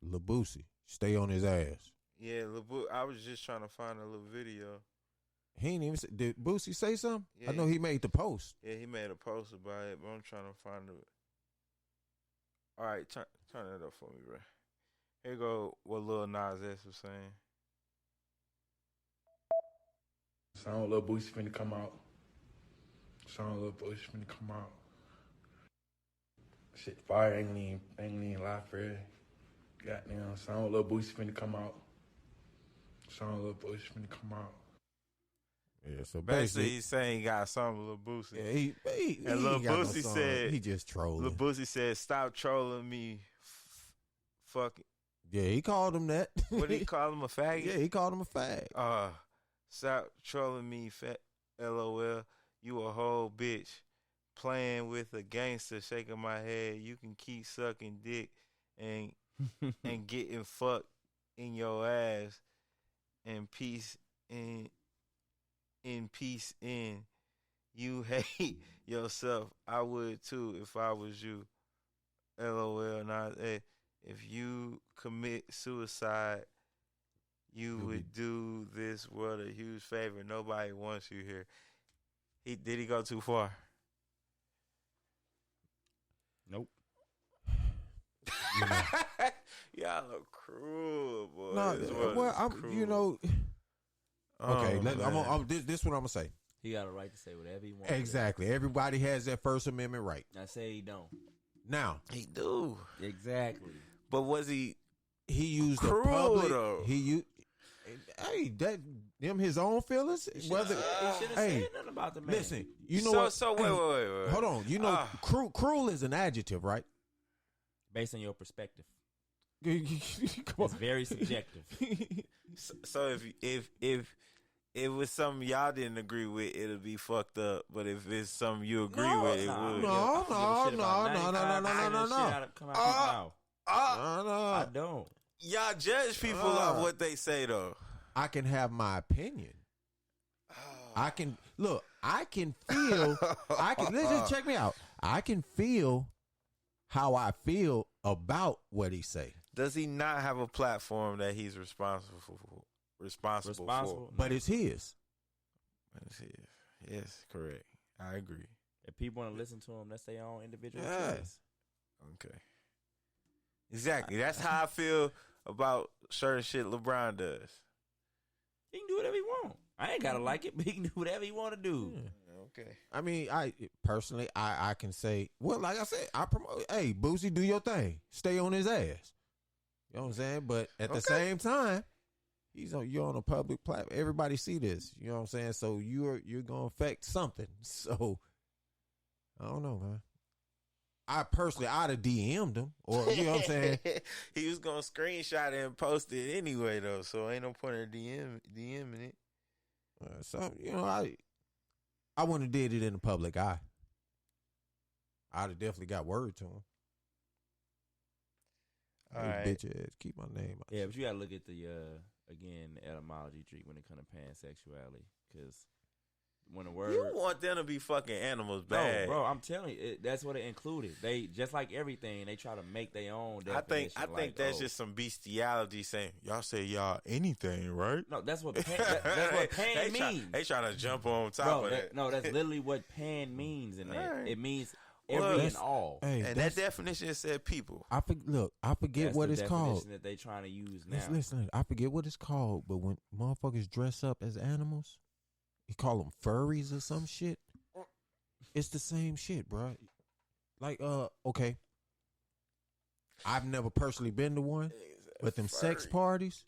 Speaker 3: Lil Boosie, stay on his ass.
Speaker 1: Yeah, I was just trying to find a little video.
Speaker 3: He ain't even. Did Boosie say something?
Speaker 1: Yeah,
Speaker 3: I know he made the post.
Speaker 1: Yeah, he made a post about it, but I'm trying to find it. All right, turn that up for me, bro. Here go what Lil Nas X was saying.
Speaker 18: Song Lil Boosie finna come out. Shit, fire ain't even live for it. Goddamn, song Lil Boosie finna come out.
Speaker 3: Yeah, so
Speaker 1: basically he's saying he got something with Lil Boosie.
Speaker 3: Yeah,
Speaker 1: and Lil Boosie said
Speaker 3: he just trolling.
Speaker 1: Lil Boosie said, "Stop trolling me, fucking."
Speaker 3: Yeah, he called him that.
Speaker 1: What did he call him, a faggot?
Speaker 3: Yeah, he called him a fag.
Speaker 1: Stop trolling me, LOL. You a whole bitch. Playing with a gangster, shaking my head. You can keep sucking dick and getting fucked in your ass. And peace in peace in. You hate yourself. I would too if I was you. LOL. Not if you commit suicide, you would do this world a huge favor. Nobody wants you here. Did he go too far?
Speaker 4: Nope.
Speaker 1: Y'all look cruel, boy.
Speaker 3: No, okay, this is what I'm gonna say.
Speaker 4: He got a right to say whatever he wants.
Speaker 3: Exactly. Everybody has that First Amendment right.
Speaker 4: I say he don't.
Speaker 3: Now
Speaker 1: he do.
Speaker 4: Exactly.
Speaker 1: But was he?
Speaker 3: He used
Speaker 1: cruel,
Speaker 3: the public.
Speaker 1: Though.
Speaker 3: He used. Hey, them his own feelings.
Speaker 4: He should have said nothing about the man.
Speaker 3: Listen, you know
Speaker 1: So wait.
Speaker 3: Hold on. You know, cruel is an adjective, right?
Speaker 4: Based on your perspective.
Speaker 3: It's
Speaker 4: very subjective.
Speaker 1: So if it was something y'all didn't agree with, it'll be fucked up. But if it's something you agree with, it would.
Speaker 3: No.
Speaker 4: I don't.
Speaker 1: Y'all judge people off what they say, though.
Speaker 3: I can have my opinion. I can feel. Let's just check me out. I can feel how I feel about what he say.
Speaker 1: Does he not have a platform that he's responsible for?
Speaker 3: But it's his.
Speaker 1: Yes, correct. I agree.
Speaker 4: If people want to listen to him, that's their own individual
Speaker 1: Yeah.
Speaker 4: choice.
Speaker 1: Okay. Exactly. That's how I feel about certain shit LeBron does.
Speaker 4: He can do whatever he want. I ain't gotta like it, but he can do whatever he want to do.
Speaker 1: Okay.
Speaker 3: I mean, I personally, I can say, well, like I said, I promote. Hey, Boosie, do your thing. Stay on his ass. You know what I'm saying? But at the same time, you're on a public platform. Everybody see this. You know what I'm saying? So you're gonna affect something. So I don't know, man. I personally, I'd have DM'd him, or you know what I'm saying.
Speaker 1: He was gonna screenshot it and post it anyway, though. So ain't no point in DMing it.
Speaker 3: So I wouldn't have did it in the public eye. I'd have definitely got word to him.
Speaker 1: All
Speaker 3: Hey,
Speaker 1: right.
Speaker 3: bitch ass, keep my name out.
Speaker 4: Yeah, but you gotta look at the again the etymology tree when it comes to pansexuality, because when the word
Speaker 1: You want them to be fucking animals bad.
Speaker 4: No, bro, I'm telling you, that's what it included. They just like everything, they try to make their own
Speaker 1: I
Speaker 4: definition.
Speaker 1: think that's just some bestiality saying y'all say y'all anything, right?
Speaker 4: No, that's what that's what pan means.
Speaker 1: They trying to jump on top
Speaker 4: Bro,
Speaker 1: of that.
Speaker 4: No, that's literally what pan means in that.
Speaker 1: Alright.
Speaker 4: It means every and all.
Speaker 3: Hey,
Speaker 1: And that definition said people.
Speaker 3: I forget
Speaker 4: That's
Speaker 3: what
Speaker 4: the
Speaker 3: it's called.
Speaker 4: definition that they trying to use now.
Speaker 3: Listen, I forget what it's called, but when motherfuckers dress up as animals, you call them furries or some shit. It's the same shit, bro. Like, okay, I've never personally been to one, but them sex parties,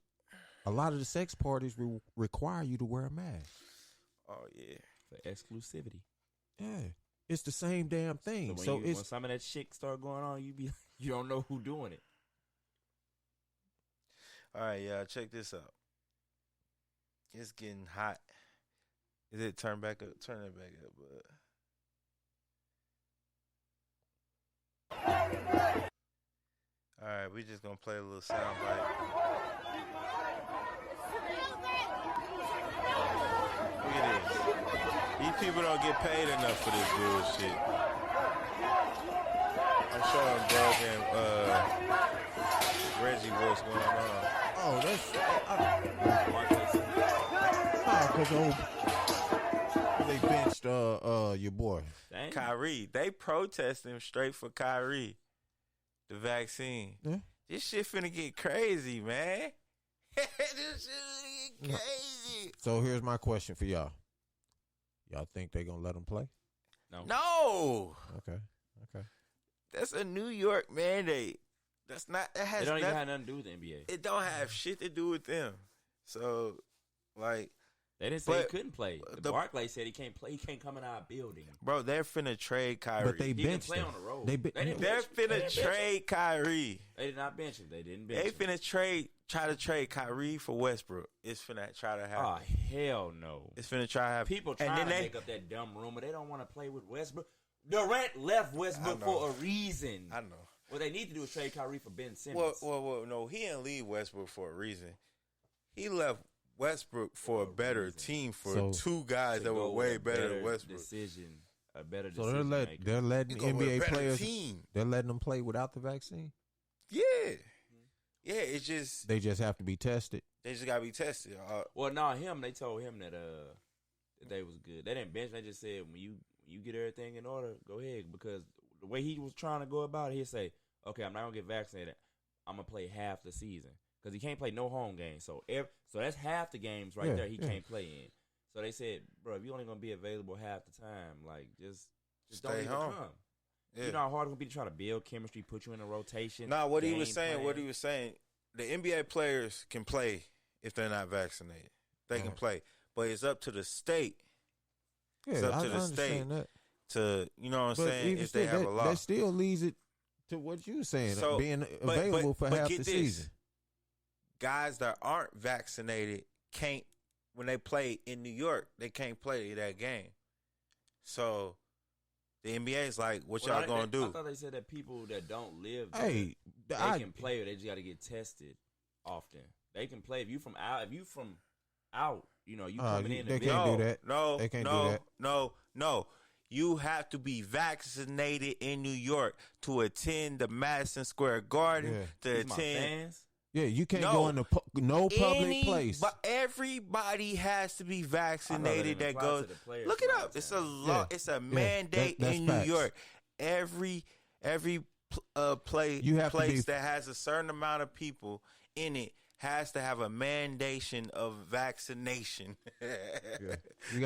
Speaker 3: a lot of the sex parties require you to wear a mask.
Speaker 1: Oh yeah,
Speaker 4: for exclusivity.
Speaker 3: Yeah, it's the same damn thing.
Speaker 4: So
Speaker 3: it's
Speaker 4: when some of that shit start going on, you don't know who doing it.
Speaker 1: All right, yeah. Check this out. It's getting hot. Is it turn back up? Turn it back up. All right, we just gonna play a little sound bite. Look at this. These people don't get paid enough for this bullshit. I'm showing Doug and Reggie what's going on.
Speaker 3: Oh, that's because they benched your boy
Speaker 1: Kyrie. They protesting straight for Kyrie, the vaccine.
Speaker 3: Yeah.
Speaker 1: This shit finna get crazy, man. This shit finna get crazy.
Speaker 3: So here's my question for y'all. Y'all think they gonna let him play?
Speaker 1: No.
Speaker 3: Okay.
Speaker 1: That's a New York mandate. That's not. That has.
Speaker 4: It don't even
Speaker 1: nothing,
Speaker 4: have nothing to do with the NBA.
Speaker 1: It don't have shit to do with them. So, like,
Speaker 4: They didn't say he couldn't play. The Barclays said he can't play. He can't come in our building.
Speaker 1: Bro, they're finna trade Kyrie.
Speaker 3: But they
Speaker 4: He can
Speaker 3: benched
Speaker 4: play
Speaker 3: him.
Speaker 4: on the road.
Speaker 3: They're
Speaker 1: They're finna trade Kyrie.
Speaker 4: They did not bench him. They didn't bench
Speaker 1: They
Speaker 4: him.
Speaker 1: finna try to trade Kyrie for Westbrook. It's finna try to happen.
Speaker 4: Oh, hell no.
Speaker 1: It's finna try to happen.
Speaker 4: People trying to make up that dumb rumor. They don't want to play with Westbrook. Durant left Westbrook for a reason.
Speaker 1: I know.
Speaker 4: What they need to do is trade Kyrie for Ben Simmons.
Speaker 1: Well, no, he didn't leave Westbrook for a reason. He left Westbrook for a better team for two guys that were way better than Westbrook.
Speaker 4: A better
Speaker 3: So
Speaker 4: decision.
Speaker 3: they're letting
Speaker 1: You go with a
Speaker 3: NBA
Speaker 1: better
Speaker 3: players.
Speaker 1: team.
Speaker 3: They're letting them play without the vaccine.
Speaker 1: Yeah, it's just
Speaker 3: They just have to be tested.
Speaker 1: they just gotta be tested.
Speaker 4: Well, no, they told him that that they was good. They didn't bench. They just said when you get everything in order, go ahead. Because the way he was trying to go about it, he'd say, "Okay, I'm not gonna get vaccinated. I'm gonna play half the season because he can't play no home games. So that's half the games right there he can't play in. So they said, bro, if you're only gonna be available half the time, like just don't
Speaker 1: Stay
Speaker 4: even
Speaker 1: home.
Speaker 4: come.
Speaker 1: Yeah.
Speaker 4: You know how hard it's gonna be to try to build chemistry, put you in a rotation.
Speaker 1: Nah, what he
Speaker 4: game
Speaker 1: was saying,
Speaker 4: plan.
Speaker 1: the NBA players can play if they're not vaccinated. They can play, but it's up to the state. It's
Speaker 3: Yeah,
Speaker 1: up to
Speaker 3: I
Speaker 1: the state
Speaker 3: understand that.
Speaker 1: to, you know what I'm
Speaker 3: But
Speaker 1: saying,
Speaker 3: even
Speaker 1: if they
Speaker 3: still,
Speaker 1: have a law.
Speaker 3: that still leads it to what you saying,
Speaker 1: So,
Speaker 3: being
Speaker 1: but
Speaker 3: available for half
Speaker 1: get
Speaker 3: the
Speaker 1: this.
Speaker 3: season.
Speaker 1: Guys that aren't vaccinated can't, when they play in New York, they can't play that game. So the NBA is like, what y'all gonna do?
Speaker 4: I thought they said that people that don't live there,
Speaker 3: Hey,
Speaker 4: they
Speaker 3: I-
Speaker 4: can play, but they just got to get tested often. They can play if you from out. If you from out, you know you coming in.
Speaker 3: they
Speaker 4: and
Speaker 3: can't
Speaker 4: visit.
Speaker 3: do that.
Speaker 1: No,
Speaker 3: They can't
Speaker 1: no,
Speaker 3: do that.
Speaker 1: no. You have to be vaccinated in New York to attend the Madison Square Garden, to
Speaker 4: These my
Speaker 1: attend.
Speaker 4: fans.
Speaker 3: Yeah, you can't go in no public place.
Speaker 1: But everybody has to be vaccinated. That goes. Look it up. It's a law. It's a mandate
Speaker 3: that's
Speaker 1: in
Speaker 3: facts.
Speaker 1: New York. Every place that has a certain amount of people in it has to have a mandation of vaccination.
Speaker 3: You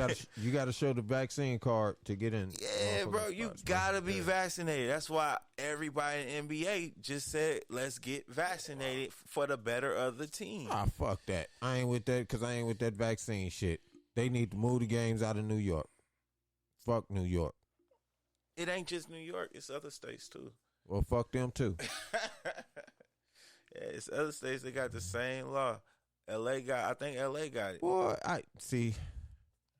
Speaker 3: gotta show the vaccine card to get in.
Speaker 1: Yeah, bro, you gotta be vaccinated. That's why everybody in NBA just said, "Let's get vaccinated for the better of the team."
Speaker 3: Ah, fuck that. I ain't with that because I ain't with that vaccine shit. They need to move the games out of New York. Fuck New York.
Speaker 1: It ain't just New York; it's other states too.
Speaker 3: Well, fuck them too.
Speaker 1: Yeah, it's other states that got the same law. I think LA got it.
Speaker 3: Boy, I see.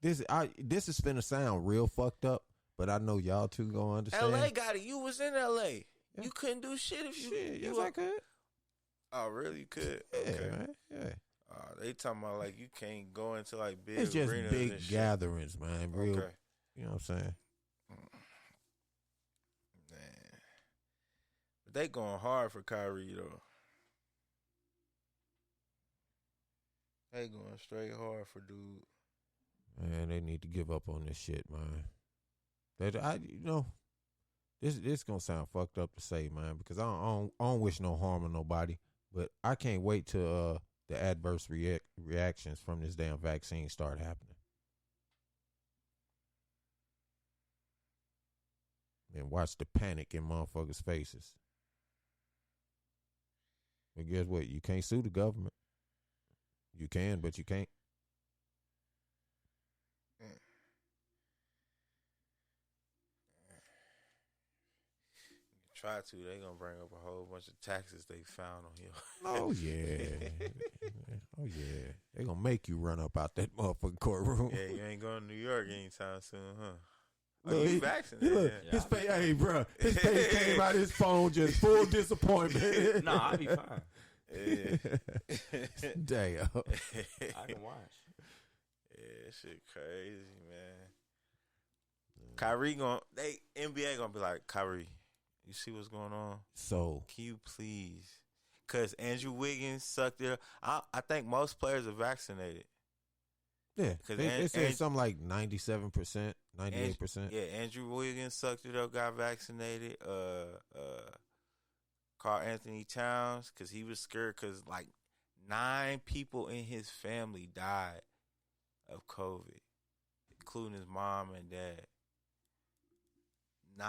Speaker 3: This is finna sound real fucked up, but I know y'all two gonna understand.
Speaker 1: LA got it. You was in LA. Yeah. You couldn't do shit if you.
Speaker 3: Yes, I could.
Speaker 1: Oh, really? You could?
Speaker 3: Yeah,
Speaker 1: okay.
Speaker 3: man. Yeah.
Speaker 1: They talking about like you can't go into like big.
Speaker 3: It's just
Speaker 1: arenas
Speaker 3: big
Speaker 1: and shit.
Speaker 3: gatherings, man. Real.
Speaker 1: Okay.
Speaker 3: You know what I'm saying?
Speaker 1: Man, but they going hard for Kyrie though. They going straight hard for dude.
Speaker 3: Man, they need to give up on this shit, man. This gonna sound fucked up to say, man, because I don't wish no harm on nobody, but I can't wait till the adverse reactions from this damn vaccine start happening. And watch the panic in motherfuckers' faces. But guess what? You can't sue the government. You can, but you can't.
Speaker 1: Try to. They gonna bring up a whole bunch of taxes they found on you.
Speaker 3: Oh yeah. Oh yeah. They gonna make you run up out that motherfucking courtroom.
Speaker 1: Yeah, you ain't going to New York anytime soon, huh?
Speaker 3: Look,
Speaker 1: you vaccinated?
Speaker 3: His face, hey, bro. His face came out of his phone just full disappointment.
Speaker 4: No, I'll be fine.
Speaker 1: Yeah.
Speaker 3: Damn.
Speaker 4: I can watch.
Speaker 1: Yeah, shit crazy, man. Kyrie NBA gonna be like, Kyrie, you see what's going on?
Speaker 3: So
Speaker 1: can you please? Because Andrew Wiggins sucked it up. I think most players are vaccinated.
Speaker 3: Yeah, they said something like 97%, 98%.
Speaker 1: Yeah, Andrew Wiggins sucked it up, got vaccinated. Carl Anthony Towns, because he was scared because like 9 people in his family died of COVID, including his mom and dad. 9.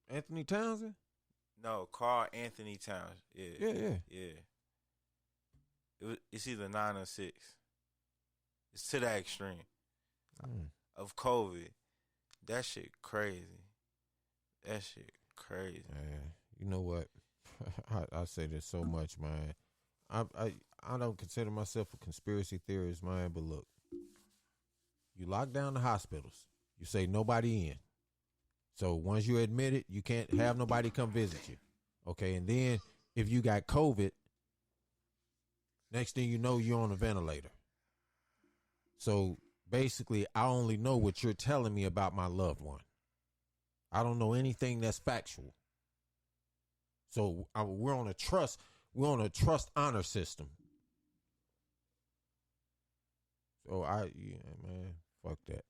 Speaker 3: Anthony Townsend?
Speaker 1: No, Carl Anthony Towns. Yeah. It's either 9 or 6. It's to that extreme of COVID. That shit crazy. That shit crazy.
Speaker 3: Man, you know what? I say this so much, man. I don't consider myself a conspiracy theorist, man, but look. You lock down the hospitals. You say nobody in. So once you admit it, you can't have nobody come visit you. Okay, and then if you got COVID, next thing you know, you're on a ventilator. So basically, I only know what you're telling me about my loved one. I don't know anything that's factual. So we're on a trust honor system. So man, fuck that.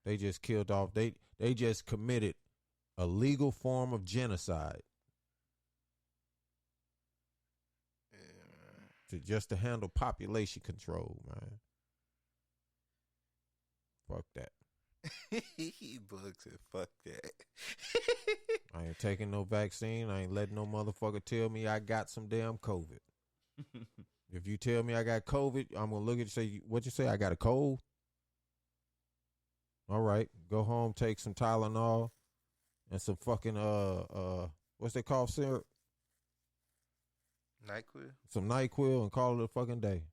Speaker 3: They just killed off. They just committed a legal form of genocide. To handle population control, man. Fuck that.
Speaker 1: He bugs it. Fuck that.
Speaker 3: I ain't taking no vaccine. I ain't letting no motherfucker tell me I got some damn COVID. If you tell me I got COVID, I'm gonna look at you and say, what you say? I got a cold? All right, go home, take some Tylenol and some fucking what's they call syrup?
Speaker 1: NyQuil.
Speaker 3: Some NyQuil and call it a fucking day.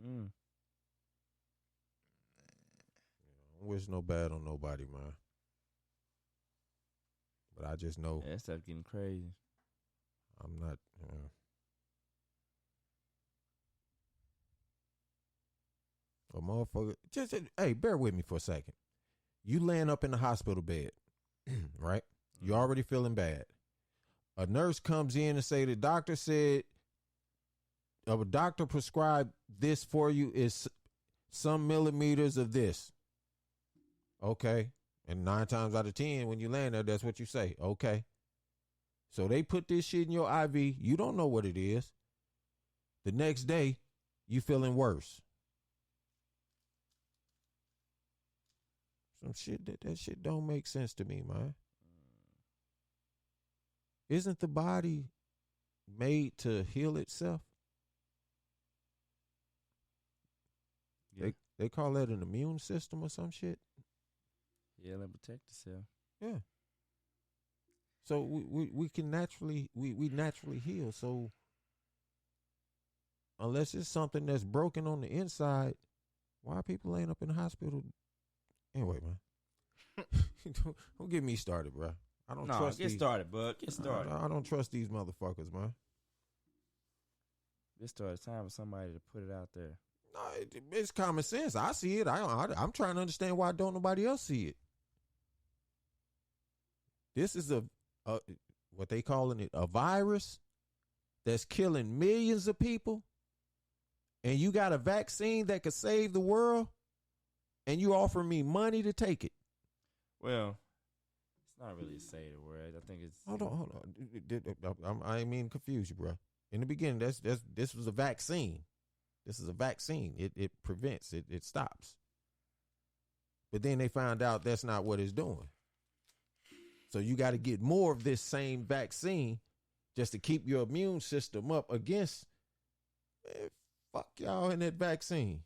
Speaker 4: Mm.
Speaker 3: I wish no bad on nobody, man. But I just know
Speaker 4: that stuff getting crazy.
Speaker 3: I'm not. A motherfucker. Just hey, bear with me for a second. You laying up in the hospital bed, right? You're already feeling bad. A nurse comes in and say the doctor said, a doctor prescribed this for you is some millimeters of this. Okay. And 9 times out of 10, when you land there, that's what you say. Okay. So they put this shit in your IV. You don't know what it is. The next day, you feeling worse. Some shit that shit don't make sense to me, man. Isn't the body made to heal itself? Yeah. They call that an immune system or some shit.
Speaker 4: Heal and protect yourself.
Speaker 3: Yeah. So we can naturally we naturally heal. So unless it's something that's broken on the inside, why people ain't up in the hospital? Anyway, man. Don't get me started, bro. I don't trust
Speaker 4: get
Speaker 3: these.
Speaker 4: Started, bud. Get started.
Speaker 3: I don't trust these motherfuckers, man.
Speaker 4: Get started. It's time for somebody to put it out there.
Speaker 3: No, it's common sense. I see it. I'm trying to understand why don't nobody else see it. This is a what they calling it, a virus that's killing millions of people, and you got a vaccine that could save the world, and you offer me money to take it.
Speaker 4: Well, it's not really a say the word. I think it's
Speaker 3: hold on. I ain't mean to confuse you, bro. In the beginning, this was a vaccine. This is a vaccine. It prevents it. It stops. But then they found out that's not what it's doing. So you got to get more of this same vaccine just to keep your immune system up against. Man, fuck y'all in that vaccine.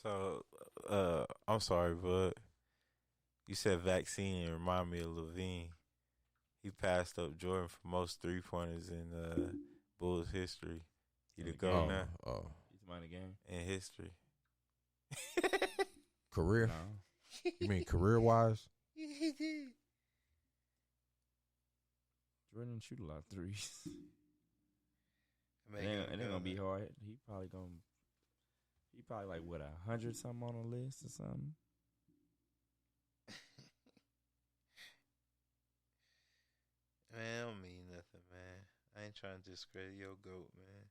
Speaker 1: So, I'm sorry, bud. You said vaccine and remind me of Levine. He passed up Jordan for most 3-pointers in Bulls history. He the GOAT now.
Speaker 4: He's the money game
Speaker 1: in history.
Speaker 3: Career? No. You mean career-wise?
Speaker 1: He did.
Speaker 4: Jordan didn't shoot a lot of threes. It ain't gonna be hard. He probably like what 100 something on the list or something.
Speaker 1: Man, it don't mean nothing, man. I ain't trying to discredit your GOAT, man.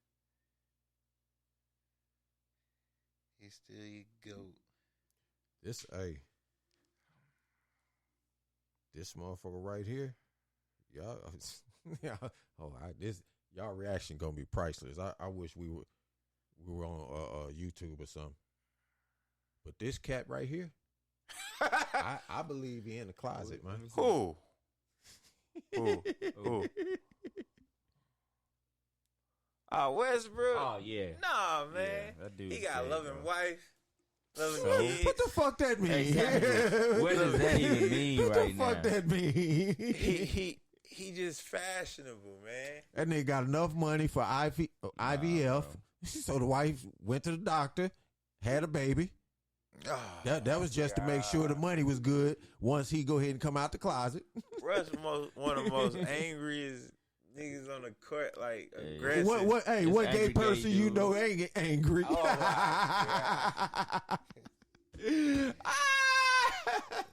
Speaker 1: He's still your GOAT.
Speaker 3: This motherfucker right here, y'all, y'all reaction gonna be priceless. I wish we were on YouTube or something. But this cat right here, I believe he in the closet, man.
Speaker 1: Who? Westbrook.
Speaker 4: Oh yeah.
Speaker 1: Nah, man.
Speaker 4: Yeah, that dude.
Speaker 1: He got a loving wife. Loving kids.
Speaker 3: What the fuck that mean?
Speaker 4: Exactly. What does that even mean right now?
Speaker 3: What the fuck that mean?
Speaker 1: He just fashionable, man.
Speaker 3: That nigga got enough money for IVF. So the wife went to the doctor, had a baby. Oh, that was just to make sure the money was good once he go ahead and come out the closet.
Speaker 1: Russ one of the most angriest niggas on the court, like aggressive.
Speaker 3: What gay person you know ain't get angry?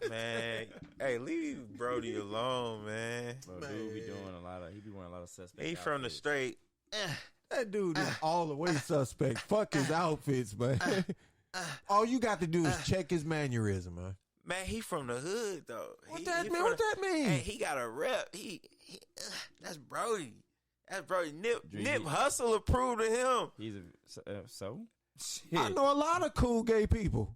Speaker 1: Man, hey, leave Brody alone, man.
Speaker 4: Bro, dude be doing he be wearing a lot of suspect.
Speaker 1: He from the straight.
Speaker 3: That dude is all the way suspect. Fuck his outfits, man. All you got to do is check his mannerism, man.
Speaker 1: Man, he from the hood though.
Speaker 3: What that mean?
Speaker 1: Hey, he got a rep. That's Brody. That's Brody. Nip Hustle approved of him.
Speaker 4: He's so. Shit.
Speaker 3: I know a lot of cool gay people.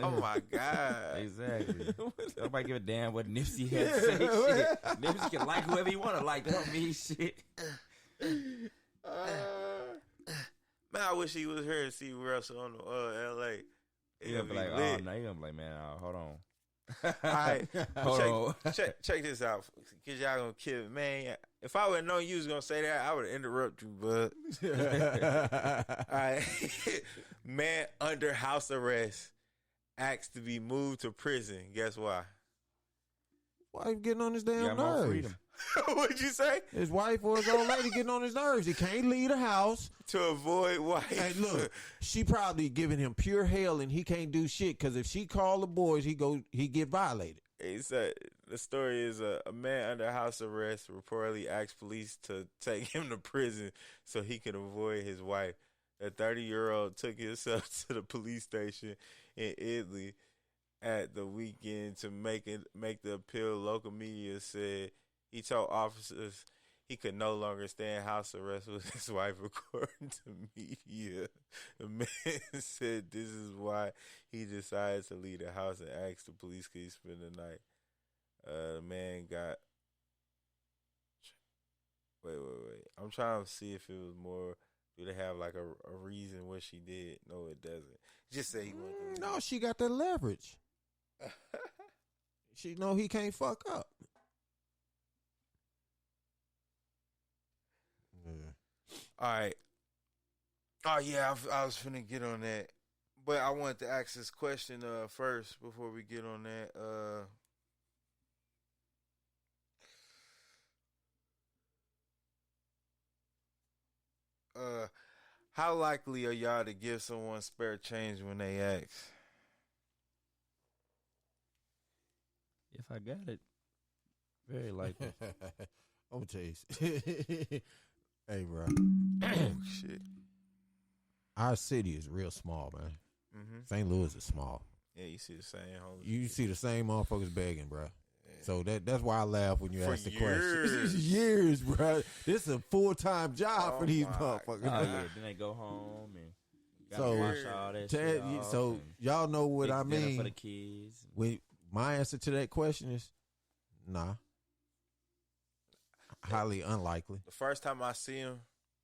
Speaker 1: Oh my God.
Speaker 4: Exactly. Nobody give a damn what Nipsey had to say. Shit. Nipsey can like whoever he want to like. That don't mean shit.
Speaker 1: Man, I wish he was here to see Russell on the LA.
Speaker 4: He gonna be like, oh no, he gonna be like, man, hold on.
Speaker 1: All right, check this out, cause y'all gonna kill me, man. If I would have known you was gonna say that, I would have interrupted you, bud. All right, man, under house arrest, asked to be moved to prison. Guess why?
Speaker 3: Why you getting on his damn nerves?
Speaker 1: What'd you say?
Speaker 3: His wife or his old lady getting on his nerves. He can't leave the house
Speaker 1: to avoid wife.
Speaker 3: Hey, look, she probably giving him pure hell, and he can't do shit because if she call the boys, he get violated.
Speaker 1: He said the story is a man under house arrest reportedly asked police to take him to prison so he could avoid his wife. A 30-year-old took himself to the police station in Italy at the weekend to make the appeal. Local media said he told officers he could no longer stay in house arrest with his wife, according to media. The man said this is why he decided to leave the house and asked the police could he spend the night. The man got... Wait. I'm trying to see if it was more... Do they have like a reason what she did? No, it doesn't. Just say he wanted to...
Speaker 3: No, she got the leverage. She know he can't fuck up.
Speaker 1: Yeah. All right. Oh, yeah, I was finna get on that. But I wanted to ask this question first before we get on that. How likely are y'all to give someone spare change when they ask?
Speaker 4: If I got it, very likely.
Speaker 3: I'm gonna tell you. Hey, bro.
Speaker 1: Oh, shit.
Speaker 3: Our city is real small, man.
Speaker 1: Mm-hmm.
Speaker 3: St. Louis is small.
Speaker 1: Yeah, you see the same homies.
Speaker 3: You see the same motherfuckers begging, bro. So that's why I laugh when you ask the
Speaker 1: years.
Speaker 3: question. Years, bro. This is a full-time job for these motherfuckers.
Speaker 4: Oh, yeah. Then they go home and gotta wash all that shit off.
Speaker 3: So y'all know what I
Speaker 4: dinner
Speaker 3: mean.
Speaker 4: For the kids.
Speaker 3: When my answer to that question is, nah. Highly unlikely.
Speaker 1: The first time I see him,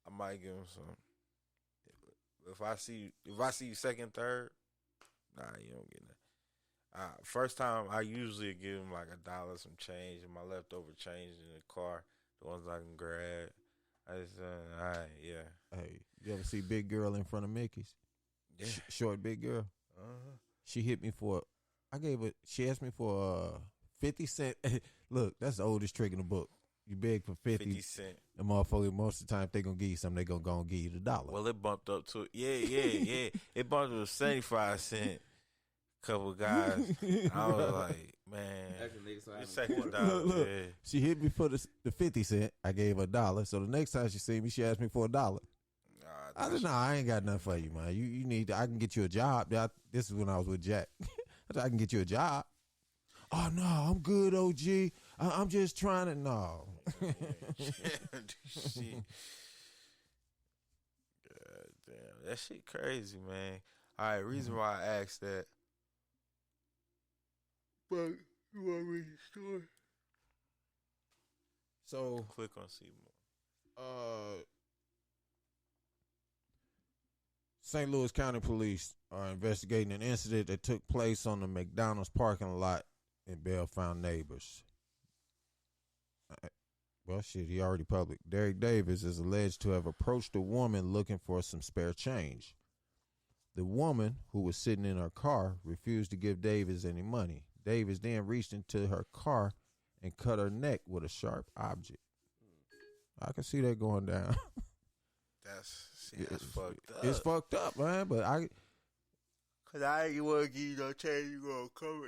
Speaker 1: I might give him some. If I see you second, third, nah, you don't get that. First time, I usually give him like $1, some change, and my leftover change in the car, the ones I can grab. I just, all right, yeah.
Speaker 3: Hey, you ever see Big Girl in front of Mickey's?
Speaker 1: Yeah.
Speaker 3: Short Big Girl.
Speaker 1: Uh-huh.
Speaker 3: She hit me for, she asked me for 50 cent. Look, that's the oldest trick in the book. You beg for 50
Speaker 1: cents.
Speaker 3: The motherfucker, most of the time, if they going to give you something, they going to go and give you the $1.
Speaker 1: Well, it bumped up to, yeah. It bumped up to 75 cents. Couple guys, I was like, man, just take $1.
Speaker 3: Look,
Speaker 1: yeah.
Speaker 3: She hit me for the 50 cent. I gave her $1. So the next time she see me, she asked me for $1. I said, nah, I ain't got nothing for you, man. You need to, I can get you a job. This is when I was with Jack. I said, I can get you a job. Oh, no, I'm good, OG. I'm just trying to, no.
Speaker 1: Shit. God damn, that shit crazy, man. All right, reason why I asked that. But you want to read the story?
Speaker 3: So
Speaker 1: click on see more.
Speaker 3: St. Louis County Police are investigating an incident that took place on the McDonald's parking lot in Bellefonte Neighbors. Well, shit, he already public. Derek Davis is alleged to have approached a woman looking for some spare change. The woman, who was sitting in her car, refused to give Davis any money. Davis then reached into her car and cut her neck with a sharp object. I can see that going down.
Speaker 1: That's fucked up.
Speaker 3: It's fucked up, man. But
Speaker 1: cause I ain't want to give you no change. You gonna come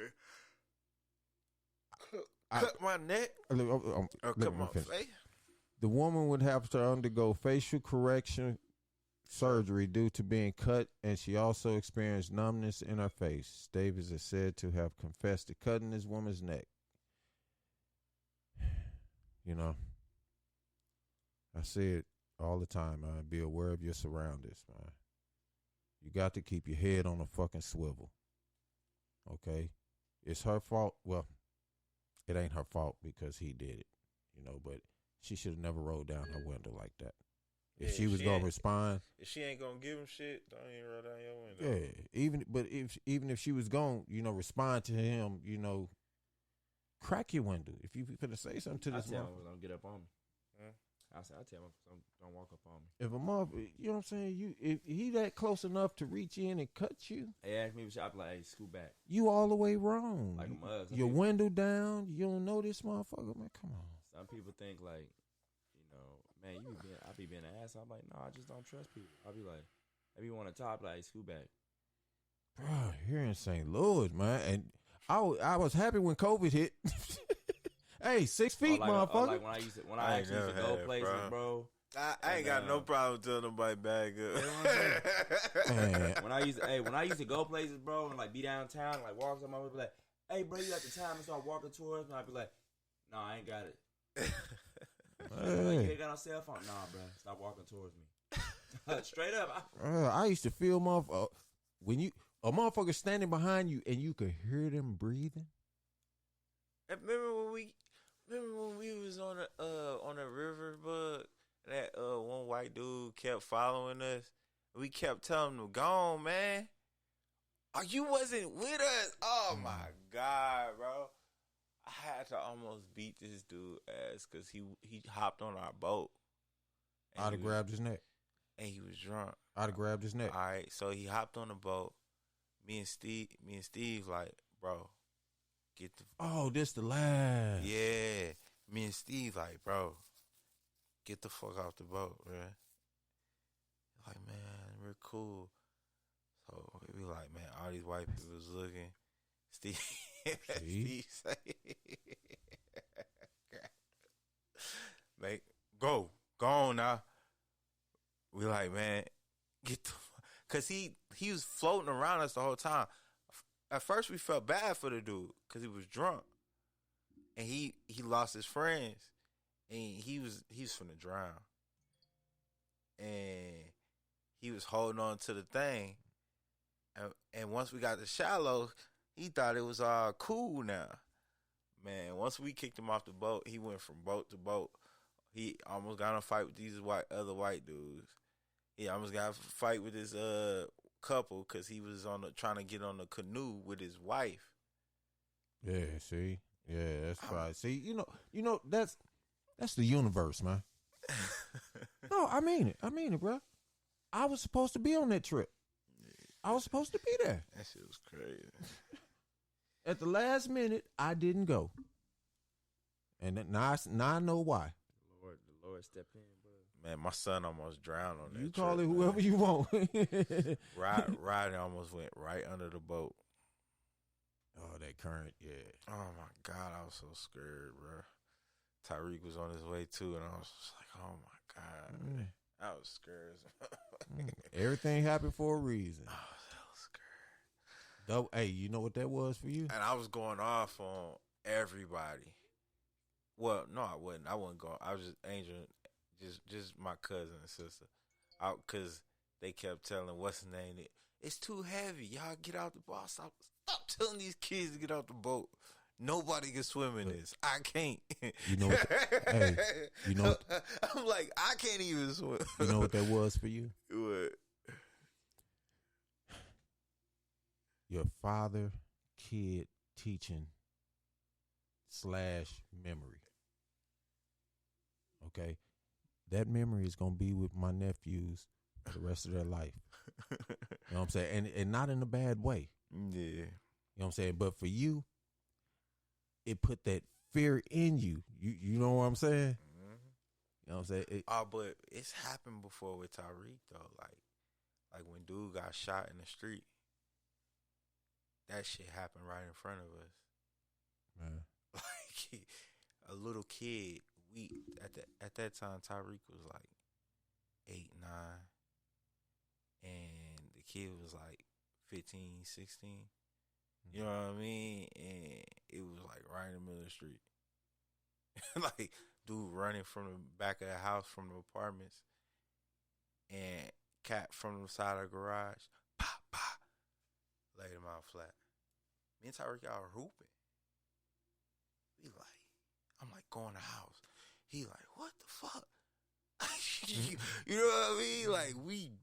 Speaker 1: in, cut my neck, or cut my face.
Speaker 3: The woman would have to undergo facial correction surgery due to being cut, and she also experienced numbness in her face. Davis is said to have confessed to cutting this woman's neck. You know, I say it all the time, man. Be aware of your surroundings, man. You got to keep your head on a fucking swivel. Okay? It's her fault. Well, it ain't her fault because he did it, you know, but she should have never rolled down her window like that. If she was going to respond.
Speaker 1: If she ain't going to give him shit, don't even roll down your window.
Speaker 3: Yeah. Even if she was going to, respond to him, crack your window. If you could say something to this
Speaker 4: I tell him don't get up on me. I tell him, don't walk up on me.
Speaker 3: If a motherfucker, you know what I'm saying? If he that close enough to reach in and cut you,
Speaker 4: they ask me, I'll be like, hey, scoot back.
Speaker 3: You all the way wrong.
Speaker 4: Like a mug.
Speaker 3: Your window down. You don't know this motherfucker, man. Come on.
Speaker 4: Some people think like, man, I be being an ass. I'm like, no, I just don't trust people. I'll be like, if you want to talk, like, scoot back.
Speaker 3: Bro, here in St. Louis, man, and I was happy when COVID hit. Hey, 6 feet, motherfucker.
Speaker 4: Like when I actually used to go places, bro.
Speaker 1: I ain't got no problem telling nobody bag up.
Speaker 4: When I used to go places, bro, and like be downtown, like walk somewhere, be like, hey, bro, you got the time to start walking towards me? I'd be like, no, I ain't got it. Like, you ain't got no cell phone? Nah, bro, stop walking towards me. Straight up.
Speaker 3: I used to feel motherfucker when a motherfucker standing behind you and you could hear them breathing.
Speaker 1: Remember when we was on a river, bug? That one white dude kept following us. We kept telling him, "Go on, man. Oh, you wasn't with us." Oh my God, bro! I had to almost beat this dude ass because he hopped on our boat.
Speaker 3: I'd have grabbed his neck.
Speaker 1: And he was drunk.
Speaker 3: I'd have grabbed his neck.
Speaker 1: All right, so he hopped on the boat. Me and Steve, like, bro, get the.
Speaker 3: Oh, this the last.
Speaker 1: Yeah, me and Steve, like, bro, get the fuck off the boat, man. Like, man, we're cool. So we like, man, all these white people was looking. Steve say, mate, go on now. We like, man, get the cause he was floating around us the whole time. At first we felt bad for the dude because he was drunk. And he lost his friends. And he was finna drown. And he was holding on to the thing. And once we got to shallow, he thought it was all cool now. Man, once we kicked him off the boat, he went from boat to boat. He almost got in a fight with these other white dudes. He almost got in a fight with his couple because he was trying to get on the canoe with his wife.
Speaker 3: Yeah, see? Yeah, that's right. See, you know, that's the universe, man. No, I mean it, bro. I was supposed to be on that trip. I was supposed to be there.
Speaker 1: That shit was crazy.
Speaker 3: At the last minute, I didn't go. And now I know why.
Speaker 4: The Lord stepped in, bro.
Speaker 1: Man, my son almost drowned on that
Speaker 3: You call
Speaker 1: trip,
Speaker 3: it whoever you want.
Speaker 1: Rodney almost went right under the boat.
Speaker 3: Oh, that current, yeah.
Speaker 1: Oh, my God, I was so scared, bro. Tyreek was on his way, too, and I was just like, oh, my God. Man. I was scared.
Speaker 3: Everything happened for a reason.
Speaker 1: Oh, I was scared.
Speaker 3: Hey, you know what that was for you?
Speaker 1: And I was going off on everybody. Well, no, I wasn't. I wasn't going. I was just angel, just my cousin and sister, out because they kept telling what's the name. It's too heavy. Y'all get out the boat. Stop telling these kids to get out the boat. Nobody can swim in this. I can't.
Speaker 3: You know what? Hey, you know.
Speaker 1: I'm like, I can't even swim.
Speaker 3: You know what that was for you?
Speaker 1: What?
Speaker 3: Your father-kid teaching / memory. Okay? That memory is going to be with my nephews for the rest of their life. You know what I'm saying? And not in a bad way.
Speaker 1: Yeah.
Speaker 3: You know what I'm saying? But for you, it put that fear in you. You know what I'm saying?
Speaker 1: Mm-hmm.
Speaker 3: You know what I'm saying?
Speaker 1: But it's happened before with Tyreek, though. Like when dude got shot in the street. That shit happened right in front of us.
Speaker 3: Man.
Speaker 1: Like a little kid. At that time Tyreek was like 8, 9, and the kid was like 15, 16. You know what I mean? And it was like right in the middle of the street. Like dude running from the back of the house from the apartments, and cat from the side of the garage, pop, pop, laid him out flat. Me and Tyreek out hooping. We like, I'm like going to the house. He like, what the fuck? You know what I mean? Like man,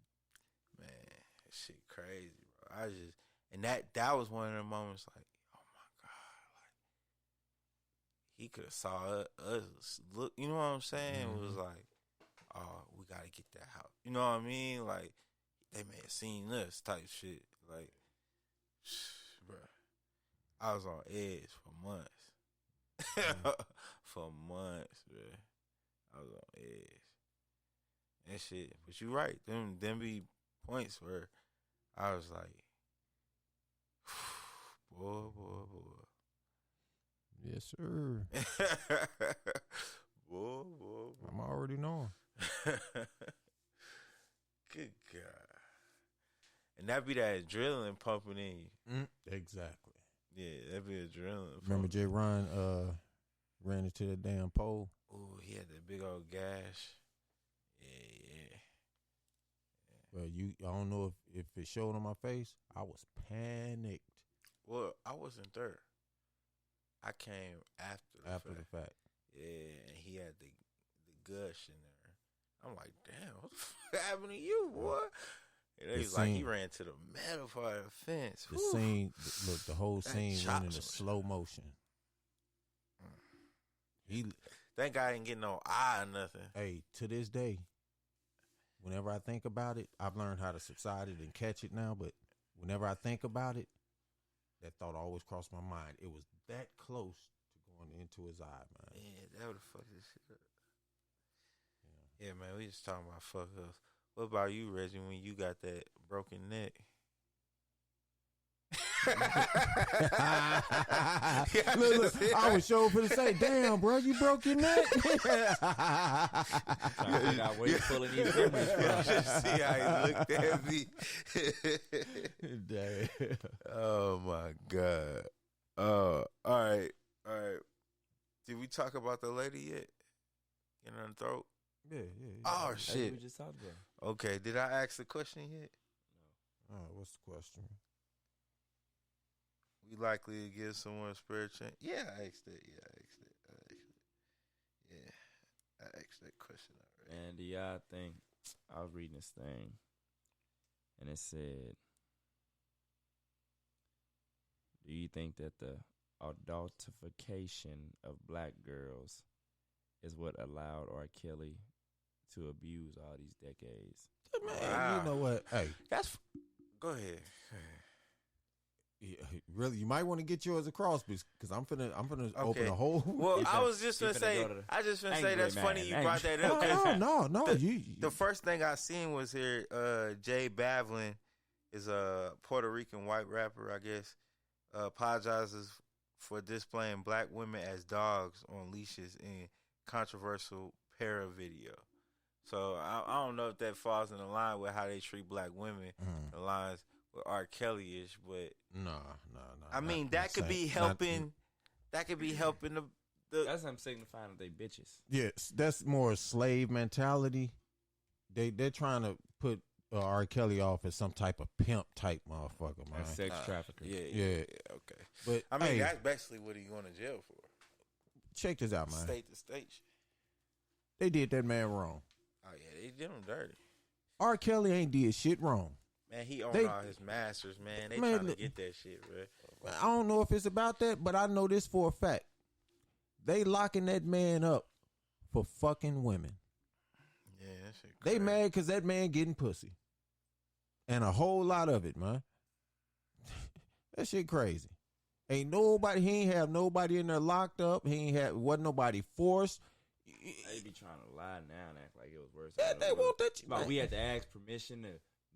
Speaker 1: that shit crazy, bro. And that was one of the moments like, oh my God, like he could have saw us look, you know what I'm saying? It was like, oh, we gotta get that house. You know what I mean? Like, they may have seen this type shit. Like, bro, I was on edge for months. For months, man. I was on edge. And shit. But you right. Them be points where I was like, boy.
Speaker 3: Yes, sir.
Speaker 1: boy.
Speaker 3: I'm already knowing.
Speaker 1: Good God. And that be that adrenaline pumping in you.
Speaker 3: Exactly.
Speaker 1: Yeah, that be adrenaline.
Speaker 3: Remember Jay Ryan ran into that damn pole?
Speaker 1: Oh, he had that big old gash. Yeah.
Speaker 3: Well, I don't know if it showed on my face. I was panicked.
Speaker 1: Well, I wasn't there. I came after
Speaker 3: the fact.
Speaker 1: Yeah, and he had the gush in there. I'm like, damn, what the fuck happened to you, boy? And he's like, he ran to the metal part of the fence.
Speaker 3: The scene, look, the whole scene went into slow motion.
Speaker 1: Thank God I didn't get no eye or nothing.
Speaker 3: Hey, to this day, whenever I think about it, I've learned how to subside it and catch it now, but whenever I think about it, that thought always crossed my mind. It was that close to going into his eye, man.
Speaker 1: Yeah, that would have fucked this shit up. Yeah, man, we just talking about fuck ups. What about you, Reggie, when you got that broken neck?
Speaker 3: Look, I was sure for to say, damn, bro, you broke your neck.
Speaker 4: Where you pulling these memories from?
Speaker 1: Just see how he looked at me.
Speaker 3: Damn.
Speaker 1: Oh my God. All right. Did we talk about the lady yet? In her throat?
Speaker 3: Yeah.
Speaker 1: Oh
Speaker 4: That's
Speaker 1: shit.
Speaker 4: what we just talked about.
Speaker 1: Okay, did I ask the question yet?
Speaker 3: No. What's the question?
Speaker 1: We likely to give someone a spare chance? Yeah, I asked that. I asked that question already.
Speaker 4: And I think I was reading this thing, and it said, do you think that the adultification of black girls is what allowed R. Kelly to abuse all these decades?
Speaker 3: Man,
Speaker 1: Wow.
Speaker 3: you know what? Hey,
Speaker 1: Go ahead.
Speaker 3: Yeah, really, you might want to get yours across because I'm finna open a whole.
Speaker 1: Well, I was just gonna say, that's funny you brought that up.
Speaker 3: No.
Speaker 1: The first thing I seen was here. Jay Bavlin is a Puerto Rican white rapper, I guess. Apologizes for displaying black women as dogs on leashes in controversial para video. So I don't know if that falls in the line with how they treat black women. The lines with R. Kelly-ish, but
Speaker 3: no.
Speaker 1: I mean, that could be helping. That could be helping the.
Speaker 4: That's them signifying that they bitches.
Speaker 3: Yes, that's more slave mentality. They're trying to put R. Kelly off as some type of pimp type motherfucker, man.
Speaker 4: Sex trafficker.
Speaker 1: Yeah. Okay.
Speaker 3: But
Speaker 1: I mean,
Speaker 3: hey,
Speaker 1: that's basically what he going to jail for.
Speaker 3: Check this out, man.
Speaker 1: State to state shit.
Speaker 3: They did that man wrong.
Speaker 1: Oh yeah, they did him dirty.
Speaker 3: R. Kelly ain't did shit wrong.
Speaker 1: Man, he owned all his masters, man. They trying to get that shit, bro.
Speaker 3: I don't know if it's about that, but I know this for a fact. They locking that man up for fucking women.
Speaker 1: Yeah, that shit crazy.
Speaker 3: They mad because that man getting pussy. And a whole lot of it, man. That shit crazy. He ain't have nobody in there locked up. Wasn't nobody forced.
Speaker 4: They be trying to lie now and act like it was worse.
Speaker 3: They want that.
Speaker 4: But we had to ask permission to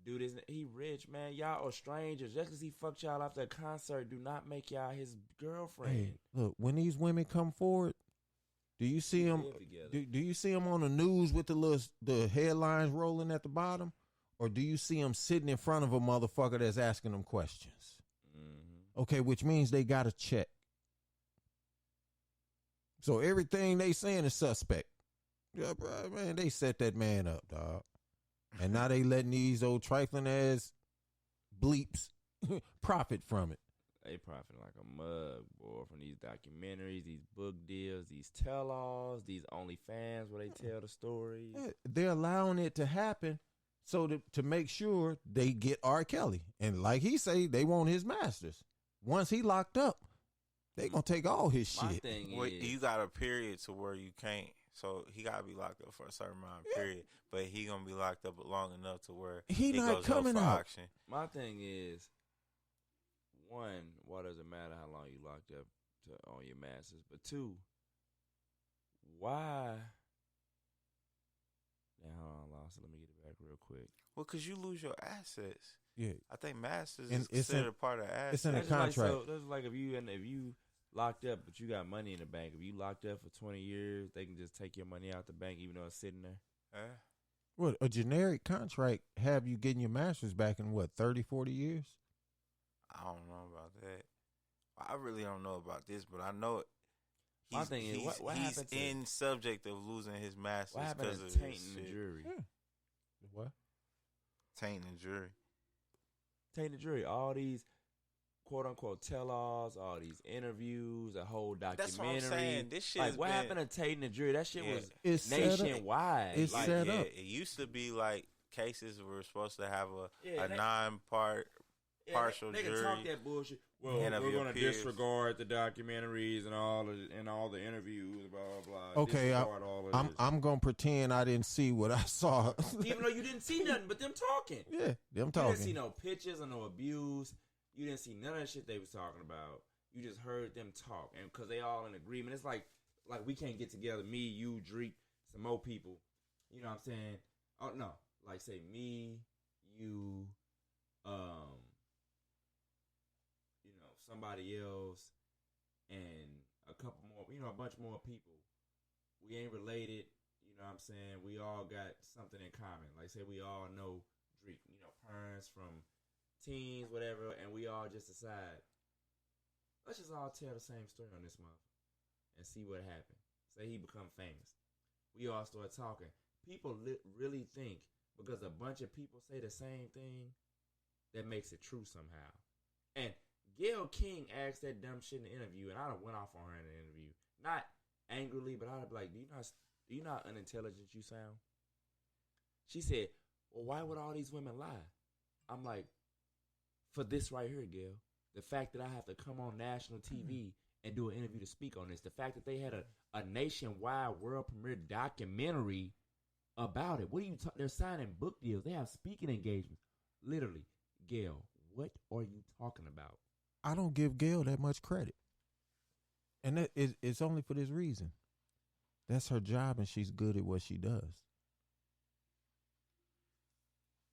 Speaker 4: do this. He rich, man. Y'all are strangers. Just because he fucked y'all after a concert, do not make y'all his girlfriend.
Speaker 3: Hey, look, when these women come forward, do you see them? Do you see them on the news with the headlines rolling at the bottom, or do you see them sitting in front of a motherfucker that's asking them questions? Okay, which means they got a check. So everything they saying is suspect. Yeah, bro, man, they set that man up, dog. And now they letting these old trifling ass bleeps profit from it.
Speaker 4: They profit like a mug, boy, from these documentaries, these book deals, these tell-alls, these OnlyFans where they tell the stories.
Speaker 3: Yeah, they're allowing it to happen so to make sure they get R. Kelly. And like he say, they want his masters. Once he locked up, they gonna take all his
Speaker 4: My
Speaker 3: shit.
Speaker 4: thing
Speaker 1: Well,
Speaker 4: is,
Speaker 1: you got a period to where you can't. So he gotta be locked up for a certain amount of period, but he gonna be locked up long enough to where
Speaker 3: He
Speaker 1: it
Speaker 3: not
Speaker 1: goes
Speaker 3: coming
Speaker 1: up for
Speaker 3: out.
Speaker 1: auction.
Speaker 4: My thing is, one, why does it matter how long you locked up on your masters? But two, why? Now hold on, lost it. Let me get it back real quick.
Speaker 1: Well, cause you lose your assets.
Speaker 3: Yeah,
Speaker 1: I think masters
Speaker 3: And
Speaker 1: is
Speaker 3: it's
Speaker 1: considered
Speaker 3: in-
Speaker 1: part of assets.
Speaker 3: it's in a
Speaker 4: That's like,
Speaker 3: contract.
Speaker 4: that's like if you locked up, but you got money in the bank. If you locked up for 20 years, they can just take your money out the bank, even though it's sitting there.
Speaker 3: What, a generic contract have you getting your masters back in what, 30, 40 years?
Speaker 1: I don't know about that. I really don't know about this, but I know
Speaker 4: My thing is, what
Speaker 1: he's
Speaker 4: happened to
Speaker 1: in subject of losing his masters
Speaker 4: what happened
Speaker 1: because
Speaker 4: to
Speaker 1: of this
Speaker 4: tainting the
Speaker 1: shit.
Speaker 4: jury?
Speaker 3: What?
Speaker 1: Tainting the jury.
Speaker 4: Tainting the jury. All these quote unquote tell-alls, all these interviews, a whole documentary.
Speaker 1: That's what I'm saying. This shit
Speaker 4: like what happened to tainting the jury? That shit was
Speaker 3: It's set up.
Speaker 4: nationwide.
Speaker 3: It's
Speaker 4: like,
Speaker 3: set up.
Speaker 1: It used to be like cases were supposed to have a
Speaker 4: they-
Speaker 1: partial
Speaker 4: they
Speaker 1: jury.
Speaker 4: can talk that bullshit. Well,
Speaker 1: and of
Speaker 4: we're
Speaker 1: your
Speaker 4: going to
Speaker 1: peers.
Speaker 4: disregard the documentaries and all the interviews, blah blah blah.
Speaker 3: Okay,
Speaker 4: Disregard all of this.
Speaker 3: I'm gonna pretend I didn't see what I saw.
Speaker 4: Even though you didn't see nothing but them talking.
Speaker 3: Yeah, them
Speaker 4: You
Speaker 3: talking.
Speaker 4: didn't see no pictures or no abuse. You didn't see none of that shit they was talking about. You just heard them talk, and because they all in agreement, it's like we can't get together. Me, you, Drake, some more people. You know what I'm saying? Oh no, like say me, you, somebody else, and a couple more. A bunch more people. We ain't related. You know what I'm saying? We all got something in common. Like say we all know Drake. Parents from teens, whatever, and we all just decide, let's just all tell the same story on this month and see what happened. Say he become famous. We all start talking. People really think because a bunch of people say the same thing, that makes it true somehow. And Gayle King asked that dumb shit in the interview, and I done went off on her in the interview. Not angrily, but I'd be like, do you know how unintelligent you sound? She said, well, why would all these women lie? I'm like, for this right here, Gail, the fact that I have to come on national TV and do an interview to speak on this, the fact that they had a nationwide world premiere documentary about it. What are you they're signing book deals. They have speaking engagements. Literally, Gail, what are you talking about?
Speaker 3: I don't give Gail that much credit. And it's only for this reason. That's her job, and she's good at what she does.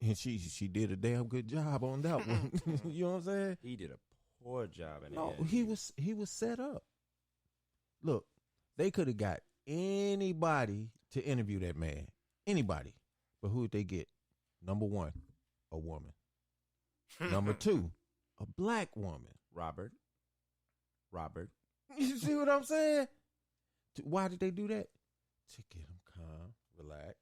Speaker 3: And she did a damn good job on that one. You know what I'm saying?
Speaker 4: He did a poor job in
Speaker 3: No,
Speaker 4: that.
Speaker 3: he was set up. Look, they could have got anybody to interview that man. Anybody. But who did they get? Number one, a woman. Number two, a black woman.
Speaker 4: Robert.
Speaker 3: You see what I'm saying? Why did they do that? To get him calm, relax,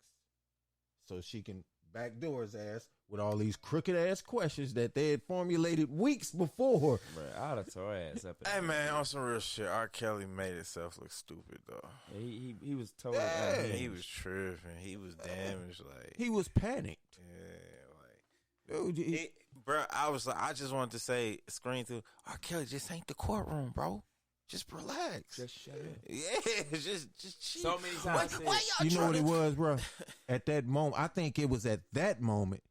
Speaker 3: so she can backdoor his ass with all these crooked ass questions that they had formulated weeks before.
Speaker 4: Bruh, I'd have tore ass up.
Speaker 1: Hey man, on some real shit, R. Kelly made himself look stupid though.
Speaker 4: He was totally.
Speaker 1: He was tripping. He was damaged. Like
Speaker 3: He was panicked.
Speaker 1: Yeah, like dude, bro. I was like, I just wanted to say, screen through. R. Kelly, just ain't the courtroom, bro. Just relax.
Speaker 4: Just shut up.
Speaker 1: Yeah, just chill.
Speaker 4: So many times.
Speaker 1: Why y'all
Speaker 3: You know what
Speaker 1: trying
Speaker 3: it
Speaker 1: to-
Speaker 3: was, bro? At that moment, I think it was at that moment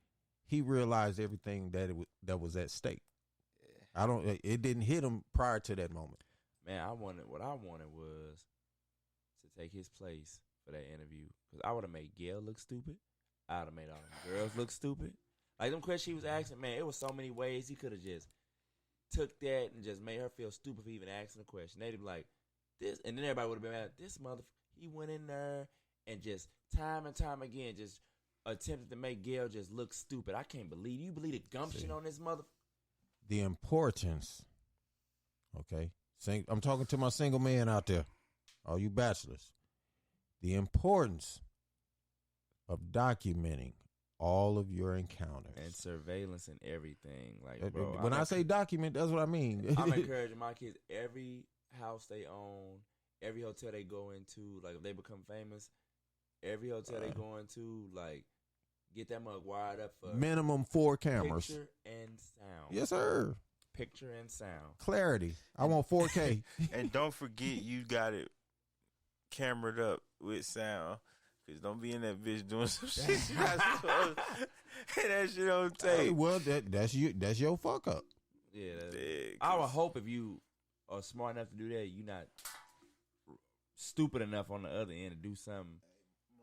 Speaker 3: he realized everything that was at stake. It didn't hit him prior to that moment.
Speaker 4: Man, what I wanted was to take his place for that interview, because I would have made Gail look stupid. I would have made all the girls look stupid. Like them questions he was asking, man, it was so many ways he could have just took that and just made her feel stupid for even asking the question. They'd be like, this, and then everybody would have been mad. This motherfucker, he went in there and just time and time again just attempted to make Gail just look stupid. I can't believe you believe the gumption on this mother.
Speaker 3: The importance, okay? I'm talking to my single man out there, all you bachelors. The importance of documenting all of your encounters
Speaker 4: And surveillance and everything. Like, bro,
Speaker 3: when I say document, that's what I mean.
Speaker 4: I'm encouraging my kids, every house they own, every hotel they go into, like if they become famous, every hotel they go into, like get that mug wired up for
Speaker 3: minimum 4 cameras.
Speaker 4: picture and sound.
Speaker 3: Yes, sir.
Speaker 4: Picture and sound.
Speaker 3: Clarity. I want 4K.
Speaker 1: And don't forget, you got it camered up with sound. Cause don't be in that bitch doing some shit you not supposed to. And that shit on tape.
Speaker 3: Hey, well, that's you. That's your fuck up.
Speaker 4: Yeah,
Speaker 1: Yeah,
Speaker 4: I would hope if you are smart enough to do that, you're not stupid enough on the other end to do something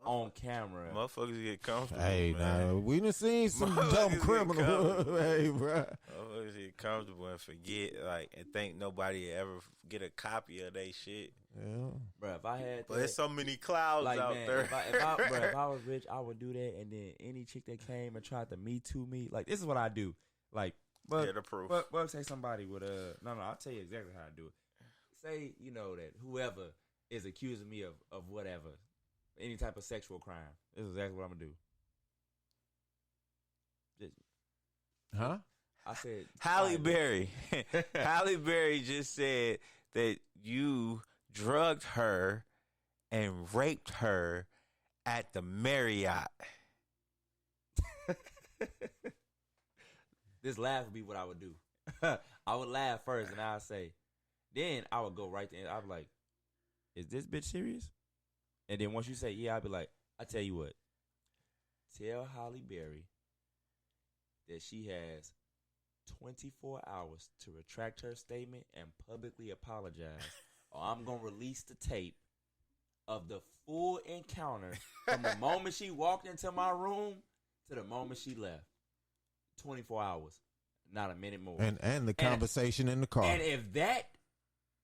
Speaker 4: on camera.
Speaker 1: Motherfuckers get comfortable.
Speaker 3: Hey,
Speaker 1: man.
Speaker 3: nah, we done seen some dumb criminals. Hey, bro.
Speaker 1: Motherfuckers get comfortable and forget, and think nobody ever get a copy of they shit.
Speaker 3: Yeah,
Speaker 4: bro. If I had,
Speaker 1: but there's so many clouds out there.
Speaker 4: If I was rich, I would do that. And then any chick that came and tried to Me Too me, like this is what I do. Like, but
Speaker 1: the proof.
Speaker 4: But say somebody would no, I'll tell you exactly how I do it. Say that whoever is accusing me of whatever, any type of sexual crime. This is exactly what I'm gonna do.
Speaker 3: Huh?
Speaker 4: I said
Speaker 1: Halle Berry. Halle Berry just said that you drugged her and raped her at the Marriott.
Speaker 4: This laugh would be what I would do. I would laugh first, and I'd say, then I would go right there. I'd be like, is this bitch serious? And then once you say, yeah, I'd be like, I tell you what. Tell Halle Berry that she has 24 hours to retract her statement and publicly apologize, or I'm going to release the tape of the full encounter from the moment she walked into my room to the moment she left. 24 hours, not a minute more.
Speaker 3: And the conversation in the car.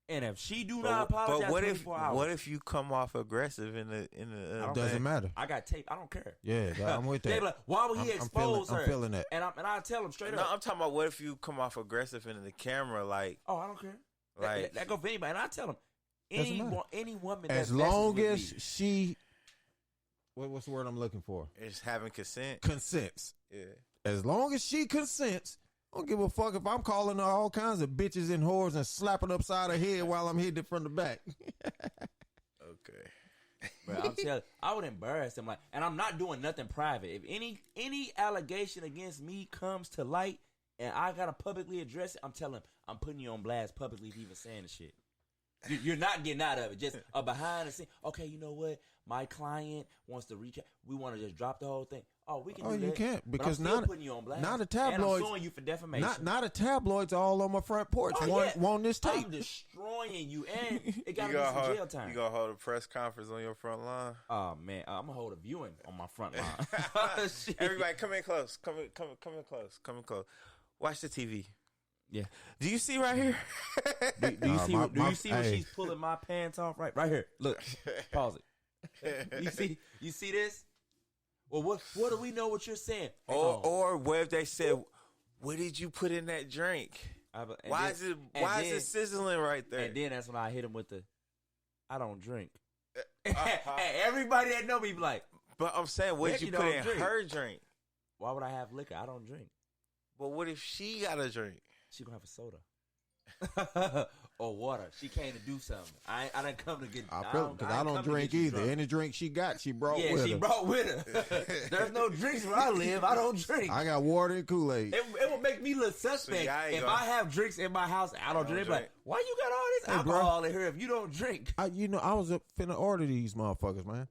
Speaker 4: And if she do not apologize,
Speaker 1: but what
Speaker 4: 24 hours.
Speaker 1: What if you come off aggressive in the
Speaker 3: doesn't matter.
Speaker 4: I got tape. I don't care.
Speaker 3: Yeah, I'm with that.
Speaker 4: They be like, why would he expose her?
Speaker 3: I'm feeling that.
Speaker 4: And I tell him straight up.
Speaker 1: No, I'm talking about what if you come off aggressive into the camera, like.
Speaker 4: Oh, I don't care.
Speaker 1: Like
Speaker 4: that go for anybody. And I tell him, any woman
Speaker 3: as long as she, what's the word I'm looking for?
Speaker 1: Is having consent.
Speaker 3: Consents.
Speaker 1: Yeah.
Speaker 3: As long as she consents, I don't give a fuck if I'm calling her all kinds of bitches and whores and slapping upside her head while I'm hitting it from the back.
Speaker 1: Okay.
Speaker 4: Bro, I'm telling you, I would embarrass him. And I'm not doing nothing private. If any allegation against me comes to light and I gotta publicly address it, I'm telling him, I'm putting you on blast publicly for even saying the shit. You're not getting out of it. Just a behind the scene. Okay, you know what? My client wants to reach out. We want to just drop the whole thing. Oh, we can do that.
Speaker 3: Oh, you can't because
Speaker 4: but I'm still putting you on blast.
Speaker 3: Now the tabloids.
Speaker 4: And I'm suing you for defamation.
Speaker 3: Now the tabloids all on my front porch. Want this tape?
Speaker 4: I'm destroying you, and it got to be some jail time.
Speaker 1: You gonna hold a press conference on your front line?
Speaker 4: Oh man, I'm gonna hold a viewing on my front line.
Speaker 1: Everybody, come in close. Come in close. Come in close. Watch the TV.
Speaker 4: Yeah.
Speaker 1: Do you see right here?
Speaker 4: Do you see? Do you see when she's pulling my pants off? Right here. Look. Pause it. You see this? Well, what do we know what you're saying?
Speaker 1: Or what if they said, "What did you put in that drink? Why is it sizzling right there?"
Speaker 4: And then that's when I hit him with the, "I don't drink." And everybody that know me be like,
Speaker 1: "But I'm saying, what did you put in her drink?
Speaker 4: Why would I have liquor? I don't drink."
Speaker 1: But what if she got a drink?
Speaker 4: She gonna have a soda. Or water. She came to do something. I didn't come to get.
Speaker 3: I feel because I don't drink either. Any drink she got, she brought with her.
Speaker 4: Yeah, she brought with her. There's no drinks where I live. I don't drink.
Speaker 3: I got water and Kool-Aid.
Speaker 4: It will make me look suspect if I have drinks in my house. I don't drink. Like, why you got all this alcohol in here if you don't drink?
Speaker 3: I was finna order these motherfuckers, man.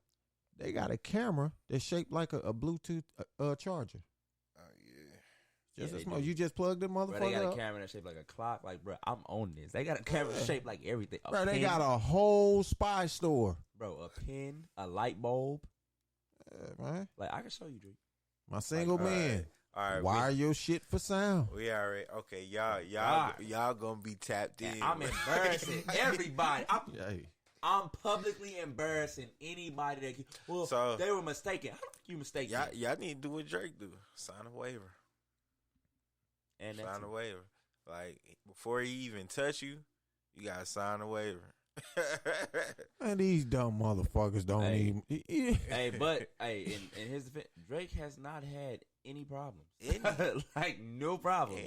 Speaker 3: They got a camera that's shaped like a Bluetooth charger. Just as small. You just plug them motherfucker.
Speaker 4: Bro, they got a camera that shaped like a clock. Like, bro, I'm on this. They got a camera shaped like everything.
Speaker 3: Bro, they got a whole spy store.
Speaker 4: Bro, a pen, a light bulb.
Speaker 3: Man.
Speaker 4: Like, I can show you, Drew.
Speaker 3: My single man.
Speaker 1: All right.
Speaker 3: Wire your shit for sound.
Speaker 1: We already okay. Y'all gonna be tapped in.
Speaker 4: I'm embarrassing everybody. I'm publicly embarrassing anybody that. They were mistaken. How the fuck you mistaken?
Speaker 1: Y'all need to do what Drake do. Sign a waiver.
Speaker 4: And
Speaker 1: sign a waiver. Like, before he even touch you, you gotta sign a waiver.
Speaker 3: And these dumb motherfuckers don't even.
Speaker 4: But in his defense, Drake has not had any problems. Like, no problem.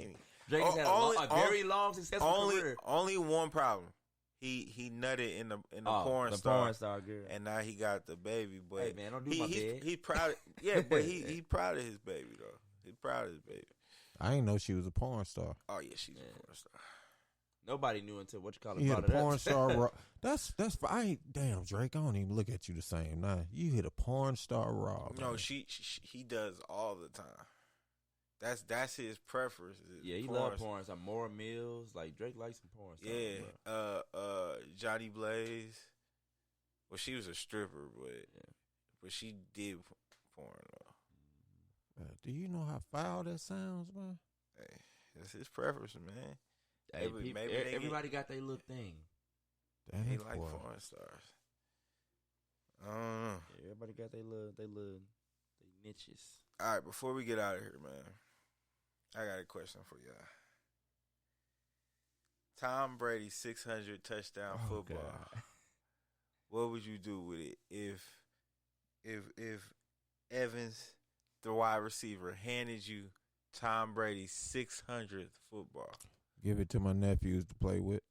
Speaker 4: Drake has had a very long, successful career.
Speaker 1: Only one problem. He nutted in the porn star,
Speaker 4: girl,
Speaker 1: and now he got the baby. But
Speaker 4: hey man, don't do my bed.
Speaker 1: He proud. But he proud of his baby though. He's proud of his baby.
Speaker 3: I didn't know she was a porn star.
Speaker 1: Oh yeah, she's a porn star.
Speaker 4: Nobody knew until what you call it.
Speaker 3: You hit a
Speaker 4: brought it up.
Speaker 3: porn star. That's. I ain't damn Drake. I don't even look at you the same. Nah, you hit a porn star raw.
Speaker 1: No,
Speaker 3: man.
Speaker 1: he does all the time. That's his preference.
Speaker 4: Yeah, he love porn. Like Maura Mills. Like Drake likes some porn.
Speaker 1: Yeah, Johnny Blaze. Well, she was a stripper, but she did porn though.
Speaker 3: Do you know how foul that sounds, man?
Speaker 1: Hey, that's his preference, man.
Speaker 4: Hey, everybody got their little thing.
Speaker 1: They like porn stars.
Speaker 4: Everybody got their niches.
Speaker 1: All right, before we get out of here, man, I got a question for y'all. Tom Brady's 600 touchdown football.
Speaker 4: God.
Speaker 1: What would you do with it if Evans, the wide receiver, handed you Tom Brady's 600th football?
Speaker 3: Give it to my nephews to play with.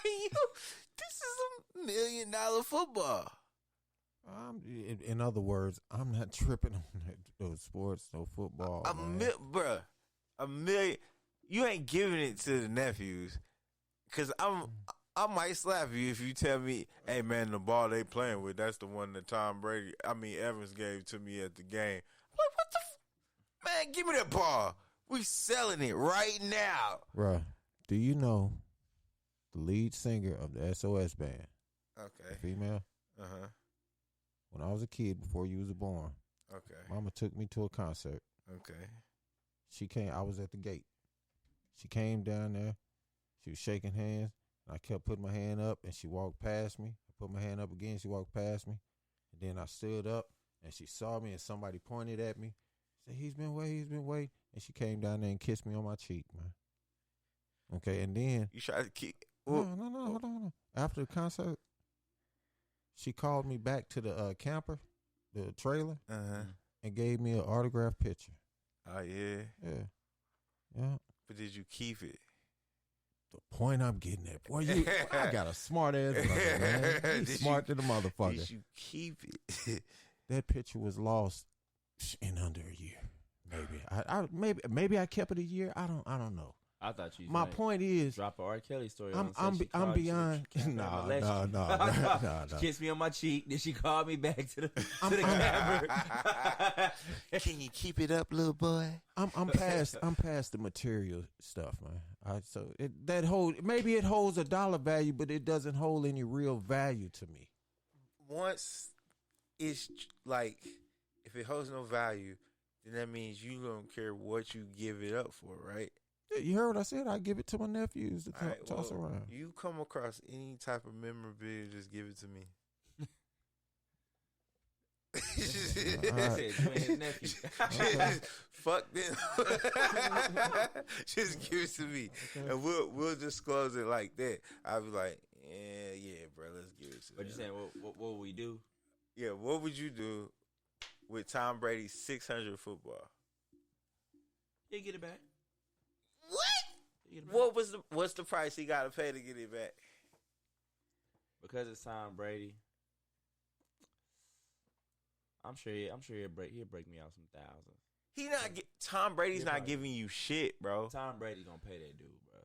Speaker 1: This is $1 million football.
Speaker 3: In other words, I'm not tripping on those sports, no football.
Speaker 1: Bruh, $1 million. You ain't giving it to the nephews, cause I might slap you if you tell me, hey man, the ball they playing with, that's the one that Evans gave to me at the game. Like, what the man? Give me that ball. We selling it right now.
Speaker 3: Bruh, do you know the lead singer of the SOS band?
Speaker 1: Okay.
Speaker 3: The female?
Speaker 1: Uh-huh.
Speaker 3: When I was a kid, before you was born,
Speaker 1: okay,
Speaker 3: Mama took me to a concert.
Speaker 1: Okay.
Speaker 3: She came, I was at the gate. She came down there. She was shaking hands. And I kept putting my hand up, and she walked past me. I put my hand up again. She walked past me. And then I stood up, and she saw me, and somebody pointed at me. Said, he's been waiting. And she came down there and kissed me on my cheek, man. Okay, and then...
Speaker 1: You tried to keep...
Speaker 3: No, hold on. After the concert, she called me back to the camper, the trailer, and gave me an autographed picture.
Speaker 1: Oh, yeah?
Speaker 3: Yeah.
Speaker 1: But did you keep it?
Speaker 3: The point I'm getting at, boy, I got a smart ass brother, man. He's smart to the motherfucker.
Speaker 1: Did you keep it?
Speaker 3: That picture was lost in under a year, maybe. Maybe I kept it a year. I don't know.
Speaker 4: I thought you.
Speaker 3: My point is,
Speaker 4: drop a R. Kelly story.
Speaker 3: I'm beyond. No.
Speaker 4: She kissed me on my cheek. Then she called me back to the camera.
Speaker 1: Can you keep it up, little boy?
Speaker 3: I'm past the material stuff, man. Maybe it holds a dollar value, but it doesn't hold any real value to me.
Speaker 1: Once it's like, if it holds no value, then that means you don't care what you give it up for, right?
Speaker 3: You heard what I said? I give it to my nephews to toss around.
Speaker 1: You come across any type of memorabilia, just give it to me. Fuck them. Just give it to me, and we'll disclose it like that. I'll be like, yeah, bro, let's give it to.
Speaker 4: What you saying? What would we do?
Speaker 1: Yeah, what would you do with Tom Brady's 600 football?
Speaker 4: You get it back.
Speaker 1: What? What's the price he got to pay to get it back?
Speaker 4: Because it's Tom Brady. I'm sure he'll break me out some thousands.
Speaker 1: Tom Brady's not giving you shit, bro.
Speaker 4: Tom Brady gonna pay that dude, bro.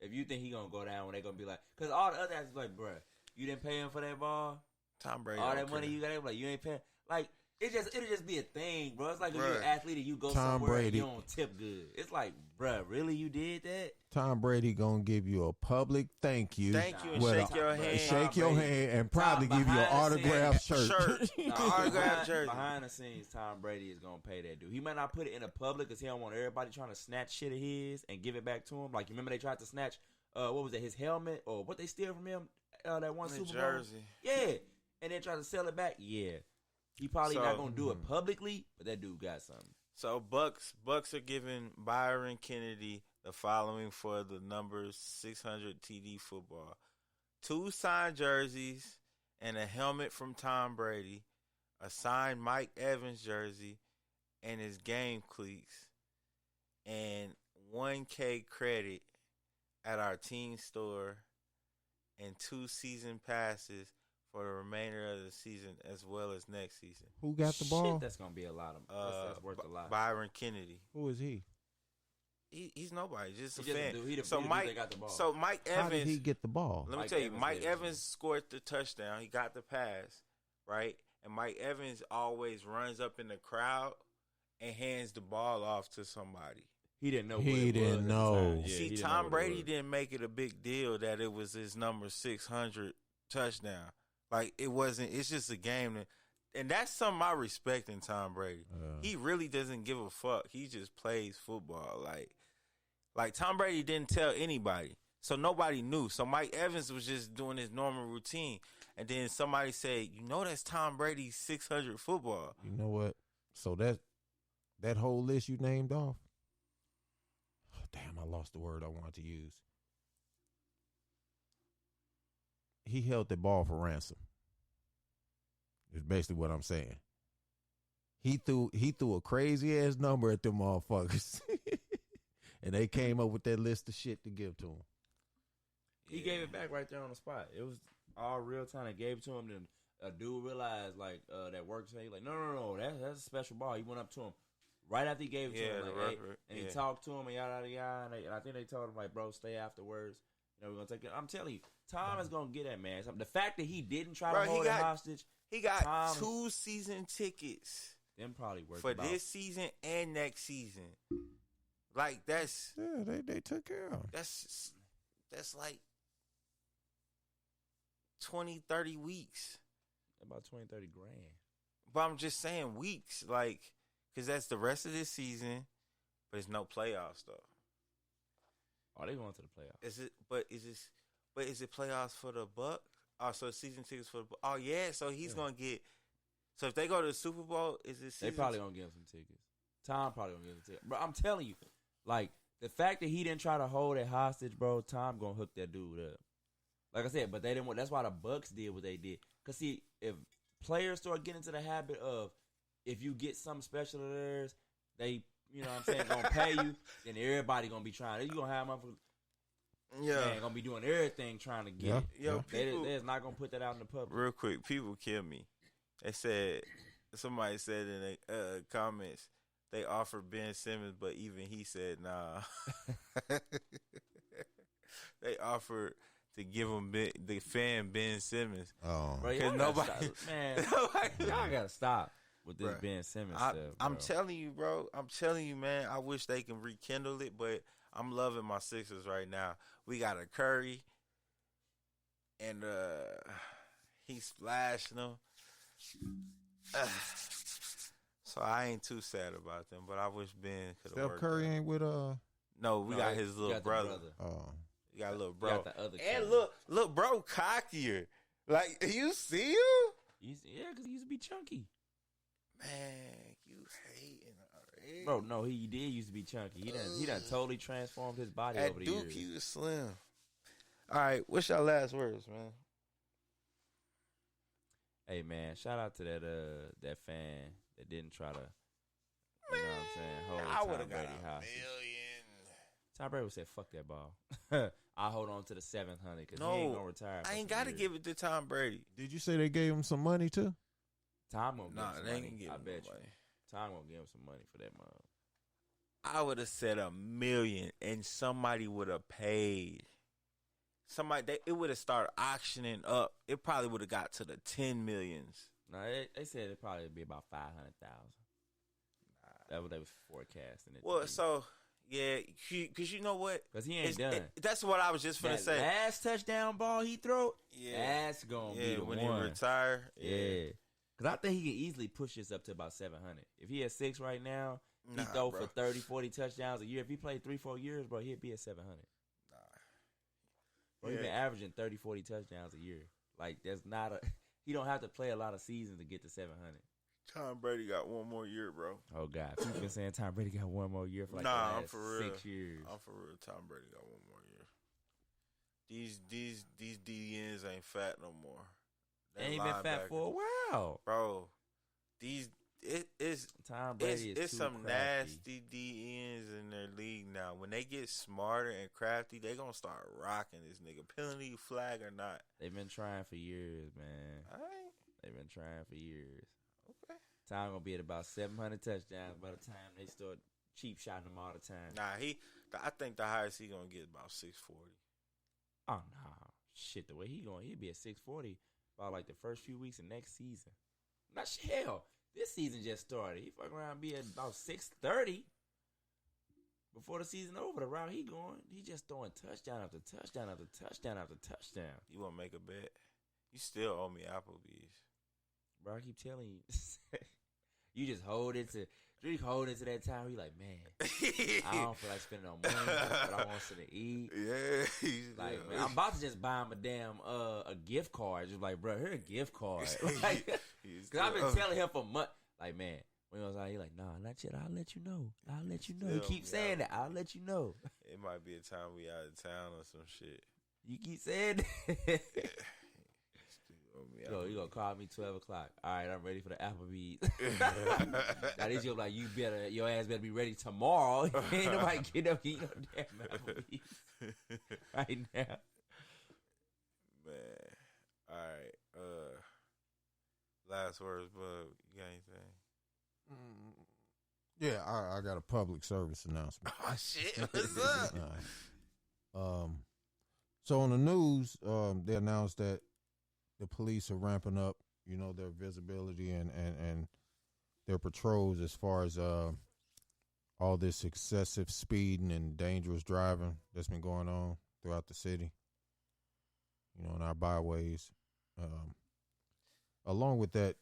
Speaker 4: If you think he gonna go down when they gonna be like, because all the other guys is like, bro, you didn't pay him for that ball.
Speaker 1: Tom Brady,
Speaker 4: all that money you got, like you ain't paying. Like it'll just be a thing, bro. It's like if
Speaker 1: bruh,
Speaker 4: you're an athlete and you go
Speaker 3: Tom
Speaker 4: somewhere
Speaker 3: Brady,
Speaker 4: and you don't tip good. It's like, bro, really, you did that?
Speaker 3: Tom Brady gonna give you a public thank you.
Speaker 1: Thank you and shake your hand.
Speaker 3: Shake your hand and probably give you an autographed shirt.
Speaker 1: Autographed jersey.
Speaker 4: Behind the scenes, Tom Brady is gonna pay that dude. He might not put it in the public because he don't want everybody trying to snatch shit of his and give it back to him. Like you remember they tried to snatch what was it, his helmet or what they steal from him that one Super Bowl?
Speaker 1: Jersey.
Speaker 4: Yeah, and then try to sell it back. Yeah, he probably not gonna do it publicly, but that dude got something.
Speaker 1: So Bucks are giving Byron Kennedy the following for the numbers 600 TD football: 2 signed jerseys and a helmet from Tom Brady, a signed Mike Evans jersey and his game cleats, and $1,000 credit at our team store, and 2 season passes for the remainder of the season as well as next season.
Speaker 3: Who got the ball?
Speaker 4: That's gonna be a lot of. That's worth a lot.
Speaker 1: Byron Kennedy.
Speaker 3: Who is he?
Speaker 1: He's nobody, just a
Speaker 4: He just a
Speaker 1: fan.
Speaker 4: dude. He the
Speaker 1: So
Speaker 4: dude
Speaker 1: Mike,
Speaker 4: that got the ball.
Speaker 1: so Mike
Speaker 3: How
Speaker 1: Evans.
Speaker 3: did he get the ball?
Speaker 1: Let me
Speaker 4: Mike
Speaker 1: tell you,
Speaker 4: Evans
Speaker 1: Mike
Speaker 4: did it.
Speaker 1: Evans scored the touchdown. He got the pass, right? And Mike Evans always runs up in the crowd and hands the ball off to somebody.
Speaker 4: He didn't know.
Speaker 3: He
Speaker 4: what it
Speaker 3: didn't
Speaker 4: was at the
Speaker 3: know.
Speaker 4: time. Yeah, he
Speaker 1: See,
Speaker 4: didn't know
Speaker 1: Tom
Speaker 4: what it
Speaker 1: Brady
Speaker 4: was.
Speaker 1: didn't make it a big deal that it was his number 600 touchdown. Like, it wasn't. It's just a game. And that's something I respect in Tom Brady. He really doesn't give a fuck. He just plays football. Like Tom Brady didn't tell anybody. So nobody knew. So Mike Evans was just doing his normal routine. And then somebody said, that's Tom Brady's 600 football.
Speaker 3: You know what? So that whole list you named off. Oh, damn, I lost the word I wanted to use. He held the ball for ransom. Is basically what I'm saying. He threw a crazy ass number at them motherfuckers. And they came up with that list of shit to give to him.
Speaker 4: He gave it back right there on the spot. It was all real time. They gave it to him. Then a dude realized that works. He like, no, that's a special ball. He went up to him right after he gave it to him, like, hey, and he talked to him and yada yada. And I think they told him like, bro, stay afterwards. We're gonna take it. I'm telling you, Tom is gonna get that man. The fact that he didn't try to hold it hostage.
Speaker 1: He got 2 season tickets.
Speaker 4: Them probably worth
Speaker 1: for this season and next season. Like that's
Speaker 3: they took care of him.
Speaker 1: That's like 20, 30 weeks.
Speaker 4: About 20, 30 grand.
Speaker 1: But I'm just saying weeks, like, because that's the rest of this season, but it's no playoffs though.
Speaker 4: Oh, they going to the playoffs.
Speaker 1: Is it playoffs for the Bucks? Oh, so season tickets for the Bucks. Oh yeah, so he's gonna get. So if they go to the Super Bowl, is it?
Speaker 4: They probably gonna give him some tickets. Tom probably gonna give him tickets. But I'm telling you, like the fact that he didn't try to hold it hostage, bro. Tom gonna hook that dude up. Like I said, but they didn't want. That's why the Bucks did what they did. Cause see, if players start getting into the habit of, if you get something special of theirs, they, you know what I'm saying, gonna pay you, then everybody gonna be trying. You gonna have motherfuckers.
Speaker 1: Yeah,
Speaker 4: man, gonna be doing everything trying to get it.
Speaker 1: Yo,
Speaker 4: They're not gonna put that out in the public.
Speaker 1: Real quick, people kill me. They said, somebody said in the comments, they offered Ben Simmons, but even he said nah. They offered to give him the fan Ben Simmons.
Speaker 3: Oh,
Speaker 1: because nobody,
Speaker 4: man, y'all gotta stop with this Ben Simmons stuff.
Speaker 1: I'm telling you, bro. I'm telling you, man. I wish they can rekindle it, but I'm loving my Sixers right now. We got a Curry, and he's splashing them. So I ain't too sad about them, but I wish Ben could have worked.
Speaker 3: Steph Curry ain't with
Speaker 1: No, we got his little brother.
Speaker 3: Oh,
Speaker 1: we got a little bro.
Speaker 4: Got the other
Speaker 1: and
Speaker 4: Curry.
Speaker 1: look, bro, cockier. Like you see him?
Speaker 4: Yeah, because he used to be chunky.
Speaker 1: Man, you hating already.
Speaker 4: Bro, no, he did used to be chunky. He done totally transformed his body
Speaker 1: At
Speaker 4: over the
Speaker 1: Duke,
Speaker 4: years.
Speaker 1: he was slim. All right, what's your last words, man?
Speaker 4: Hey man, shout out to that fan that didn't try to, you know what I'm saying, hold
Speaker 1: I
Speaker 4: Tom
Speaker 1: would have got
Speaker 4: Brady
Speaker 1: a
Speaker 4: hostage.
Speaker 1: million.
Speaker 4: Tom Brady would say, "Fuck that ball. I'll hold on to the 700 because he ain't gonna retire."
Speaker 1: I ain't got to give it to Tom Brady.
Speaker 3: did you say they gave him some money too?
Speaker 4: Tom gonna give
Speaker 1: Nah,
Speaker 4: him some
Speaker 1: they
Speaker 4: money.
Speaker 1: ain't give
Speaker 4: I
Speaker 1: him
Speaker 4: bet
Speaker 1: no
Speaker 4: you.
Speaker 1: money.
Speaker 4: Tom gonna give him some money for that mug.
Speaker 1: I would have said $1 million, and somebody would have paid. It would have started auctioning up. It probably would have got to the 10 millions.
Speaker 4: No, they said it probably would be about 500,000. That's what they was forecasting. It
Speaker 1: Well, so yeah, because you know what?
Speaker 4: Because he ain't done.
Speaker 1: That's what I was just gonna
Speaker 4: that
Speaker 1: say.
Speaker 4: last touchdown ball he threw,
Speaker 1: Yeah.
Speaker 4: that's gonna be the
Speaker 1: when
Speaker 4: one.
Speaker 1: he retire.
Speaker 4: Yeah. Because I think he can easily push this up to about 700. If he has 6 right now, he throw for 30, 40 touchdowns a year. If he played 3-4 years, bro, he'd be at 700. Bro, he's been averaging 30, 40 touchdowns a year. Like, that's not a... He don't have to play a lot of seasons to get to 700.
Speaker 1: Tom Brady got one more year, bro.
Speaker 4: Oh, God. People been saying Tom Brady got one more year for like the
Speaker 1: I'm
Speaker 4: last
Speaker 1: for real.
Speaker 4: 6 years.
Speaker 1: I'm for real. Tom Brady got one more year. These DNs ain't fat no more.
Speaker 4: They ain't been fat for a while.
Speaker 1: Bro, it's
Speaker 4: Tom Brady
Speaker 1: it's
Speaker 4: is
Speaker 1: some
Speaker 4: too crafty.
Speaker 1: nasty DNs in their league now. When they get smarter and crafty, they gonna start rocking this nigga. Penalty flag or not.
Speaker 4: They've been trying for years, man.
Speaker 1: All right.
Speaker 4: They've been trying for years.
Speaker 1: Okay.
Speaker 4: Tom gonna be at about 700 touchdowns by the time they start cheap shotting him all the time.
Speaker 1: Nah, I think the highest he gonna get about 640.
Speaker 4: Oh no, shit! The way he'll be at 640 about like the first few weeks of next season. Not hell. This season just started. He fucking around be at about 630 before the season over. The route he going, he just throwing touchdown after touchdown after touchdown after touchdown.
Speaker 1: You want to make a bet? You still owe me Applebee's,
Speaker 4: bro. I keep telling you, you just hold it to that time where you like, man, I don't feel like spending no money, but I want something to eat.
Speaker 1: Yeah,
Speaker 4: like, man, I'm about to just buy him a damn a gift card. Just like, bro, here a gift card. Like, cause I've been telling him for months, like, man, when he was out, he like, nah, not yet. I'll let you know. I'll let you know. He keeps saying that. I'll let you know.
Speaker 1: It might be a time we out of town or some shit.
Speaker 4: You keep saying that. Yo, you gonna call me 12 o'clock. All right, I'm ready for the Applebee's. Now this joke like your ass better be ready tomorrow. Ain't nobody get up eat no damn Applebee's right now.
Speaker 1: Man, all right. Last words, bud. You got anything?
Speaker 3: Yeah, I got a public service announcement.
Speaker 1: Oh shit! What's up?
Speaker 3: So on the news, they announced that the police are ramping up, their visibility and their patrols as far as all this excessive speeding and dangerous driving that's been going on throughout the city, in our byways. Along with that,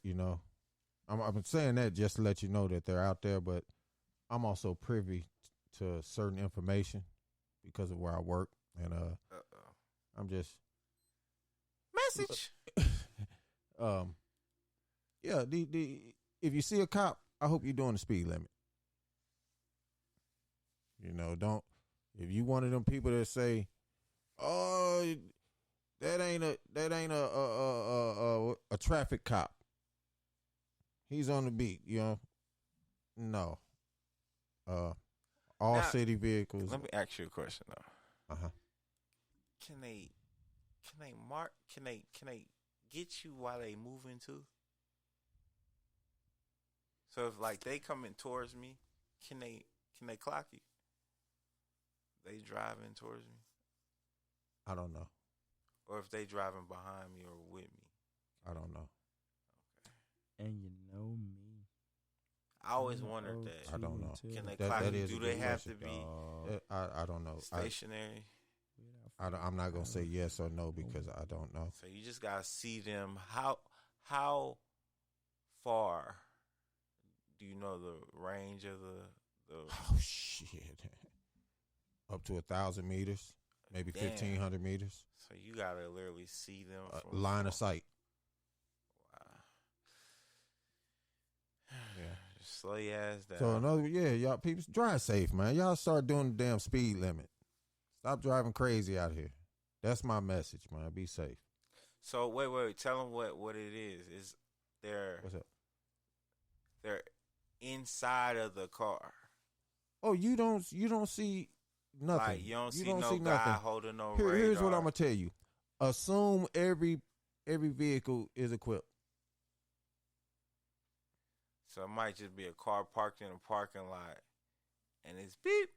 Speaker 3: I'm saying that just to let you know that they're out there, but I'm also privy to certain information because of where I work, and I'm just
Speaker 1: message.
Speaker 3: Yeah, if you see a cop, I hope you're doing the speed limit. Don't, if you one of them people that say, "Oh, that ain't a traffic cop. He's on the beat," No. All
Speaker 1: now,
Speaker 3: city vehicles.
Speaker 1: Let me ask you a question though. Can they get you while they moving too? So if like they coming towards me, can they clock you? They driving towards me?
Speaker 3: I don't know.
Speaker 1: Or if they driving behind me or with me?
Speaker 3: I don't know.
Speaker 4: Okay. And you know me.
Speaker 1: I always wondered that.
Speaker 3: I don't know.
Speaker 1: Can they clock you? Do they have to be
Speaker 3: I don't know.
Speaker 1: Stationary?
Speaker 3: I'm not gonna say yes or no because I don't know.
Speaker 1: So you just gotta see them. How far do you know the range of the?
Speaker 3: Oh shit! Up to 1,000 meters, maybe 1,500 meters.
Speaker 1: So you gotta literally see them from
Speaker 3: line of sight.
Speaker 1: Wow.
Speaker 3: Yeah.
Speaker 1: Just slow your ass down.
Speaker 3: So y'all people drive safe, man. Y'all start doing the damn speed limit. Stop driving crazy out here. That's my message, man. Be safe.
Speaker 1: So wait. Tell them what it is. Is
Speaker 3: what's up?
Speaker 1: They're inside of the car.
Speaker 3: Oh, you don't see nothing.
Speaker 1: Like you don't see no guy
Speaker 3: nothing.
Speaker 1: holding no radar.
Speaker 3: Here's what I'm gonna tell you. Assume every vehicle is equipped.
Speaker 1: So it might just be a car parked in a parking lot, and it's beep.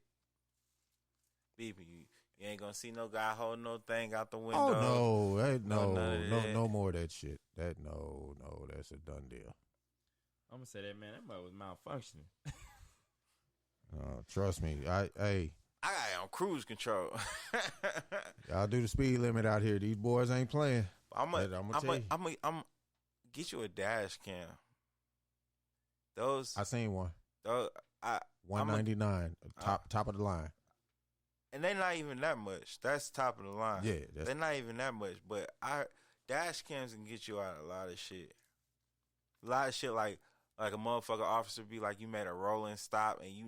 Speaker 1: You ain't gonna see no guy holding no thing out the window.
Speaker 3: Oh no more of that shit. No, that's a done deal.
Speaker 4: I'm gonna say that, man. That mother was malfunctioning.
Speaker 3: Trust me. I got it
Speaker 1: on cruise control.
Speaker 3: Y'all do the speed limit out here. These boys ain't playing. I'm gonna
Speaker 1: get you a dash cam. Those
Speaker 3: I seen one.
Speaker 1: Those
Speaker 3: $199, top of the line.
Speaker 1: And they're not even that much. That's top of the line.
Speaker 3: Yeah,
Speaker 1: they're not even that much. But dash cams can get you out of a lot of shit. A lot of shit like a motherfucker officer be like, you made a rolling stop and you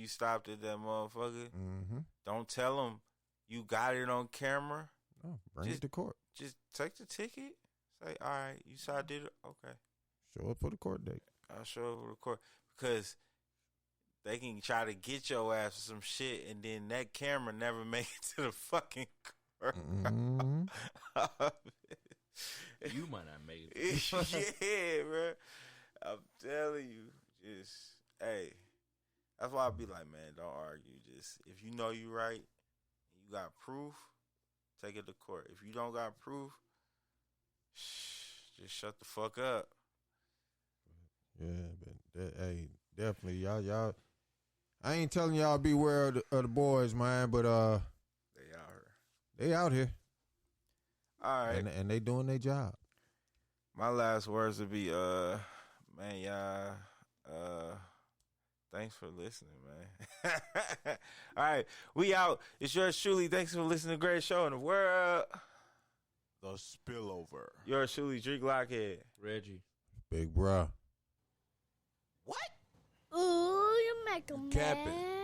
Speaker 1: stopped at that motherfucker.
Speaker 3: Mm-hmm.
Speaker 1: Don't tell them you got it on camera.
Speaker 3: No, bring it to court.
Speaker 1: Just take the ticket. Say, all right, you saw I did it. Okay.
Speaker 3: Show up for the court date.
Speaker 1: I'll show up for the court because they can try to get your ass for some shit, and then that camera never make it to the fucking court.
Speaker 3: Mm-hmm.
Speaker 4: You might not make it.
Speaker 1: Yeah, bro. I'm telling you, hey, That's why I be like, man, don't argue. Just if you know you right, you got proof, take it to court. If you don't got proof, just shut the fuck up.
Speaker 3: Yeah, but hey, definitely y'all. I ain't telling y'all beware of the boys, man, but they out here.
Speaker 1: All right,
Speaker 3: and they doing their job.
Speaker 1: My last words would be, man, y'all, thanks for listening, man. All right, we out. It's yours truly. Thanks for listening to the greatest show in the world,
Speaker 19: The Spillover.
Speaker 1: Yours truly, Drake Lockhead,
Speaker 4: Reggie,
Speaker 3: Big bruh.
Speaker 19: What?
Speaker 20: Ooh, you make a
Speaker 19: Capping.
Speaker 20: man.